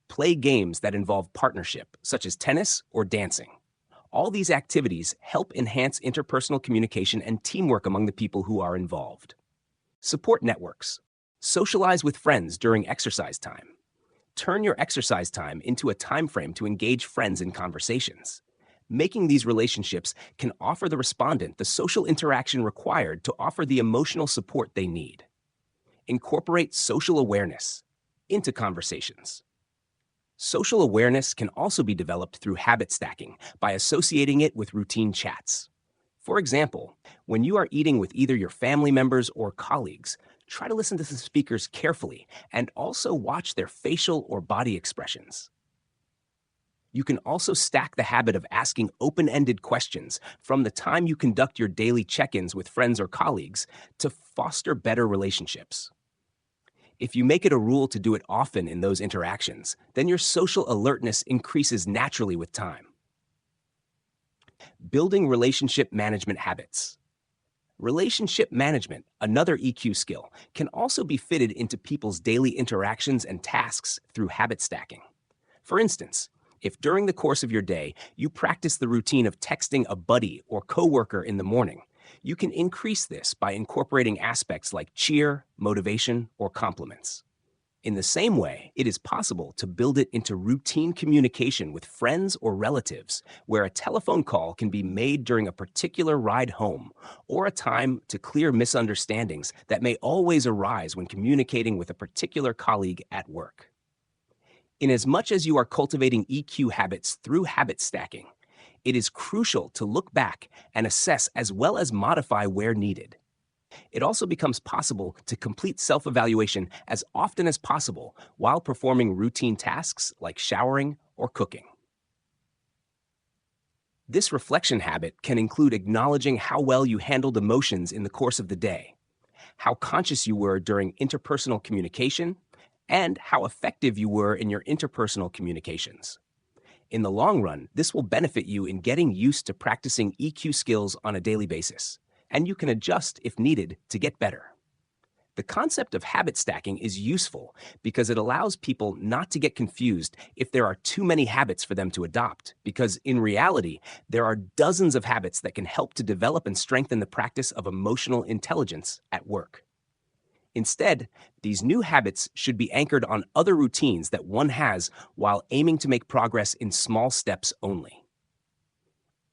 Play games that involve partnership, such as tennis or dancing. All these activities help enhance interpersonal communication and teamwork among the people who are involved. Support networks. Socialize with friends during exercise time. Turn your exercise time into a time frame to engage friends in conversations. Making these relationships can offer the respondent the social interaction required to offer the emotional support they need. Incorporate social awareness into conversations. Social awareness can also be developed through habit stacking by associating it with routine chats. For example, when you are eating with either your family members or colleagues, try to listen to the speakers carefully and also watch their facial or body expressions. You can also stack the habit of asking open-ended questions from the time you conduct your daily check-ins with friends or colleagues to foster better relationships. If you make it a rule to do it often in those interactions, then your social alertness increases naturally with time. Building relationship management habits. Relationship management, another EQ skill, can also be fitted into people's daily interactions and tasks through habit stacking. For instance, if during the course of your day you practice the routine of texting a buddy or coworker in the morning, you can increase this by incorporating aspects like cheer, motivation, or compliments. In the same way, it is possible to build it into routine communication with friends or relatives, where a telephone call can be made during a particular ride home, or a time to clear misunderstandings that may always arise when communicating with a particular colleague at work. Inasmuch as you are cultivating EQ habits through habit stacking, it is crucial to look back and assess as well as modify where needed. It also becomes possible to complete self-evaluation as often as possible while performing routine tasks like showering or cooking. This reflection habit can include acknowledging how well you handled emotions in the course of the day, how conscious you were during interpersonal communication, and how effective you were in your interpersonal communications. In the long run, this will benefit you in getting used to practicing EQ skills on a daily basis, and you can adjust if needed to get better. The concept of habit stacking is useful because it allows people not to get confused if there are too many habits for them to adopt, because in reality, there are dozens of habits that can help to develop and strengthen the practice of emotional intelligence at work. Instead, these new habits should be anchored on other routines that one has while aiming to make progress in small steps only.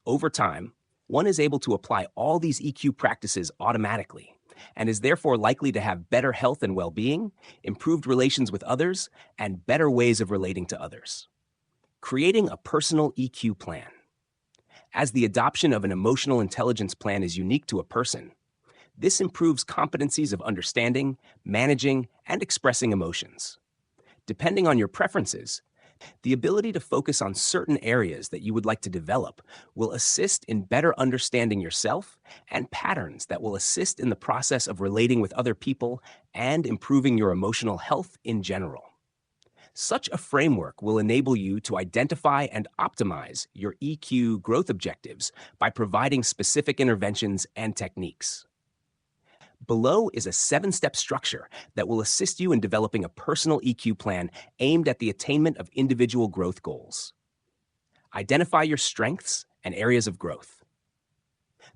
Over time, one is able to apply all these EQ practices automatically and is therefore likely to have better health and well-being, improved relations with others, and better ways of relating to others. Creating a personal EQ plan. As the adoption of an emotional intelligence plan is unique to a person, this improves competencies of understanding, managing, and expressing emotions. Depending on your preferences, the ability to focus on certain areas that you would like to develop will assist in better understanding yourself and patterns that will assist in the process of relating with other people and improving your emotional health in general. Such a framework will enable you to identify and optimize your EQ growth objectives by providing specific interventions and techniques. Below is a 7-step structure that will assist you in developing a personal EQ plan aimed at the attainment of individual growth goals. Identify your strengths and areas of growth.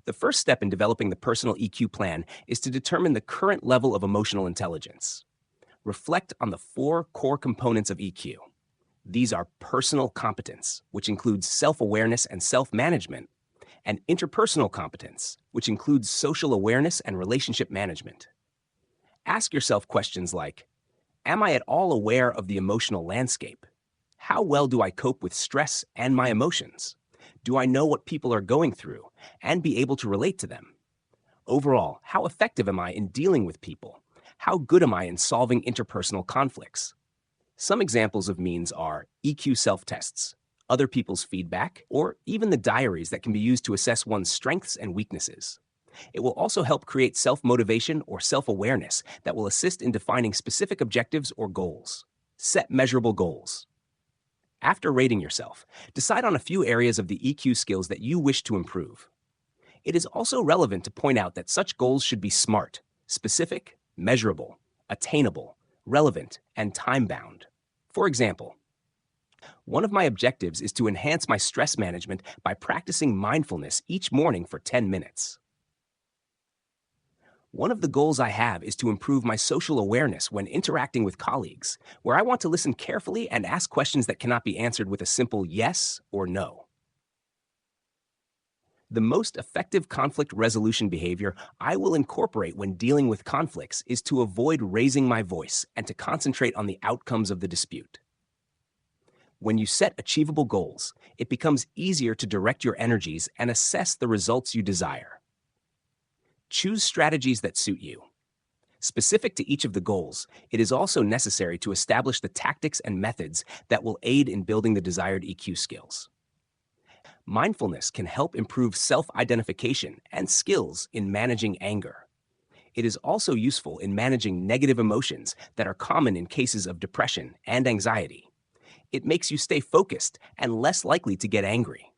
The first step in developing the personal EQ plan is to determine the current level of emotional intelligence. Reflect on the 4 core components of EQ. These are personal competence, which includes self-awareness and self-management, and interpersonal competence, which includes social awareness and relationship management. Ask yourself questions like, am I at all aware of the emotional landscape? How well do I cope with stress and my emotions? Do I know what people are going through and be able to relate to them? Overall, how effective am I in dealing with people? How good am I in solving interpersonal conflicts? Some examples of means are EQ self-tests, other people's feedback, or even the diaries that can be used to assess one's strengths and weaknesses. It will also help create self-motivation or self-awareness that will assist in defining specific objectives or goals. Set measurable goals. After rating yourself, decide on a few areas of the EQ skills that you wish to improve. It is also relevant to point out that such goals should be SMART, specific, measurable, attainable, relevant, and time-bound. For example, one of my objectives is to enhance my stress management by practicing mindfulness each morning for 10 minutes. One of the goals I have is to improve my social awareness when interacting with colleagues, where I want to listen carefully and ask questions that cannot be answered with a simple yes or no. The most effective conflict resolution behavior I will incorporate when dealing with conflicts is to avoid raising my voice and to concentrate on the outcomes of the dispute. When you set achievable goals, it becomes easier to direct your energies and assess the results you desire. Choose strategies that suit you. Specific to each of the goals, it is also necessary to establish the tactics and methods that will aid in building the desired EQ skills. Mindfulness can help improve self-identification and skills in managing anger. It is also useful in managing negative emotions that are common in cases of depression and anxiety. It makes you stay focused and less likely to get angry.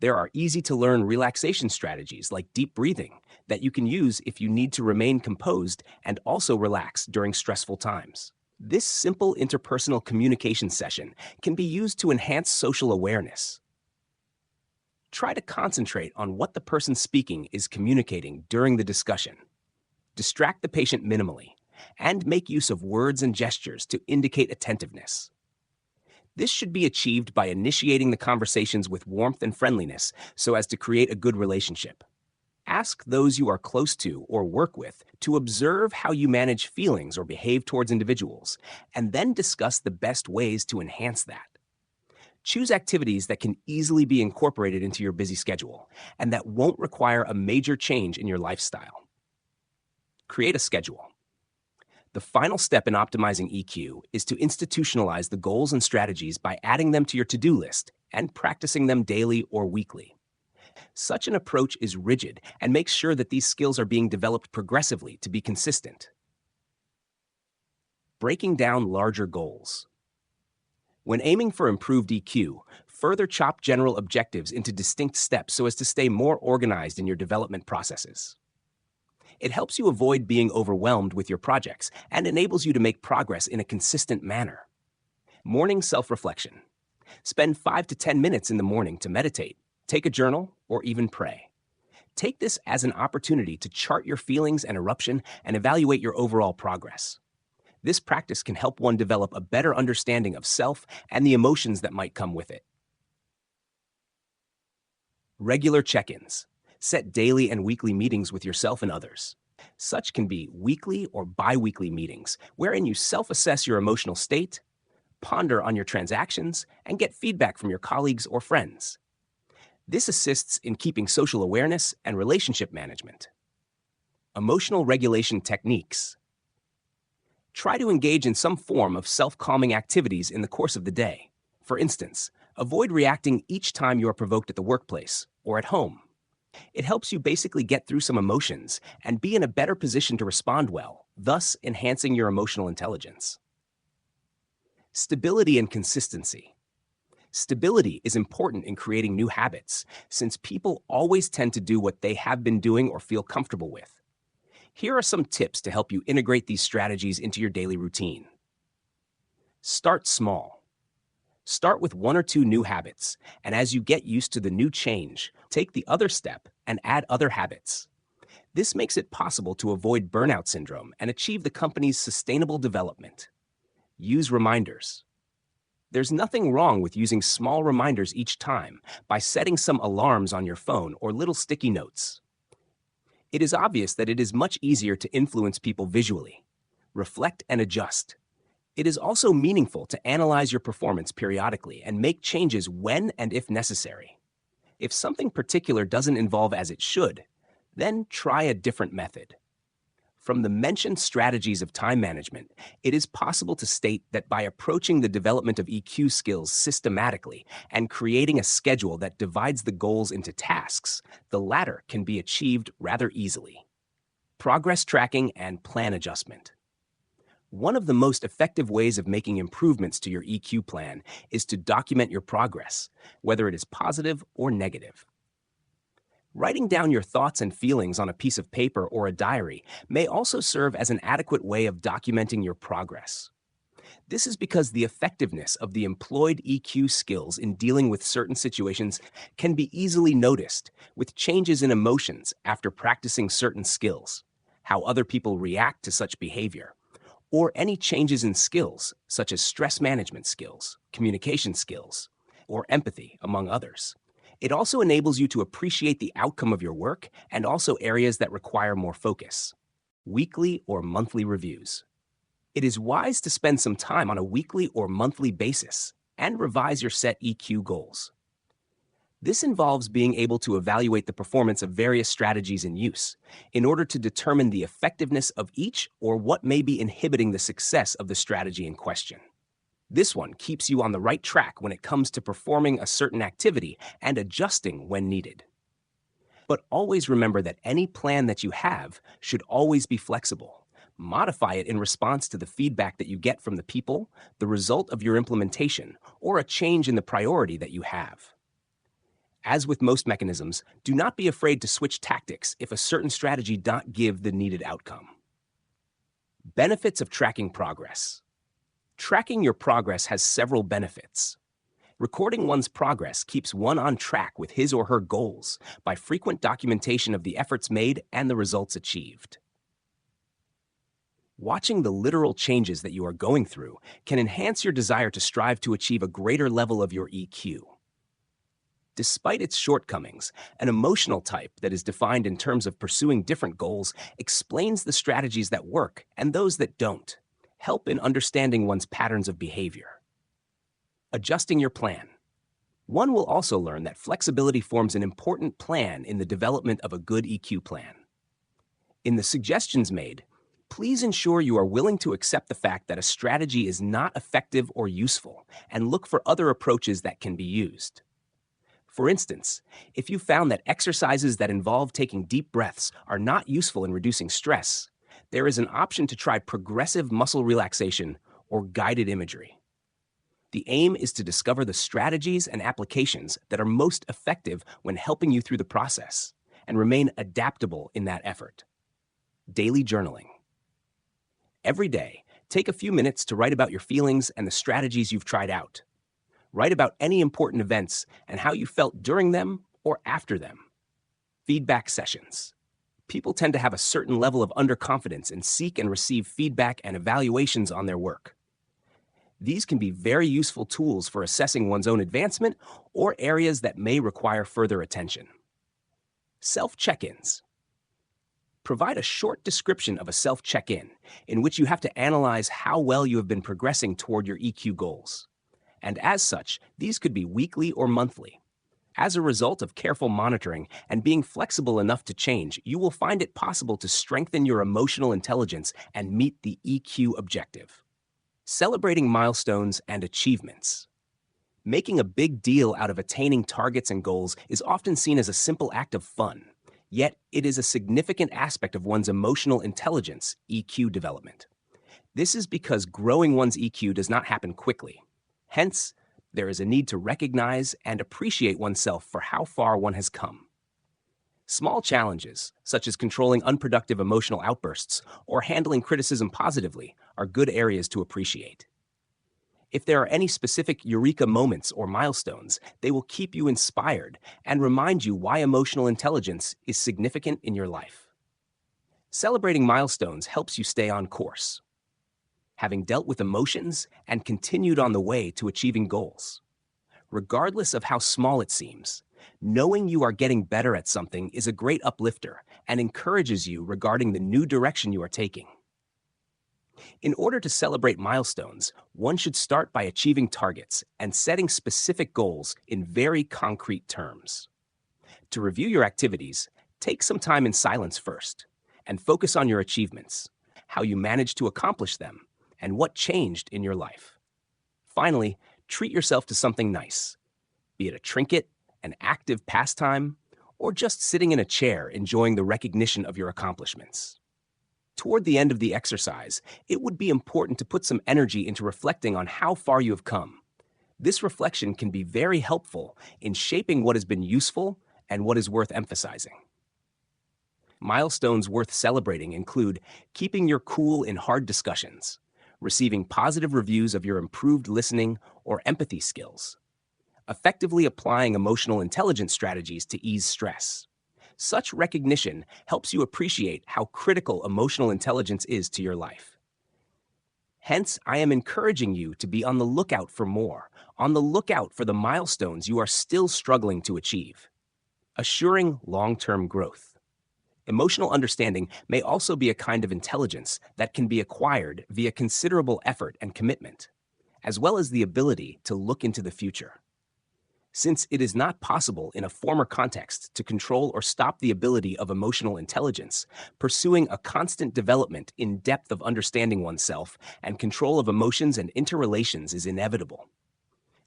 There are easy-to-learn relaxation strategies like deep breathing that you can use if you need to remain composed and also relax during stressful times. This simple interpersonal communication session can be used to enhance social awareness. Try to concentrate on what the person speaking is communicating during the discussion. Distract the patient minimally, and make use of words and gestures to indicate attentiveness. This should be achieved by initiating the conversations with warmth and friendliness so as to create a good relationship. Ask those you are close to or work with to observe how you manage feelings or behave towards individuals, and then discuss the best ways to enhance that. Choose activities that can easily be incorporated into your busy schedule and that won't require a major change in your lifestyle. Create a schedule. The final step in optimizing EQ is to institutionalize the goals and strategies by adding them to your to-do list and practicing them daily or weekly. Such an approach is rigid and makes sure that these skills are being developed progressively to be consistent. Breaking down larger goals. When aiming for improved EQ, further chop general objectives into distinct steps so as to stay more organized in your development processes. It helps you avoid being overwhelmed with your projects and enables you to make progress in a consistent manner. Morning self-reflection. Spend 5 to 10 minutes in the morning to meditate, take a journal, or even pray. Take this as an opportunity to chart your feelings and eruption and evaluate your overall progress. This practice can help one develop a better understanding of self and the emotions that might come with it. Regular check-ins. Set daily and weekly meetings with yourself and others. Such can be weekly or bi-weekly meetings, wherein you self-assess your emotional state, ponder on your transactions, and get feedback from your colleagues or friends. This assists in keeping social awareness and relationship management. Emotional regulation techniques. Try to engage in some form of self-calming activities in the course of the day. For instance, avoid reacting each time you are provoked at the workplace or at home. It helps you basically get through some emotions and be in a better position to respond well, thus enhancing your emotional intelligence. Stability and consistency. Stability is important in creating new habits, since people always tend to do what they have been doing or feel comfortable with. Here are some tips to help you integrate these strategies into your daily routine. Start small. Start with 1 or 2 new habits, and as you get used to the new change, take the other step and add other habits. This makes it possible to avoid burnout syndrome and achieve the company's sustainable development. Use reminders. There's nothing wrong with using small reminders each time by setting some alarms on your phone or little sticky notes. It is obvious that it is much easier to influence people visually. Reflect and adjust. It is also meaningful to analyze your performance periodically and make changes when and if necessary. If something particular doesn't involve as it should, then try a different method. From the mentioned strategies of time management, it is possible to state that by approaching the development of EQ skills systematically and creating a schedule that divides the goals into tasks, the latter can be achieved rather easily. Progress tracking and plan adjustment. One of the most effective ways of making improvements to your EQ plan is to document your progress, whether it is positive or negative. Writing down your thoughts and feelings on a piece of paper or a diary may also serve as an adequate way of documenting your progress. This is because the effectiveness of the employed EQ skills in dealing with certain situations can be easily noticed with changes in emotions after practicing certain skills, how other people react to such behavior, or any changes in skills such as stress management skills, communication skills, or empathy, among others. It also enables you to appreciate the outcome of your work and also areas that require more focus. Weekly or monthly reviews. It is wise to spend some time on a weekly or monthly basis and revise your set EQ goals. This involves being able to evaluate the performance of various strategies in use in order to determine the effectiveness of each or what may be inhibiting the success of the strategy in question. This one keeps you on the right track when it comes to performing a certain activity and adjusting when needed. But always remember that any plan that you have should always be flexible. Modify it in response to the feedback that you get from the people, the result of your implementation, or a change in the priority that you have. As with most mechanisms, do not be afraid to switch tactics if a certain strategy does not give the needed outcome. Benefits of tracking progress. Tracking your progress has several benefits. Recording one's progress keeps one on track with his or her goals by frequent documentation of the efforts made and the results achieved. Watching the literal changes that you are going through can enhance your desire to strive to achieve a greater level of your EQ. Despite its shortcomings, an emotional type that is defined in terms of pursuing different goals explains the strategies that work and those that don't, help in understanding one's patterns of behavior. Adjusting your plan. One will also learn that flexibility forms an important plan in the development of a good EQ plan. In the suggestions made, please ensure you are willing to accept the fact that a strategy is not effective or useful and look for other approaches that can be used. For instance, if you found that exercises that involve taking deep breaths are not useful in reducing stress, there is an option to try progressive muscle relaxation or guided imagery. The aim is to discover the strategies and applications that are most effective when helping you through the process and remain adaptable in that effort. Daily journaling. Every day, take a few minutes to write about your feelings and the strategies you've tried out. Write about any important events and how you felt during them or after them. Feedback sessions. People tend to have a certain level of underconfidence and seek and receive feedback and evaluations on their work. These can be very useful tools for assessing one's own advancement or areas that may require further attention. Self-check-ins. Provide a short description of a self-check-in in which you have to analyze how well you have been progressing toward your EQ goals. And as such, these could be weekly or monthly. As a result of careful monitoring and being flexible enough to change, you will find it possible to strengthen your emotional intelligence and meet the EQ objective. Celebrating milestones and achievements. Making a big deal out of attaining targets and goals is often seen as a simple act of fun, yet it is a significant aspect of one's emotional intelligence, EQ development. This is because growing one's EQ does not happen quickly. Hence, there is a need to recognize and appreciate oneself for how far one has come. Small challenges, such as controlling unproductive emotional outbursts or handling criticism positively, are good areas to appreciate. If there are any specific eureka moments or milestones, they will keep you inspired and remind you why emotional intelligence is significant in your life. Celebrating milestones helps you stay on course, having dealt with emotions and continued on the way to achieving goals. Regardless of how small it seems, knowing you are getting better at something is a great uplifter and encourages you regarding the new direction you are taking. In order to celebrate milestones, one should start by achieving targets and setting specific goals in very concrete terms. To review your activities, take some time in silence first and focus on your achievements, how you managed to accomplish them, and what changed in your life. Finally, treat yourself to something nice, be it a trinket, an active pastime, or just sitting in a chair enjoying the recognition of your accomplishments. Toward the end of the exercise, it would be important to put some energy into reflecting on how far you have come. This reflection can be very helpful in shaping what has been useful and what is worth emphasizing. Milestones worth celebrating include keeping your cool in hard discussions, receiving positive reviews of your improved listening or empathy skills, effectively applying emotional intelligence strategies to ease stress. Such recognition helps you appreciate how critical emotional intelligence is to your life. Hence, I am encouraging you to be on the lookout for more, on the lookout for the milestones you are still struggling to achieve. Assuring long-term growth. Emotional understanding may also be a kind of intelligence that can be acquired via considerable effort and commitment, as well as the ability to look into the future. Since it is not possible in a former context to control or stop the ability of emotional intelligence, pursuing a constant development in depth of understanding oneself and control of emotions and interrelations is inevitable.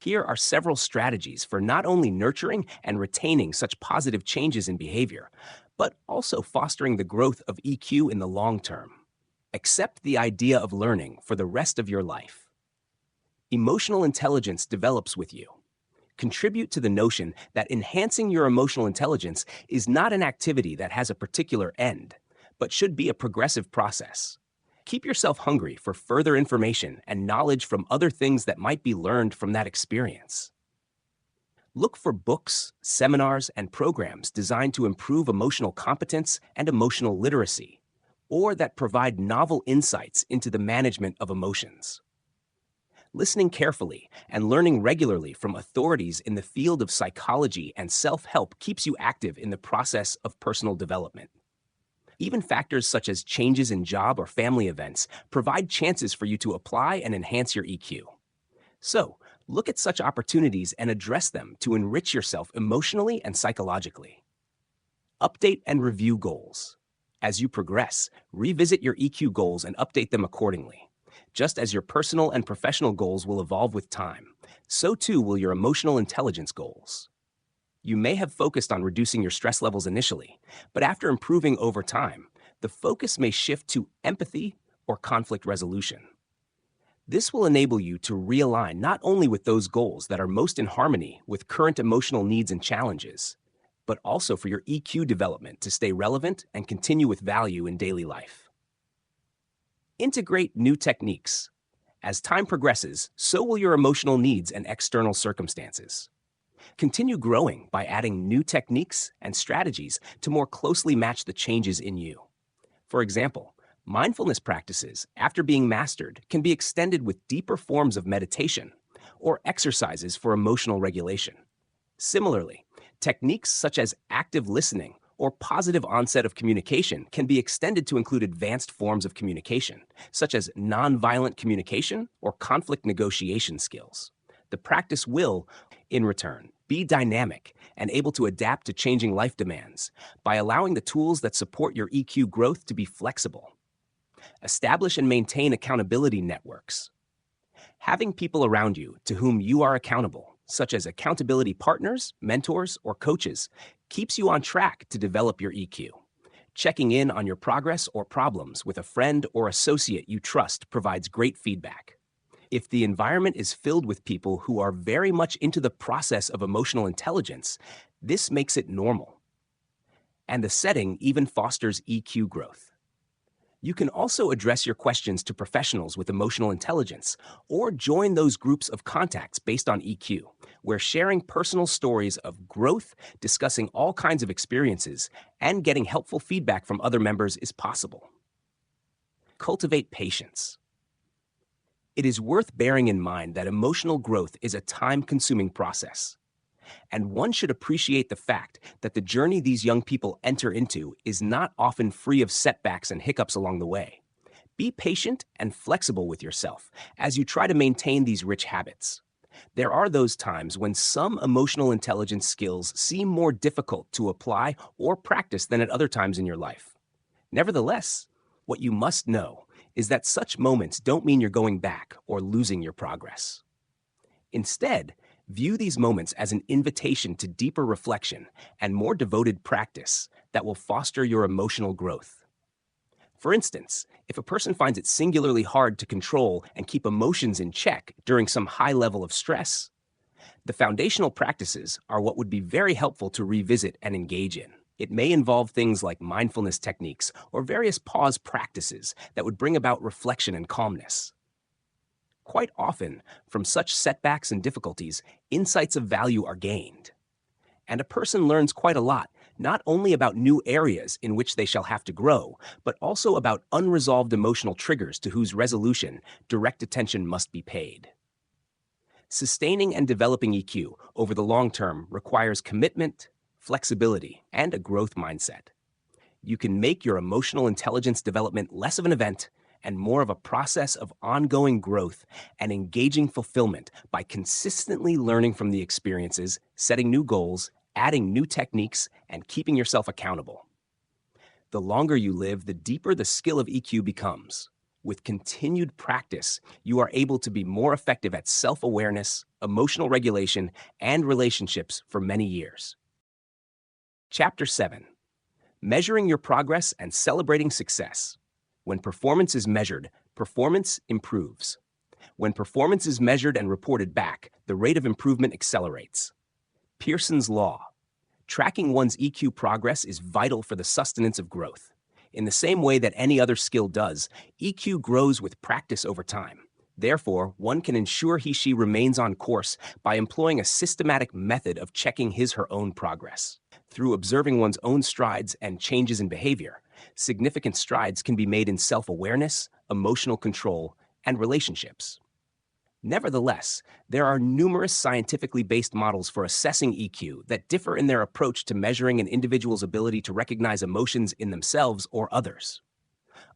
Here are several strategies for not only nurturing and retaining such positive changes in behavior, but also fostering the growth of EQ in the long term. Accept the idea of learning for the rest of your life. Emotional intelligence develops with you. Contribute to the notion that enhancing your emotional intelligence is not an activity that has a particular end, but should be a progressive process. Keep yourself hungry for further information and knowledge from other things that might be learned from that experience. Look for books, seminars, and programs designed to improve emotional competence and emotional literacy, or that provide novel insights into the management of emotions. Listening carefully and learning regularly from authorities in the field of psychology and self-help keeps you active in the process of personal development. Even factors such as changes in job or family events provide chances for you to apply and enhance your EQ. So, look at such opportunities and address them to enrich yourself emotionally and psychologically. Update and review goals. As you progress, revisit your EQ goals and update them accordingly. Just as your personal and professional goals will evolve with time, so too will your emotional intelligence goals. You may have focused on reducing your stress levels initially, but after improving over time, the focus may shift to empathy or conflict resolution. This will enable you to realign not only with those goals that are most in harmony with current emotional needs and challenges, but also for your EQ development to stay relevant and continue with value in daily life. Integrate new techniques. As time progresses, so will your emotional needs and external circumstances. Continue growing by adding new techniques and strategies to more closely match the changes in you. For example, mindfulness practices, after being mastered, can be extended with deeper forms of meditation or exercises for emotional regulation. Similarly, techniques such as active listening or positive onset of communication can be extended to include advanced forms of communication, such as nonviolent communication or conflict negotiation skills. The practice will, in return, be dynamic and able to adapt to changing life demands by allowing the tools that support your EQ growth to be flexible. Establish and maintain accountability networks. Having people around you to whom you are accountable, such as accountability partners, mentors, or coaches, keeps you on track to develop your EQ. Checking in on your progress or problems with a friend or associate you trust provides great feedback. If the environment is filled with people who are very much into the process of emotional intelligence, this makes it normal. And the setting even fosters EQ growth. You can also address your questions to professionals with emotional intelligence or join those groups of contacts based on EQ, where sharing personal stories of growth, discussing all kinds of experiences, and getting helpful feedback from other members is possible. Cultivate patience. It is worth bearing in mind that emotional growth is a time-consuming process, and one should appreciate the fact that the journey these young people enter into is not often free of setbacks and hiccups along the way. Be patient and flexible with yourself as you try to maintain these rich habits. There are those times when some emotional intelligence skills seem more difficult to apply or practice than at other times in your life. Nevertheless, what you must know is that such moments don't mean you're going back or losing your progress. Instead, view these moments as an invitation to deeper reflection and more devoted practice that will foster your emotional growth. For instance, if a person finds it singularly hard to control and keep emotions in check during some high level of stress, the foundational practices are what would be very helpful to revisit and engage in. It may involve things like mindfulness techniques or various pause practices that would bring about reflection and calmness. Quite often, from such setbacks and difficulties, insights of value are gained. And a person learns quite a lot, not only about new areas in which they shall have to grow, but also about unresolved emotional triggers to whose resolution direct attention must be paid. Sustaining and developing EQ over the long term requires commitment, flexibility, and a growth mindset. You can make your emotional intelligence development less of an event and more of a process of ongoing growth and engaging fulfillment by consistently learning from the experiences, setting new goals, adding new techniques, and keeping yourself accountable. The longer you live, the deeper the skill of EQ becomes. With continued practice, you are able to be more effective at self-awareness, emotional regulation, and relationships for many years. Chapter 7. Measuring your progress and celebrating success. When performance is measured, performance improves. When performance is measured and reported back, the rate of improvement accelerates. Pearson's Law. Tracking one's EQ progress is vital for the sustenance of growth. In the same way that any other skill does, EQ grows with practice over time. Therefore, one can ensure he/she remains on course by employing a systematic method of checking his/her own progress. Through observing one's own strides and changes in behavior, significant strides can be made in self-awareness, emotional control, and relationships. Nevertheless, there are numerous scientifically based models for assessing EQ that differ in their approach to measuring an individual's ability to recognize emotions in themselves or others.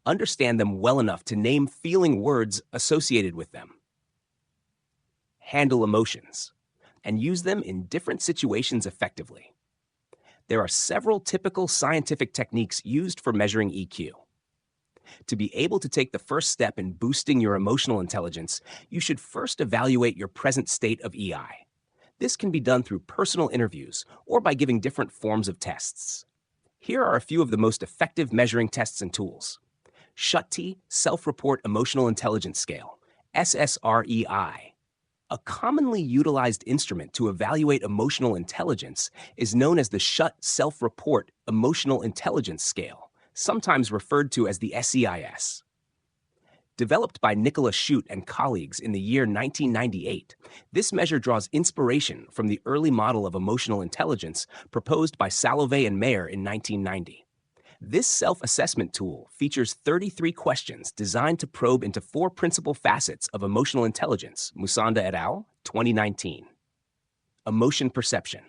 Understand them well enough to name feeling words associated with them. Handle emotions, and use them in different situations effectively. There are several typical scientific techniques used for measuring EQ. To be able to take the first step in boosting your emotional intelligence, you should first evaluate your present state of EI. This can be done through personal interviews or by giving different forms of tests. Here are a few of the most effective measuring tests and tools. SHUT-T Self-Report Emotional Intelligence Scale, SSREI. A commonly utilized instrument to evaluate emotional intelligence is known as the SHUT Self-Report Emotional Intelligence Scale, sometimes referred to as the SEIS. Developed by Nicholas Shute and colleagues in the year 1998, this measure draws inspiration from the early model of emotional intelligence proposed by Salovey and Mayer in 1990. This self-assessment tool features 33 questions designed to probe into 4 principal facets of emotional intelligence, Musonda et al., 2019. Emotion perception.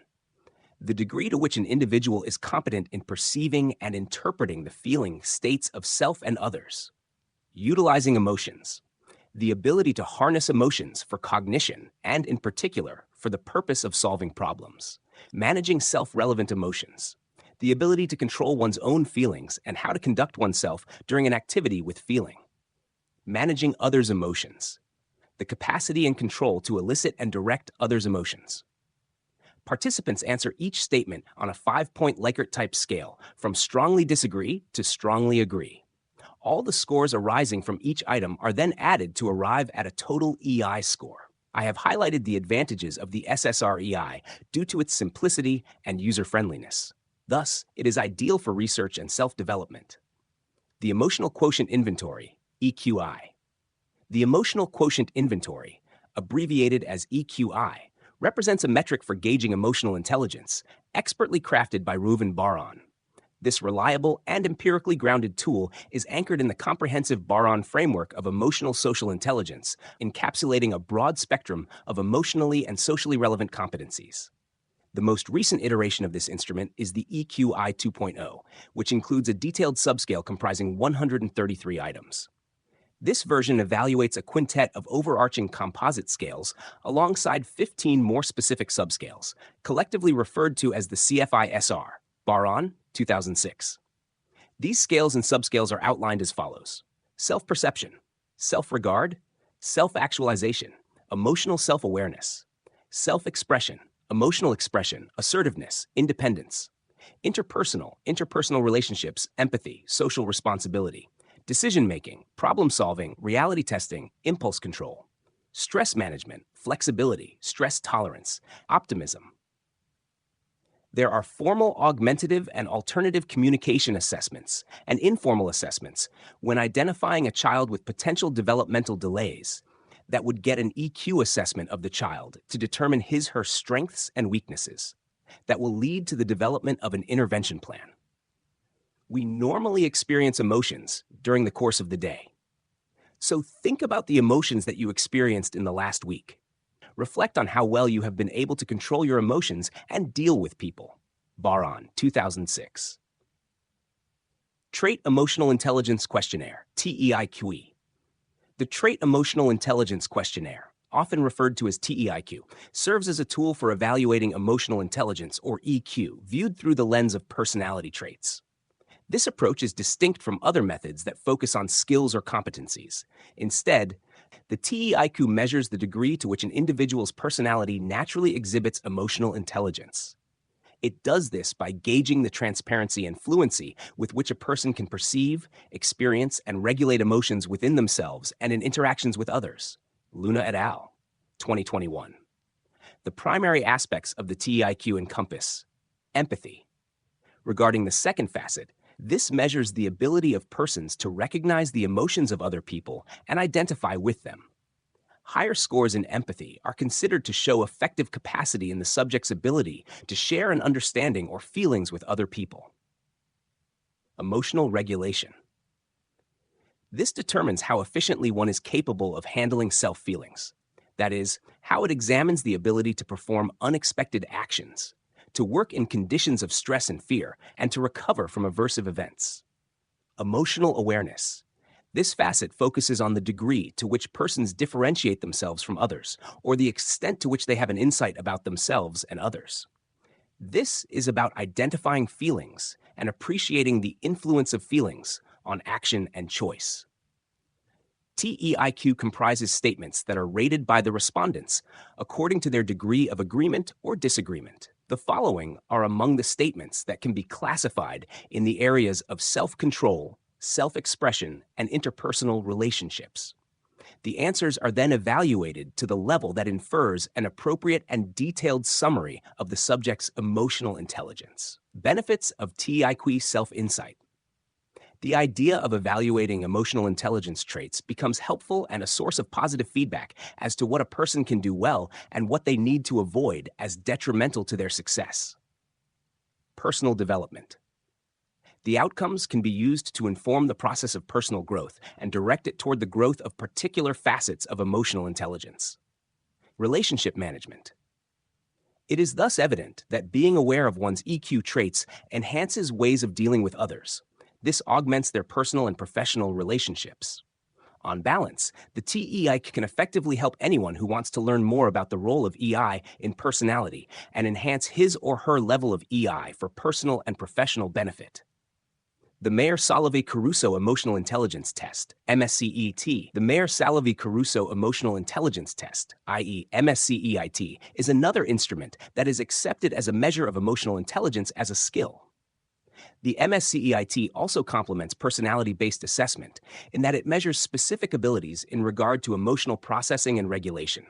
The degree to which an individual is competent in perceiving and interpreting the feeling states of self and others. Utilizing emotions. The ability to harness emotions for cognition and, in particular, for the purpose of solving problems. Managing self-relevant emotions. The ability to control one's own feelings and how to conduct oneself during an activity with feeling. Managing others' emotions. The capacity and control to elicit and direct others' emotions. Participants answer each statement on a 5-point Likert-type scale from strongly disagree to strongly agree. All the scores arising from each item are then added to arrive at a total EI score. I have highlighted the advantages of the SSREI due to its simplicity and user-friendliness. Thus, it is ideal for research and self-development. The Emotional Quotient Inventory, EQI. The Emotional Quotient Inventory, abbreviated as EQI, represents a metric for gauging emotional intelligence, expertly crafted by Reuven Bar-On. This reliable and empirically grounded tool is anchored in the comprehensive Bar-On framework of emotional social intelligence, encapsulating a broad spectrum of emotionally and socially relevant competencies. The most recent iteration of this instrument is the EQI 2.0, which includes a detailed subscale comprising 133 items. This version evaluates a quintet of overarching composite scales alongside 15 more specific subscales, collectively referred to as the CFI-SR, Bar-On, 2006. These scales and subscales are outlined as follows: self-perception, self-regard, self-actualization, emotional self-awareness, self-expression, emotional expression, assertiveness, independence, interpersonal relationships, empathy, social responsibility, decision-making, problem-solving, reality testing, impulse control, stress management, flexibility, stress tolerance, optimism. There are formal augmentative and alternative communication assessments and informal assessments when identifying a child with potential developmental delays that would get an EQ assessment of the child to determine his/her strengths and weaknesses that will lead to the development of an intervention plan. We normally experience emotions during the course of the day. So think about the emotions that you experienced in the last week. Reflect on how well you have been able to control your emotions and deal with people. Bar-On, 2006. Trait Emotional Intelligence Questionnaire, TEIQ. The Trait Emotional Intelligence Questionnaire, often referred to as TEIQ, serves as a tool for evaluating emotional intelligence, or EQ, viewed through the lens of personality traits. This approach is distinct from other methods that focus on skills or competencies. Instead, the TEIQ measures the degree to which an individual's personality naturally exhibits emotional intelligence. It does this by gauging the transparency and fluency with which a person can perceive, experience, and regulate emotions within themselves and in interactions with others. Luna et al., 2021. The primary aspects of the TEIQ encompass empathy. Regarding the second facet, this measures the ability of persons to recognize the emotions of other people and identify with them. Higher scores in empathy are considered to show effective capacity in the subject's ability to share an understanding or feelings with other people. Emotional regulation. This determines how efficiently one is capable of handling self-feelings. That is, how it examines the ability to perform unexpected actions, to work in conditions of stress and fear, and to recover from aversive events. Emotional awareness. This facet focuses on the degree to which persons differentiate themselves from others, or the extent to which they have an insight about themselves and others. This is about identifying feelings and appreciating the influence of feelings on action and choice. TEIQ comprises statements that are rated by the respondents according to their degree of agreement or disagreement. The following are among the statements that can be classified in the areas of self-control, self-expression, and interpersonal relationships. The answers are then evaluated to the level that infers an appropriate and detailed summary of the subject's emotional intelligence. Benefits of TEIQ self-insight. The idea of evaluating emotional intelligence traits becomes helpful and a source of positive feedback as to what a person can do well and what they need to avoid as detrimental to their success. Personal development. The outcomes can be used to inform the process of personal growth and direct it toward the growth of particular facets of emotional intelligence. Relationship management. It is thus evident that being aware of one's EQ traits enhances ways of dealing with others. This augments their personal and professional relationships. On balance, the TEI can effectively help anyone who wants to learn more about the role of EI in personality and enhance his or her level of EI for personal and professional benefit. The Mayer-Salovey-Caruso Emotional Intelligence Test, MSCET. The Mayer-Salovey-Caruso Emotional Intelligence Test, i.e. MSCEIT, is another instrument that is accepted as a measure of emotional intelligence as a skill. The MSCEIT also complements personality-based assessment in that it measures specific abilities in regard to emotional processing and regulation.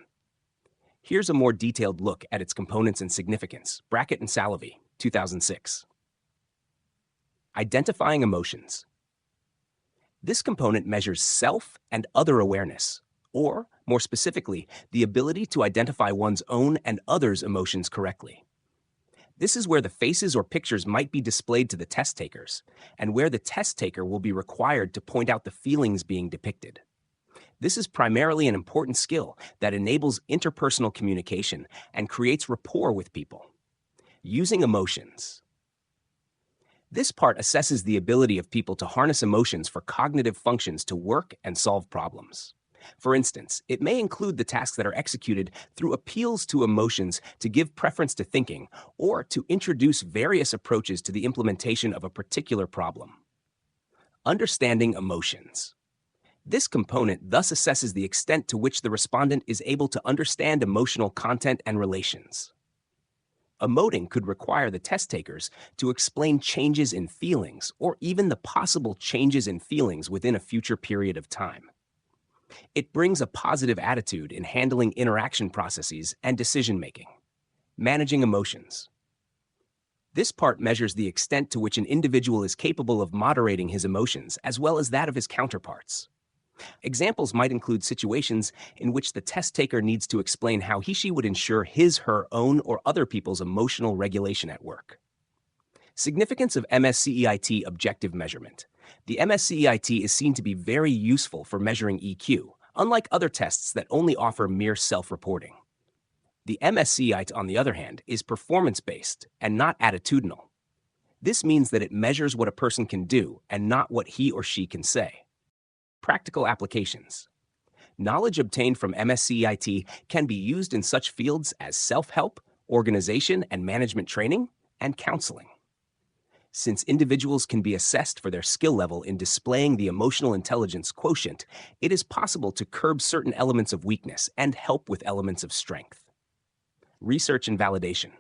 Here's a more detailed look at its components and significance. Brackett and Salovey, 2006. Identifying emotions. This component measures self and other awareness, or, more specifically, the ability to identify one's own and others' emotions correctly. This is where the faces or pictures might be displayed to the test takers, and where the test taker will be required to point out the feelings being depicted. This is primarily an important skill that enables interpersonal communication and creates rapport with people. Using emotions. This part assesses the ability of people to harness emotions for cognitive functions to work and solve problems. For instance, it may include the tasks that are executed through appeals to emotions to give preference to thinking or to introduce various approaches to the implementation of a particular problem. Understanding emotions. This component thus assesses the extent to which the respondent is able to understand emotional content and relations. Emoting could require the test takers to explain changes in feelings or even the possible changes in feelings within a future period of time. It brings a positive attitude in handling interaction processes and decision-making. Managing emotions. This part measures the extent to which an individual is capable of moderating his emotions as well as that of his counterparts. Examples might include situations in which the test taker needs to explain how he/she would ensure his/her own or other people's emotional regulation at work. Significance of MSCEIT objective measurement. The MSCEIT is seen to be very useful for measuring EQ, unlike other tests that only offer mere self-reporting. The MSCEIT, on the other hand, is performance-based and not attitudinal. This means that it measures what a person can do and not what he or she can say. Practical applications. Knowledge obtained from MSCEIT can be used in such fields as self-help, organization and management training, and counseling. Since individuals can be assessed for their skill level in displaying the emotional intelligence quotient, it is possible to curb certain elements of weakness and help with elements of strength. Research and validation.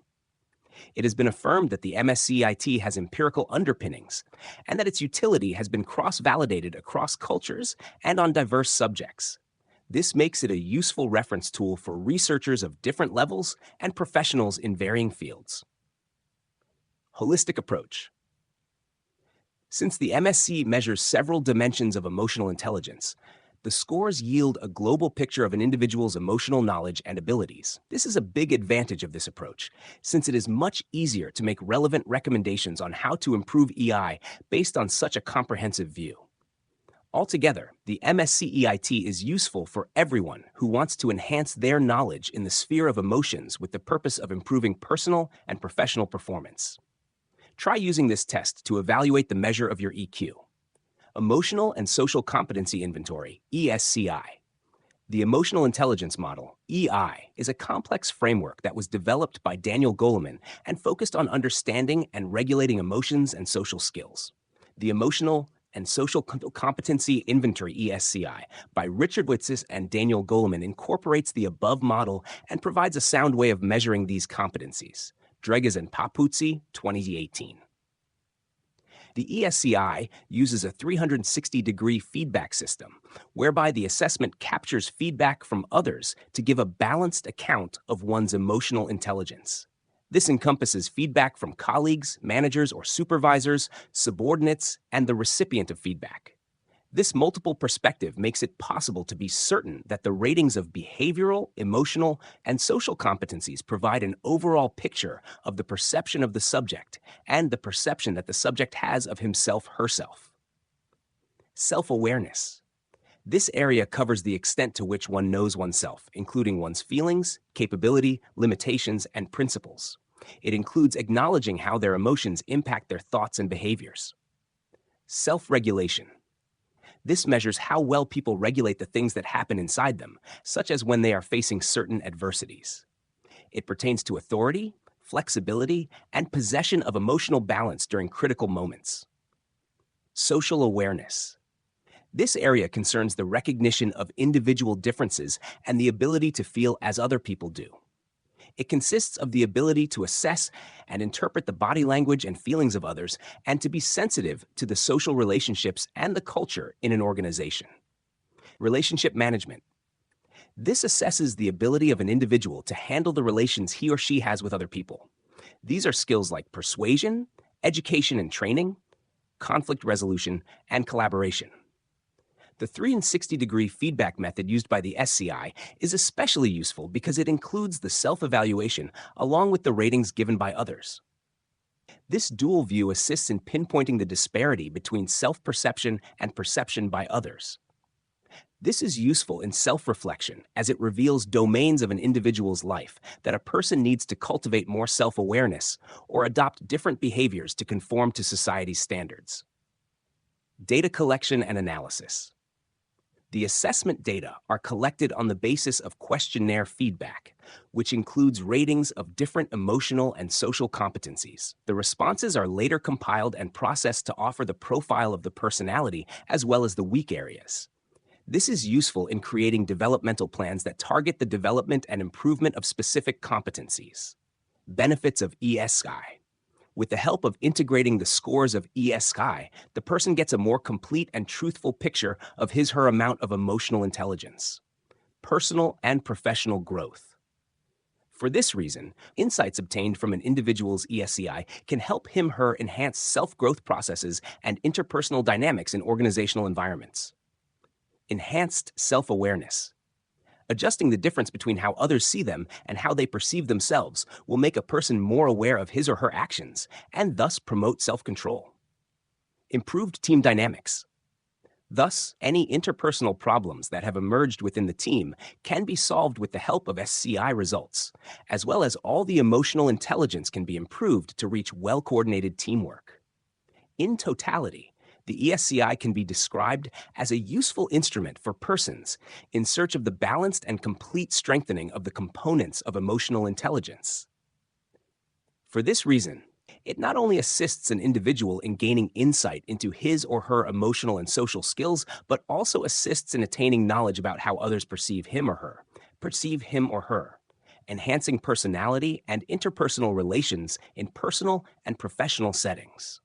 It has been affirmed that the MSCEIT has empirical underpinnings and that its utility has been cross-validated across cultures and on diverse subjects. This makes it a useful reference tool for researchers of different levels and professionals in varying fields. Holistic approach. Since the MSC measures several dimensions of emotional intelligence, the scores yield a global picture of an individual's emotional knowledge and abilities. This is a big advantage of this approach, since it is much easier to make relevant recommendations on how to improve EI based on such a comprehensive view. Altogether, the MSCEIT is useful for everyone who wants to enhance their knowledge in the sphere of emotions with the purpose of improving personal and professional performance. Try using this test to evaluate the measure of your EQ. Emotional and Social Competency Inventory, ESCI. The Emotional Intelligence Model, EI, is a complex framework that was developed by Daniel Goleman and focused on understanding and regulating emotions and social skills. The Emotional and Social Competency Inventory, ESCI, by Richard Witzis and Daniel Goleman incorporates the above model and provides a sound way of measuring these competencies. Dreges and Papuzzi, 2018. The ESCI uses a 360-degree feedback system, whereby the assessment captures feedback from others to give a balanced account of one's emotional intelligence. This encompasses feedback from colleagues, managers or supervisors, subordinates, and the recipient of feedback. This multiple perspective makes it possible to be certain that the ratings of behavioral, emotional, and social competencies provide an overall picture of the perception of the subject and the perception that the subject has of himself/herself. Self-awareness. This area covers the extent to which one knows oneself, including one's feelings, capability, limitations, and principles. It includes acknowledging how their emotions impact their thoughts and behaviors. Self-regulation. This measures how well people regulate the things that happen inside them, such as when they are facing certain adversities. It pertains to authority, flexibility, and possession of emotional balance during critical moments. Social awareness. This area concerns the recognition of individual differences and the ability to feel as other people do. It consists of the ability to assess and interpret the body language and feelings of others and to be sensitive to the social relationships and the culture in an organization. Relationship management. This assesses the ability of an individual to handle the relations he or she has with other people. These are skills like persuasion, education and training, conflict resolution, and collaboration. The 360-degree feedback method used by the SCI is especially useful because it includes the self-evaluation along with the ratings given by others. This dual view assists in pinpointing the disparity between self-perception and perception by others. This is useful in self-reflection as it reveals domains of an individual's life that a person needs to cultivate more self-awareness or adopt different behaviors to conform to society's standards. Data collection and analysis. The assessment data are collected on the basis of questionnaire feedback, which includes ratings of different emotional and social competencies. The responses are later compiled and processed to offer the profile of the personality as well as the weak areas. This is useful in creating developmental plans that target the development and improvement of specific competencies. Benefits of ESCI. With the help of integrating the scores of ESCI, the person gets a more complete and truthful picture of his/her amount of emotional intelligence. Personal and professional growth. For this reason, insights obtained from an individual's ESCI can help him/her enhance self-growth processes and interpersonal dynamics in organizational environments. Enhanced self-awareness. Adjusting the difference between how others see them and how they perceive themselves will make a person more aware of his or her actions and thus promote self-control. Improved team dynamics. Thus, any interpersonal problems that have emerged within the team can be solved with the help of SCI results, as well as all the emotional intelligence can be improved to reach well-coordinated teamwork. In totality, the ESCI can be described as a useful instrument for persons in search of the balanced and complete strengthening of the components of emotional intelligence. For this reason, it not only assists an individual in gaining insight into his or her emotional and social skills, but also assists in attaining knowledge about how others perceive him or her, enhancing personality and interpersonal relations in personal and professional settings.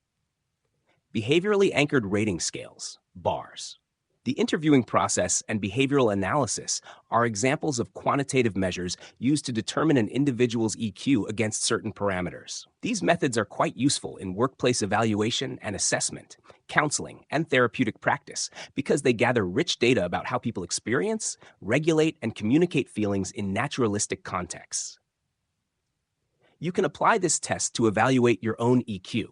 Behaviorally anchored rating scales, BARs. The interviewing process and behavioral analysis are examples of quantitative measures used to determine an individual's EQ against certain parameters. These methods are quite useful in workplace evaluation and assessment, counseling, and therapeutic practice because they gather rich data about how people experience, regulate, and communicate feelings in naturalistic contexts. You can apply this test to evaluate your own EQ.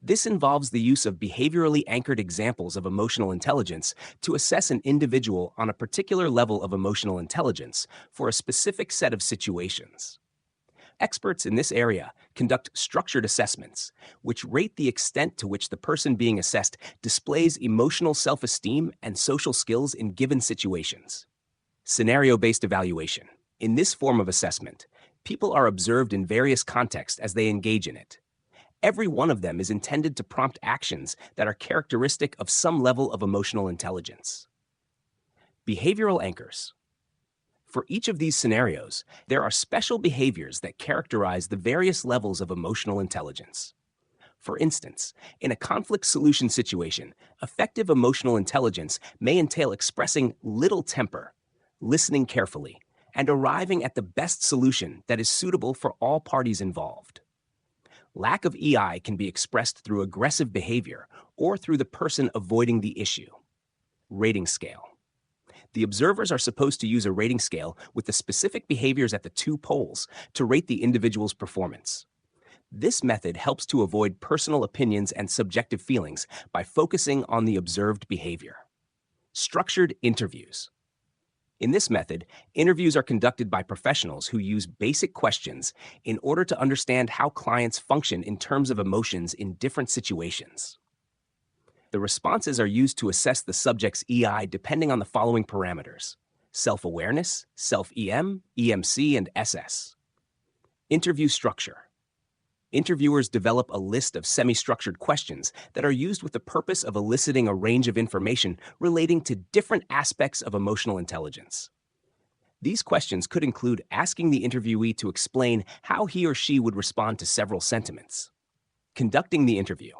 This involves the use of behaviorally anchored examples of emotional intelligence to assess an individual on a particular level of emotional intelligence for a specific set of situations. Experts in this area conduct structured assessments, which rate the extent to which the person being assessed displays emotional self-esteem and social skills in given situations. Scenario-based evaluation. In this form of assessment, people are observed in various contexts as they engage in it. Every one of them is intended to prompt actions that are characteristic of some level of emotional intelligence. Behavioral anchors. For each of these scenarios, there are special behaviors that characterize the various levels of emotional intelligence. For instance, in a conflict solution situation, effective emotional intelligence may entail expressing little temper, listening carefully, and arriving at the best solution that is suitable for all parties involved. Lack of EI can be expressed through aggressive behavior or through the person avoiding the issue. Rating scale. The observers are supposed to use a rating scale with the specific behaviors at the two poles to rate the individual's performance. This method helps to avoid personal opinions and subjective feelings by focusing on the observed behavior. Structured interviews. In this method, interviews are conducted by professionals who use basic questions in order to understand how clients function in terms of emotions in different situations. The responses are used to assess the subject's EI depending on the following parameters: self-awareness, self-EM, EMC, and SS. Interview structure. Interviewers develop a list of semi-structured questions that are used with the purpose of eliciting a range of information relating to different aspects of emotional intelligence. These questions could include asking the interviewee to explain how he or she would respond to several sentiments. Conducting the interview.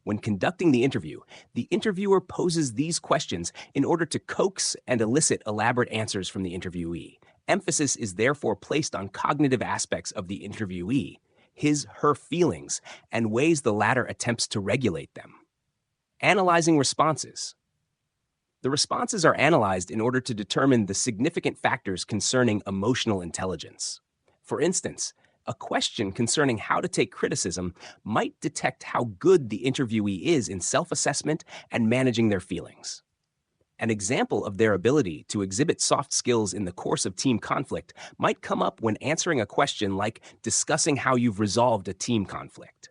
When conducting the interview, the interviewer poses these questions in order to coax and elicit elaborate answers from the interviewee. Emphasis is therefore placed on cognitive aspects of the interviewee, his/her feelings, and ways the latter attempts to regulate them. Analyzing responses. The responses are analyzed in order to determine the significant factors concerning emotional intelligence. For instance, a question concerning how to take criticism might detect how good the interviewee is in self-assessment and managing their feelings. An example of their ability to exhibit soft skills in the course of team conflict might come up when answering a question like discussing how you've resolved a team conflict.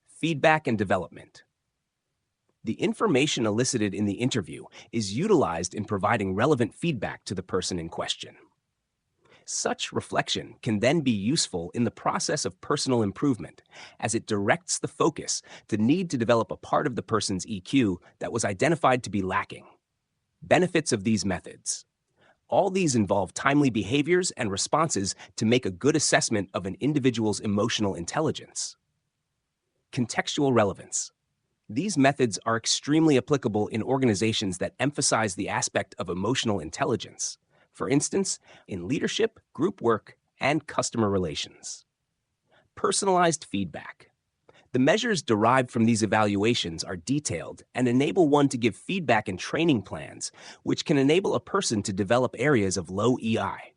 Feedback and development. The information elicited in the interview is utilized in providing relevant feedback to the person in question. Such reflection can then be useful in the process of personal improvement, as it directs the focus to need to develop a part of the person's EQ that was identified to be lacking. Benefits of these methods. All these involve timely behaviors and responses to make a good assessment of an individual's emotional intelligence. Contextual relevance. These methods are extremely applicable in organizations that emphasize the aspect of emotional intelligence. For instance, in leadership, group work, and customer relations. Personalized feedback. The measures derived from these evaluations are detailed and enable one to give feedback in training plans, which can enable a person to develop areas of low EI.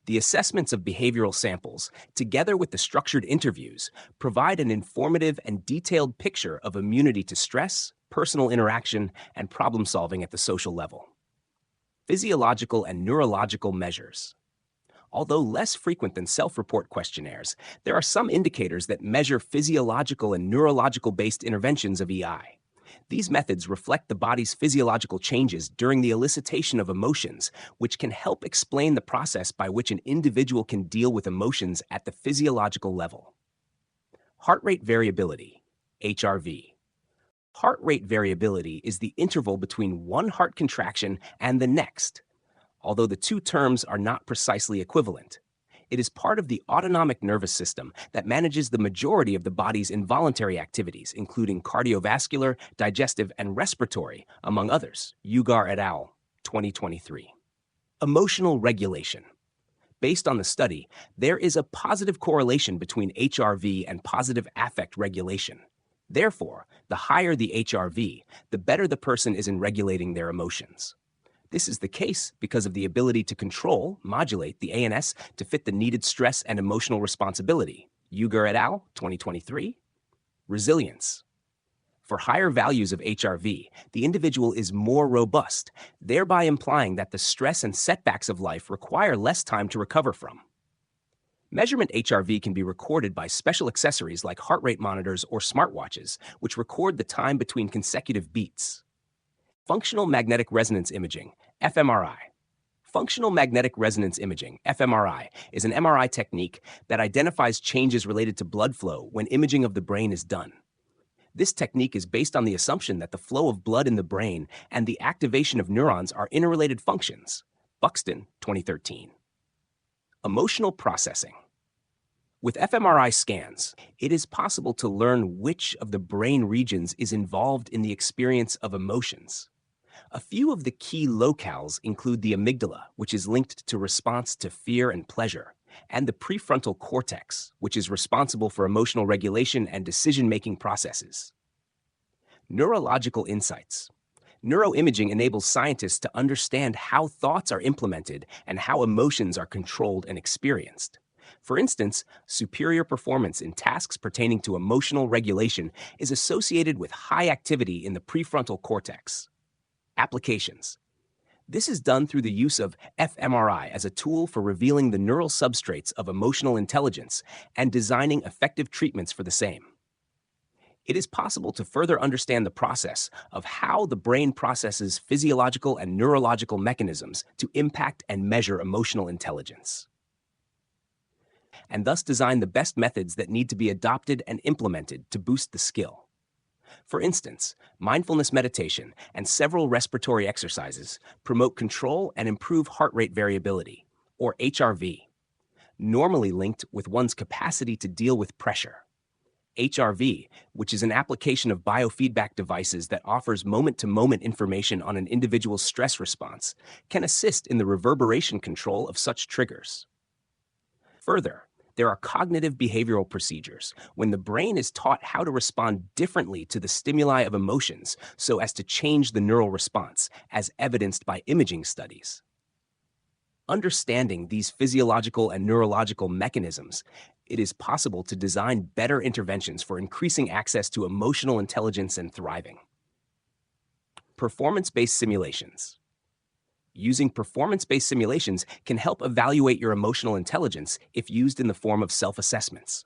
The assessments of behavioral samples, together with the structured interviews, provide an informative and detailed picture of immunity to stress, personal interaction, and problem solving at the social level. Physiological and neurological measures. Although less frequent than self-report questionnaires, there are some indicators that measure physiological and neurological-based interventions of EI. These methods reflect the body's physiological changes during the elicitation of emotions, which can help explain the process by which an individual can deal with emotions at the physiological level. Heart rate variability, HRV. Heart rate variability is the interval between one heart contraction and the next. Although the two terms are not precisely equivalent, it is part of the autonomic nervous system that manages the majority of the body's involuntary activities, including cardiovascular, digestive, and respiratory, among others. Ugar et al., 2023. Emotional regulation. Based on the study, there is a positive correlation between HRV and positive affect regulation. Therefore, the higher the HRV, the better the person is in regulating their emotions. This is the case because of the ability to modulate the ANS to fit the needed stress and emotional responsibility. Ugar et al., 2023. Resilience. For higher values of HRV, the individual is more robust, thereby implying that the stress and setbacks of life require less time to recover from. Measurement HRV can be recorded by special accessories like heart rate monitors or smartwatches, which record the time between consecutive beats. Functional magnetic resonance imaging, fMRI. Functional magnetic resonance imaging, fMRI, is an MRI technique that identifies changes related to blood flow when imaging of the brain is done. This technique is based on the assumption that the flow of blood in the brain and the activation of neurons are interrelated functions. Buxton, 2013. Emotional processing. With fMRI scans, it is possible to learn which of the brain regions is involved in the experience of emotions. A few of the key locales include the amygdala, which is linked to response to fear and pleasure, and the prefrontal cortex, which is responsible for emotional regulation and decision-making processes. Neurological insights. Neuroimaging enables scientists to understand how thoughts are implemented and how emotions are controlled and experienced. For instance, superior performance in tasks pertaining to emotional regulation is associated with high activity in the prefrontal cortex. Applications. This is done through the use of fMRI as a tool for revealing the neural substrates of emotional intelligence and designing effective treatments for the same. It is possible to further understand the process of how the brain processes physiological and neurological mechanisms to impact and measure emotional intelligence, and thus design the best methods that need to be adopted and implemented to boost the skill. For instance, mindfulness meditation and several respiratory exercises promote control and improve heart rate variability, or HRV, normally linked with one's capacity to deal with pressure. HRV, which is an application of biofeedback devices that offers moment-to-moment information on an individual's stress response, can assist in the reverberation control of such triggers. Further, there are cognitive behavioral procedures when the brain is taught how to respond differently to the stimuli of emotions so as to change the neural response, as evidenced by imaging studies. Understanding these physiological and neurological mechanisms, it is possible to design better interventions for increasing access to emotional intelligence and thriving. Performance-based simulations. Using performance-based simulations can help evaluate your emotional intelligence if used in the form of self-assessments.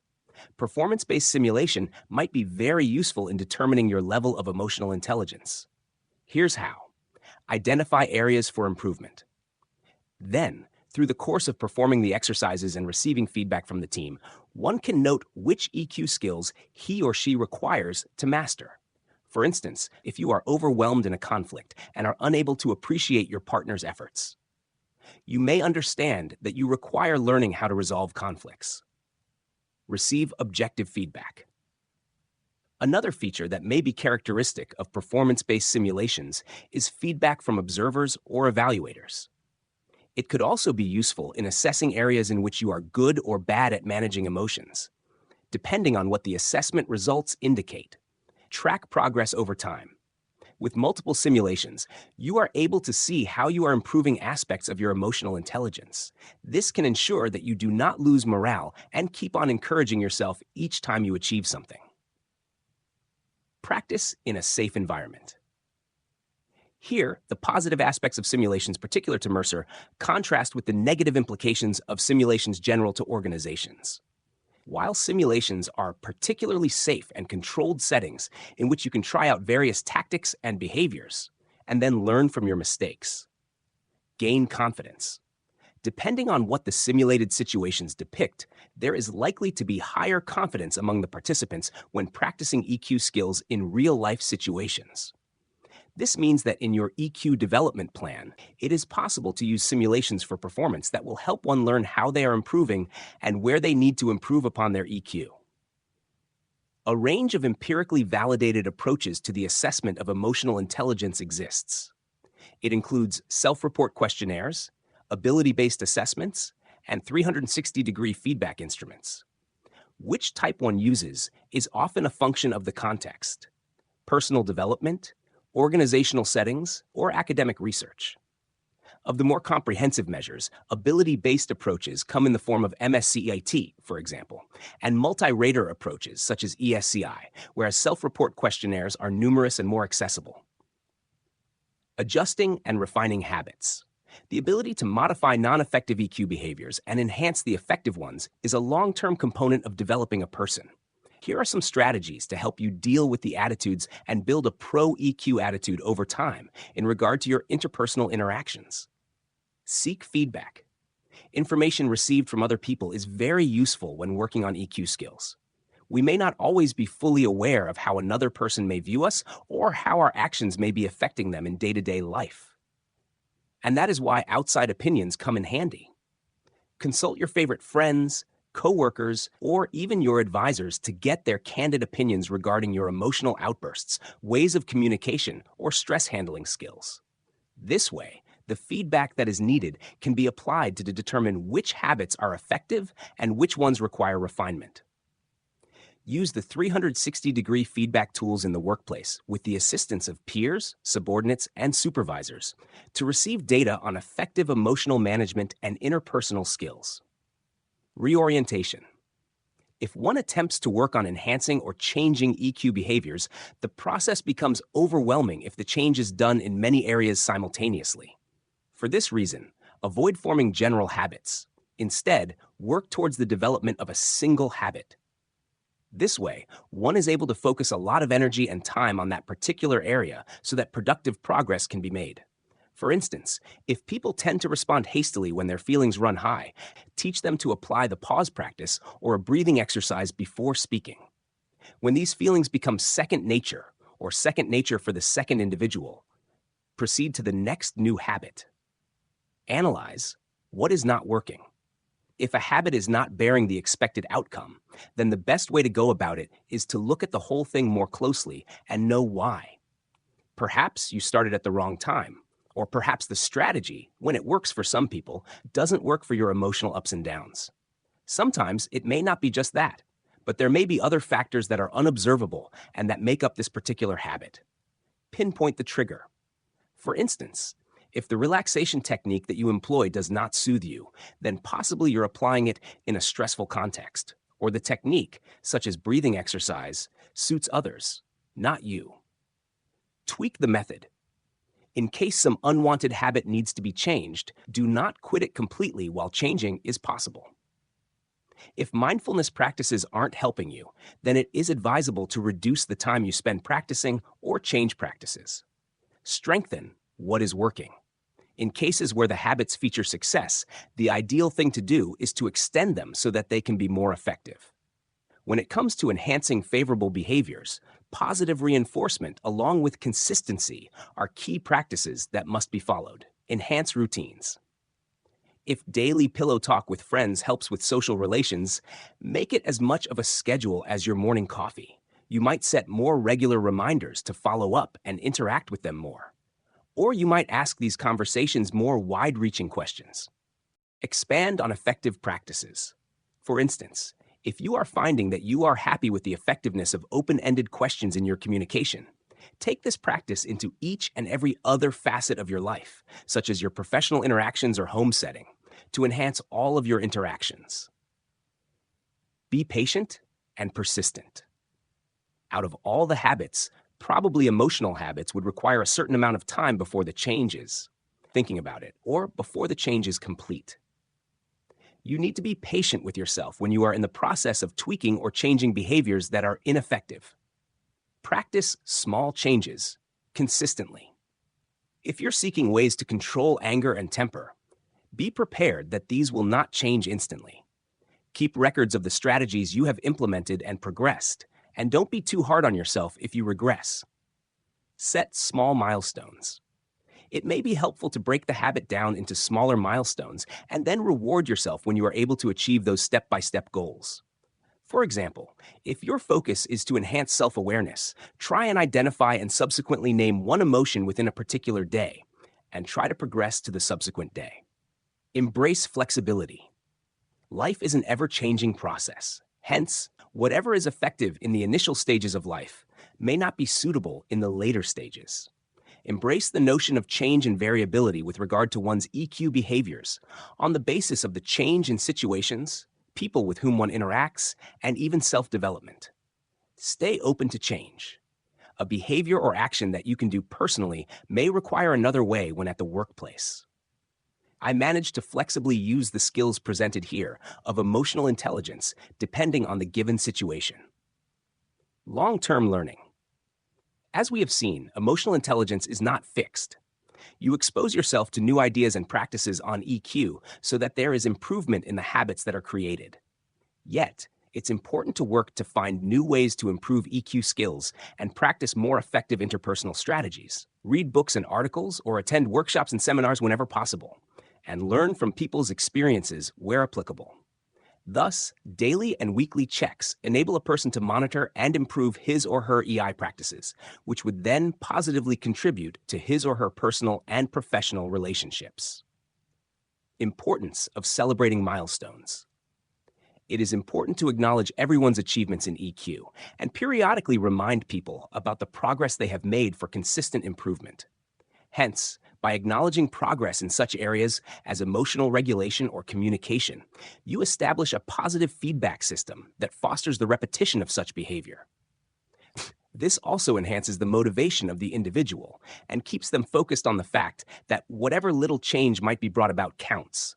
Performance-based simulation might be very useful in determining your level of emotional intelligence. Here's how. Identify areas for improvement. Then, through the course of performing the exercises and receiving feedback from the team, one can note which EQ skills he or she requires to master. For instance, if you are overwhelmed in a conflict and are unable to appreciate your partner's efforts, you may understand that you require learning how to resolve conflicts. Receive objective feedback. Another feature that may be characteristic of performance-based simulations is feedback from observers or evaluators. It could also be useful in assessing areas in which you are good or bad at managing emotions, depending on what the assessment results indicate. Track progress over time. With multiple simulations, you are able to see how you are improving aspects of your emotional intelligence. This can ensure that you do not lose morale and keep on encouraging yourself each time you achieve something. Practice in a safe environment. Here, the positive aspects of simulations particular to Mercer contrast with the negative implications of simulations general to organizations. While simulations are particularly safe and controlled settings in which you can try out various tactics and behaviors, and then learn from your mistakes, gain confidence. Depending on what the simulated situations depict, there is likely to be higher confidence among the participants when practicing EQ skills in real-life situations. This means that in your EQ development plan, it is possible to use simulations for performance that will help one learn how they are improving and where they need to improve upon their EQ. A range of empirically validated approaches to the assessment of emotional intelligence exists. It includes self-report questionnaires, ability-based assessments, and 360-degree feedback instruments. Which type one uses is often a function of the context, personal development, organizational settings, or academic research. Of the more comprehensive measures, ability-based approaches come in the form of MSCIT, for example, and multi-rater approaches such as ESCI, whereas self-report questionnaires are numerous and more accessible. Adjusting and refining habits. The ability to modify non-effective EQ behaviors and enhance the effective ones is a long-term component of developing a person. Here are some strategies to help you deal with the attitudes and build a pro-EQ attitude over time in regard to your interpersonal interactions. Seek feedback. Information received from other people is very useful when working on EQ skills. We may not always be fully aware of how another person may view us or how our actions may be affecting them in day-to-day life. And that is why outside opinions come in handy. Consult your favorite friends, coworkers, or even your advisors to get their candid opinions regarding your emotional outbursts, ways of communication, or stress handling skills. This way, the feedback that is needed can be applied to determine which habits are effective and which ones require refinement. Use the 360-degree feedback tools in the workplace with the assistance of peers, subordinates, and supervisors to receive data on effective emotional management and interpersonal skills. Reorientation. If one attempts to work on enhancing or changing EQ behaviors, the process becomes overwhelming if the change is done in many areas simultaneously. For this reason, avoid forming general habits. Instead, work towards the development of a single habit. This way, one is able to focus a lot of energy and time on that particular area so that productive progress can be made. For instance, if people tend to respond hastily when their feelings run high, teach them to apply the pause practice or a breathing exercise before speaking. When these feelings become second nature, or second nature for the second individual, proceed to the next new habit. Analyze what is not working. If a habit is not bearing the expected outcome, then the best way to go about it is to look at the whole thing more closely and know why. Perhaps you started at the wrong time, or perhaps the strategy, when it works for some people, doesn't work for your emotional ups and downs. Sometimes it may not be just that, but there may be other factors that are unobservable and that make up this particular habit. Pinpoint the trigger. For instance, if the relaxation technique that you employ does not soothe you, then possibly you're applying it in a stressful context, or the technique, such as breathing exercise, suits others, not you. Tweak the method. In case some unwanted habit needs to be changed, do not quit it completely while changing is possible. If mindfulness practices aren't helping you, then it is advisable to reduce the time you spend practicing or change practices. Strengthen what is working. In cases where the habits feature success, the ideal thing to do is to extend them so that they can be more effective. When it comes to enhancing favorable behaviors, positive reinforcement along with consistency are key practices that must be followed. Enhance routines. If daily pillow talk with friends helps with social relations, make it as much of a schedule as your morning coffee. You might set more regular reminders to follow up and interact with them more. Or you might ask these conversations more wide-reaching questions. Expand on effective practices. For instance, if you are finding that you are happy with the effectiveness of open-ended questions in your communication, take this practice into each and every other facet of your life, such as your professional interactions or home setting, to enhance all of your interactions. Be patient and persistent. Out of all the habits, probably emotional habits would require a certain amount of time before the change is thinking about it, or before the change is complete. You need to be patient with yourself when you are in the process of tweaking or changing behaviors that are ineffective. Practice small changes consistently. If you're seeking ways to control anger and temper, be prepared that these will not change instantly. Keep records of the strategies you have implemented and progressed, and don't be too hard on yourself if you regress. Set small milestones. It may be helpful to break the habit down into smaller milestones and then reward yourself when you are able to achieve those step-by-step goals. For example, if your focus is to enhance self-awareness, try and identify and subsequently name one emotion within a particular day, and try to progress to the subsequent day. Embrace flexibility. Life is an ever-changing process. Hence, whatever is effective in the initial stages of life may not be suitable in the later stages. Embrace the notion of change and variability with regard to one's EQ behaviors on the basis of the change in situations, people with whom one interacts, and even self-development. Stay open to change. A behavior or action that you can do personally may require another way when at the workplace. I managed to flexibly use the skills presented here of emotional intelligence depending on the given situation. Long-term learning. As we have seen, emotional intelligence is not fixed. You expose yourself to new ideas and practices on EQ so that there is improvement in the habits that are created. Yet, it's important to work to find new ways to improve EQ skills and practice more effective interpersonal strategies. Read books and articles or attend workshops and seminars whenever possible, and learn from people's experiences where applicable. Thus, daily and weekly checks enable a person to monitor and improve his or her EI practices, which would then positively contribute to his or her personal and professional relationships. Importance of celebrating milestones. It is important to acknowledge everyone's achievements in EQ and periodically remind people about the progress they have made for consistent improvement. Hence, by acknowledging progress in such areas as emotional regulation or communication, you establish a positive feedback system that fosters the repetition of such behavior. This also enhances the motivation of the individual and keeps them focused on the fact that whatever little change might be brought about counts.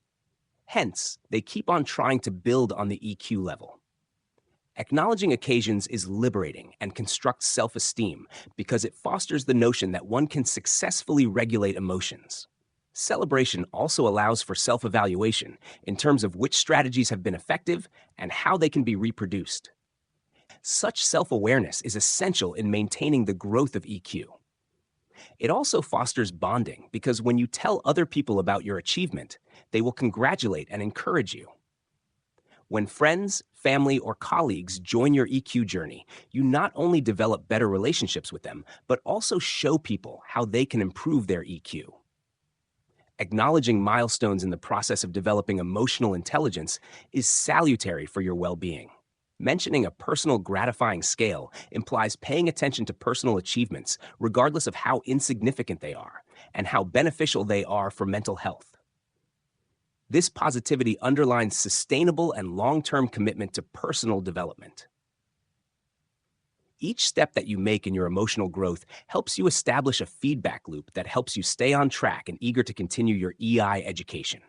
Hence, they keep on trying to build on the EQ level. Acknowledging occasions is liberating and constructs self-esteem because it fosters the notion that one can successfully regulate emotions. Celebration also allows for self-evaluation in terms of which strategies have been effective and how they can be reproduced. Such self-awareness is essential in maintaining the growth of EQ. It also fosters bonding because when you tell other people about your achievement, they will congratulate and encourage you. When friends, family, or colleagues join your EQ journey, you not only develop better relationships with them, but also show people how they can improve their EQ. Acknowledging milestones in the process of developing emotional intelligence is salutary for your well-being. Mentioning a personal gratifying scale implies paying attention to personal achievements, regardless of how insignificant they are, and how beneficial they are for mental health. This positivity underlines sustainable and long-term commitment to personal development. Each step that you make in your emotional growth helps you establish a feedback loop that helps you stay on track and eager to continue your EI education.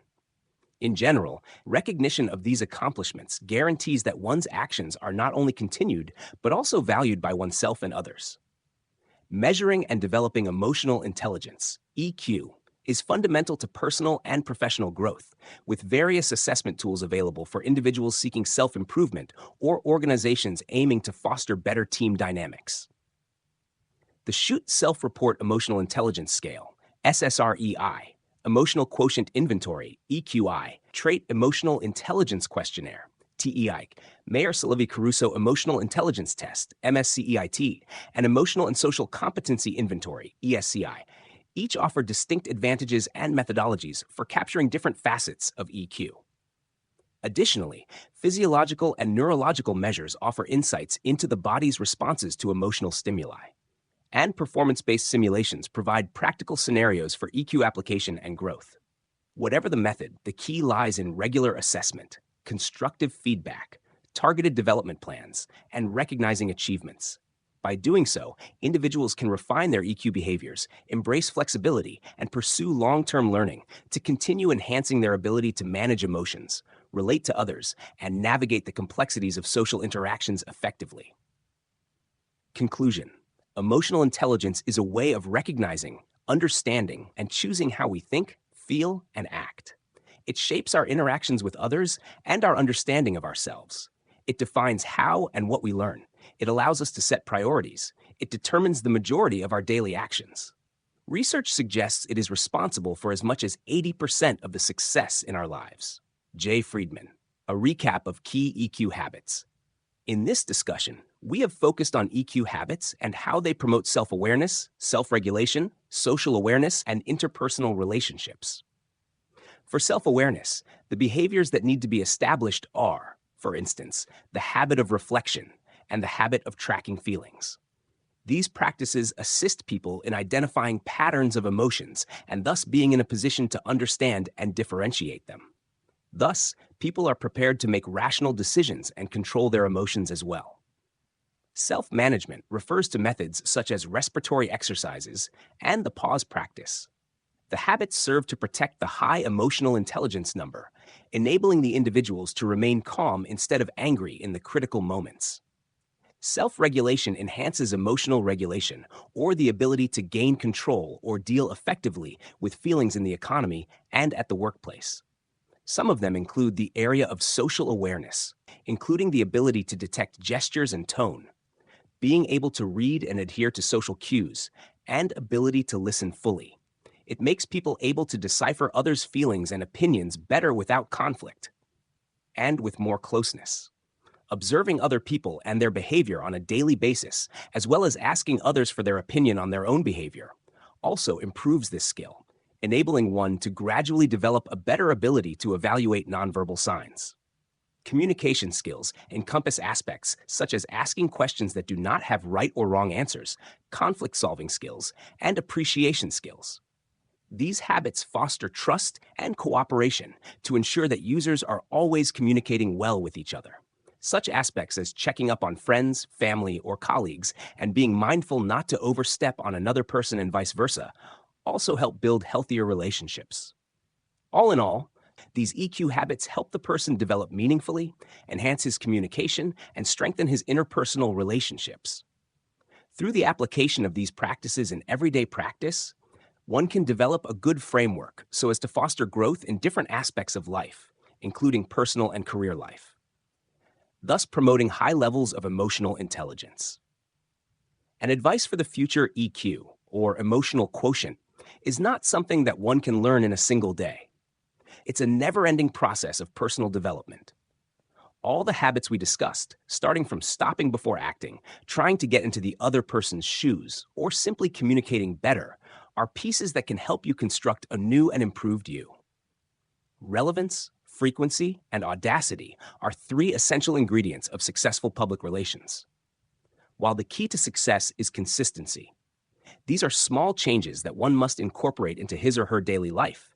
In general, recognition of these accomplishments guarantees that one's actions are not only continued, but also valued by oneself and others. Measuring and developing emotional intelligence, EQ, is fundamental to personal and professional growth, with various assessment tools available for individuals seeking self-improvement or organizations aiming to foster better team dynamics. The Schutt Self-Report Emotional Intelligence Scale, SSREI, Emotional Quotient Inventory, EQI, Trait Emotional Intelligence Questionnaire, TEI, Mayer-Salevi-Caruso Emotional Intelligence Test, MSCEIT, and Emotional and Social Competency Inventory, ESCI, each offer distinct advantages and methodologies for capturing different facets of EQ. Additionally, physiological and neurological measures offer insights into the body's responses to emotional stimuli. And performance-based simulations provide practical scenarios for EQ application and growth. Whatever the method, the key lies in regular assessment, constructive feedback, targeted development plans, and recognizing achievements. By doing so, individuals can refine their EQ behaviors, embrace flexibility, and pursue long-term learning to continue enhancing their ability to manage emotions, relate to others, and navigate the complexities of social interactions effectively. Conclusion: emotional intelligence is a way of recognizing, understanding, and choosing how we think, feel, and act. It shapes our interactions with others and our understanding of ourselves. It defines how and what we learn. It allows us to set priorities. It determines the majority of our daily actions. Research suggests it is responsible for as much as 80% of the success in our lives. Jay Friedman, a recap of key EQ habits. In this discussion, we have focused on EQ habits and how they promote self-awareness, self-regulation, social awareness, and interpersonal relationships. For self-awareness, the behaviors that need to be established are, for instance, the habit of reflection and the habit of tracking feelings. These practices assist people in identifying patterns of emotions and thus being in a position to understand and differentiate them. Thus, people are prepared to make rational decisions and control their emotions as well. Self-management refers to methods such as respiratory exercises and the pause practice. The habits serve to protect the high emotional intelligence number, enabling the individuals to remain calm instead of angry in the critical moments. Self-regulation enhances emotional regulation, or the ability to gain control or deal effectively with feelings in the economy and at the workplace. Some of them include the area of social awareness, including the ability to detect gestures and tone, being able to read and adhere to social cues, and ability to listen fully. It makes people able to decipher others' feelings and opinions better without conflict. and with more closeness. Observing other people and their behavior on a daily basis, as well as asking others for their opinion on their own behavior, also improves this skill, enabling one to gradually develop a better ability to evaluate nonverbal signs. Communication skills encompass aspects such as asking questions that do not have right or wrong answers, conflict-solving skills, and appreciation skills. These habits foster trust and cooperation to ensure that users are always communicating well with each other. Such aspects as checking up on friends, family, or colleagues and being mindful not to overstep on another person and vice versa also help build healthier relationships. All in all, these EQ habits help the person develop meaningfully, enhance his communication, and strengthen his interpersonal relationships. Through the application of these practices in everyday practice, one can develop a good framework so as to foster growth in different aspects of life, including personal and career life, thus promoting high levels of emotional intelligence. An advice for the future EQ, or emotional quotient, is not something that one can learn in a single day. It's a never-ending process of personal development. All the habits we discussed, starting from stopping before acting, trying to get into the other person's shoes, or simply communicating better, are pieces that can help you construct a new and improved you. Relevance, frequency, and audacity are three essential ingredients of successful public relations. While the key to success is consistency, these are small changes that one must incorporate into his or her daily life,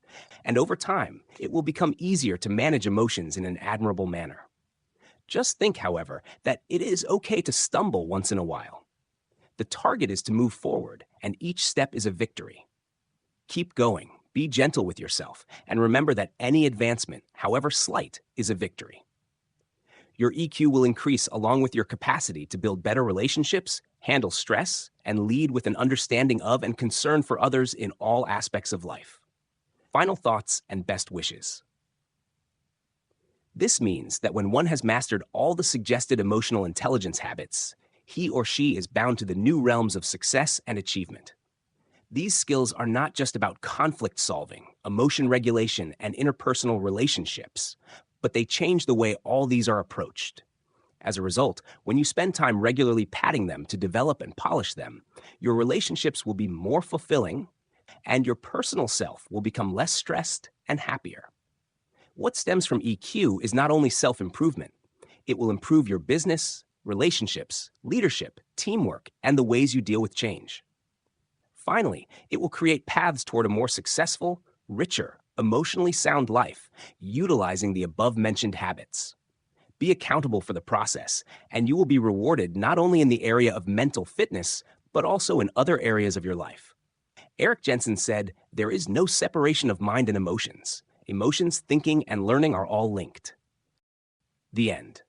and over time, it will become easier to manage emotions in an admirable manner. Just think, however, that it is okay to stumble once in a while. The target is to move forward, and each step is a victory. Keep going, be gentle with yourself, and remember that any advancement, however slight, is a victory. Your EQ will increase along with your capacity to build better relationships, handle stress, and lead with an understanding of and concern for others in all aspects of life. Final thoughts and best wishes. This means that when one has mastered all the suggested emotional intelligence habits, he or she is bound to the new realms of success and achievement. These skills are not just about conflict solving, emotion regulation, and interpersonal relationships, but they change the way all these are approached. As a result, when you spend time regularly patting them to develop and polish them, your relationships will be more fulfilling, and your personal self will become less stressed and happier. What stems from EQ is not only self-improvement, it will improve your business, relationships, leadership, teamwork, and the ways you deal with change. Finally, it will create paths toward a more successful, richer, emotionally sound life, utilizing the above-mentioned habits. Be accountable for the process, and you will be rewarded not only in the area of mental fitness, but also in other areas of your life. Eric Jensen said, "There is no separation of mind and emotions. Emotions, thinking, and learning are all linked." The end.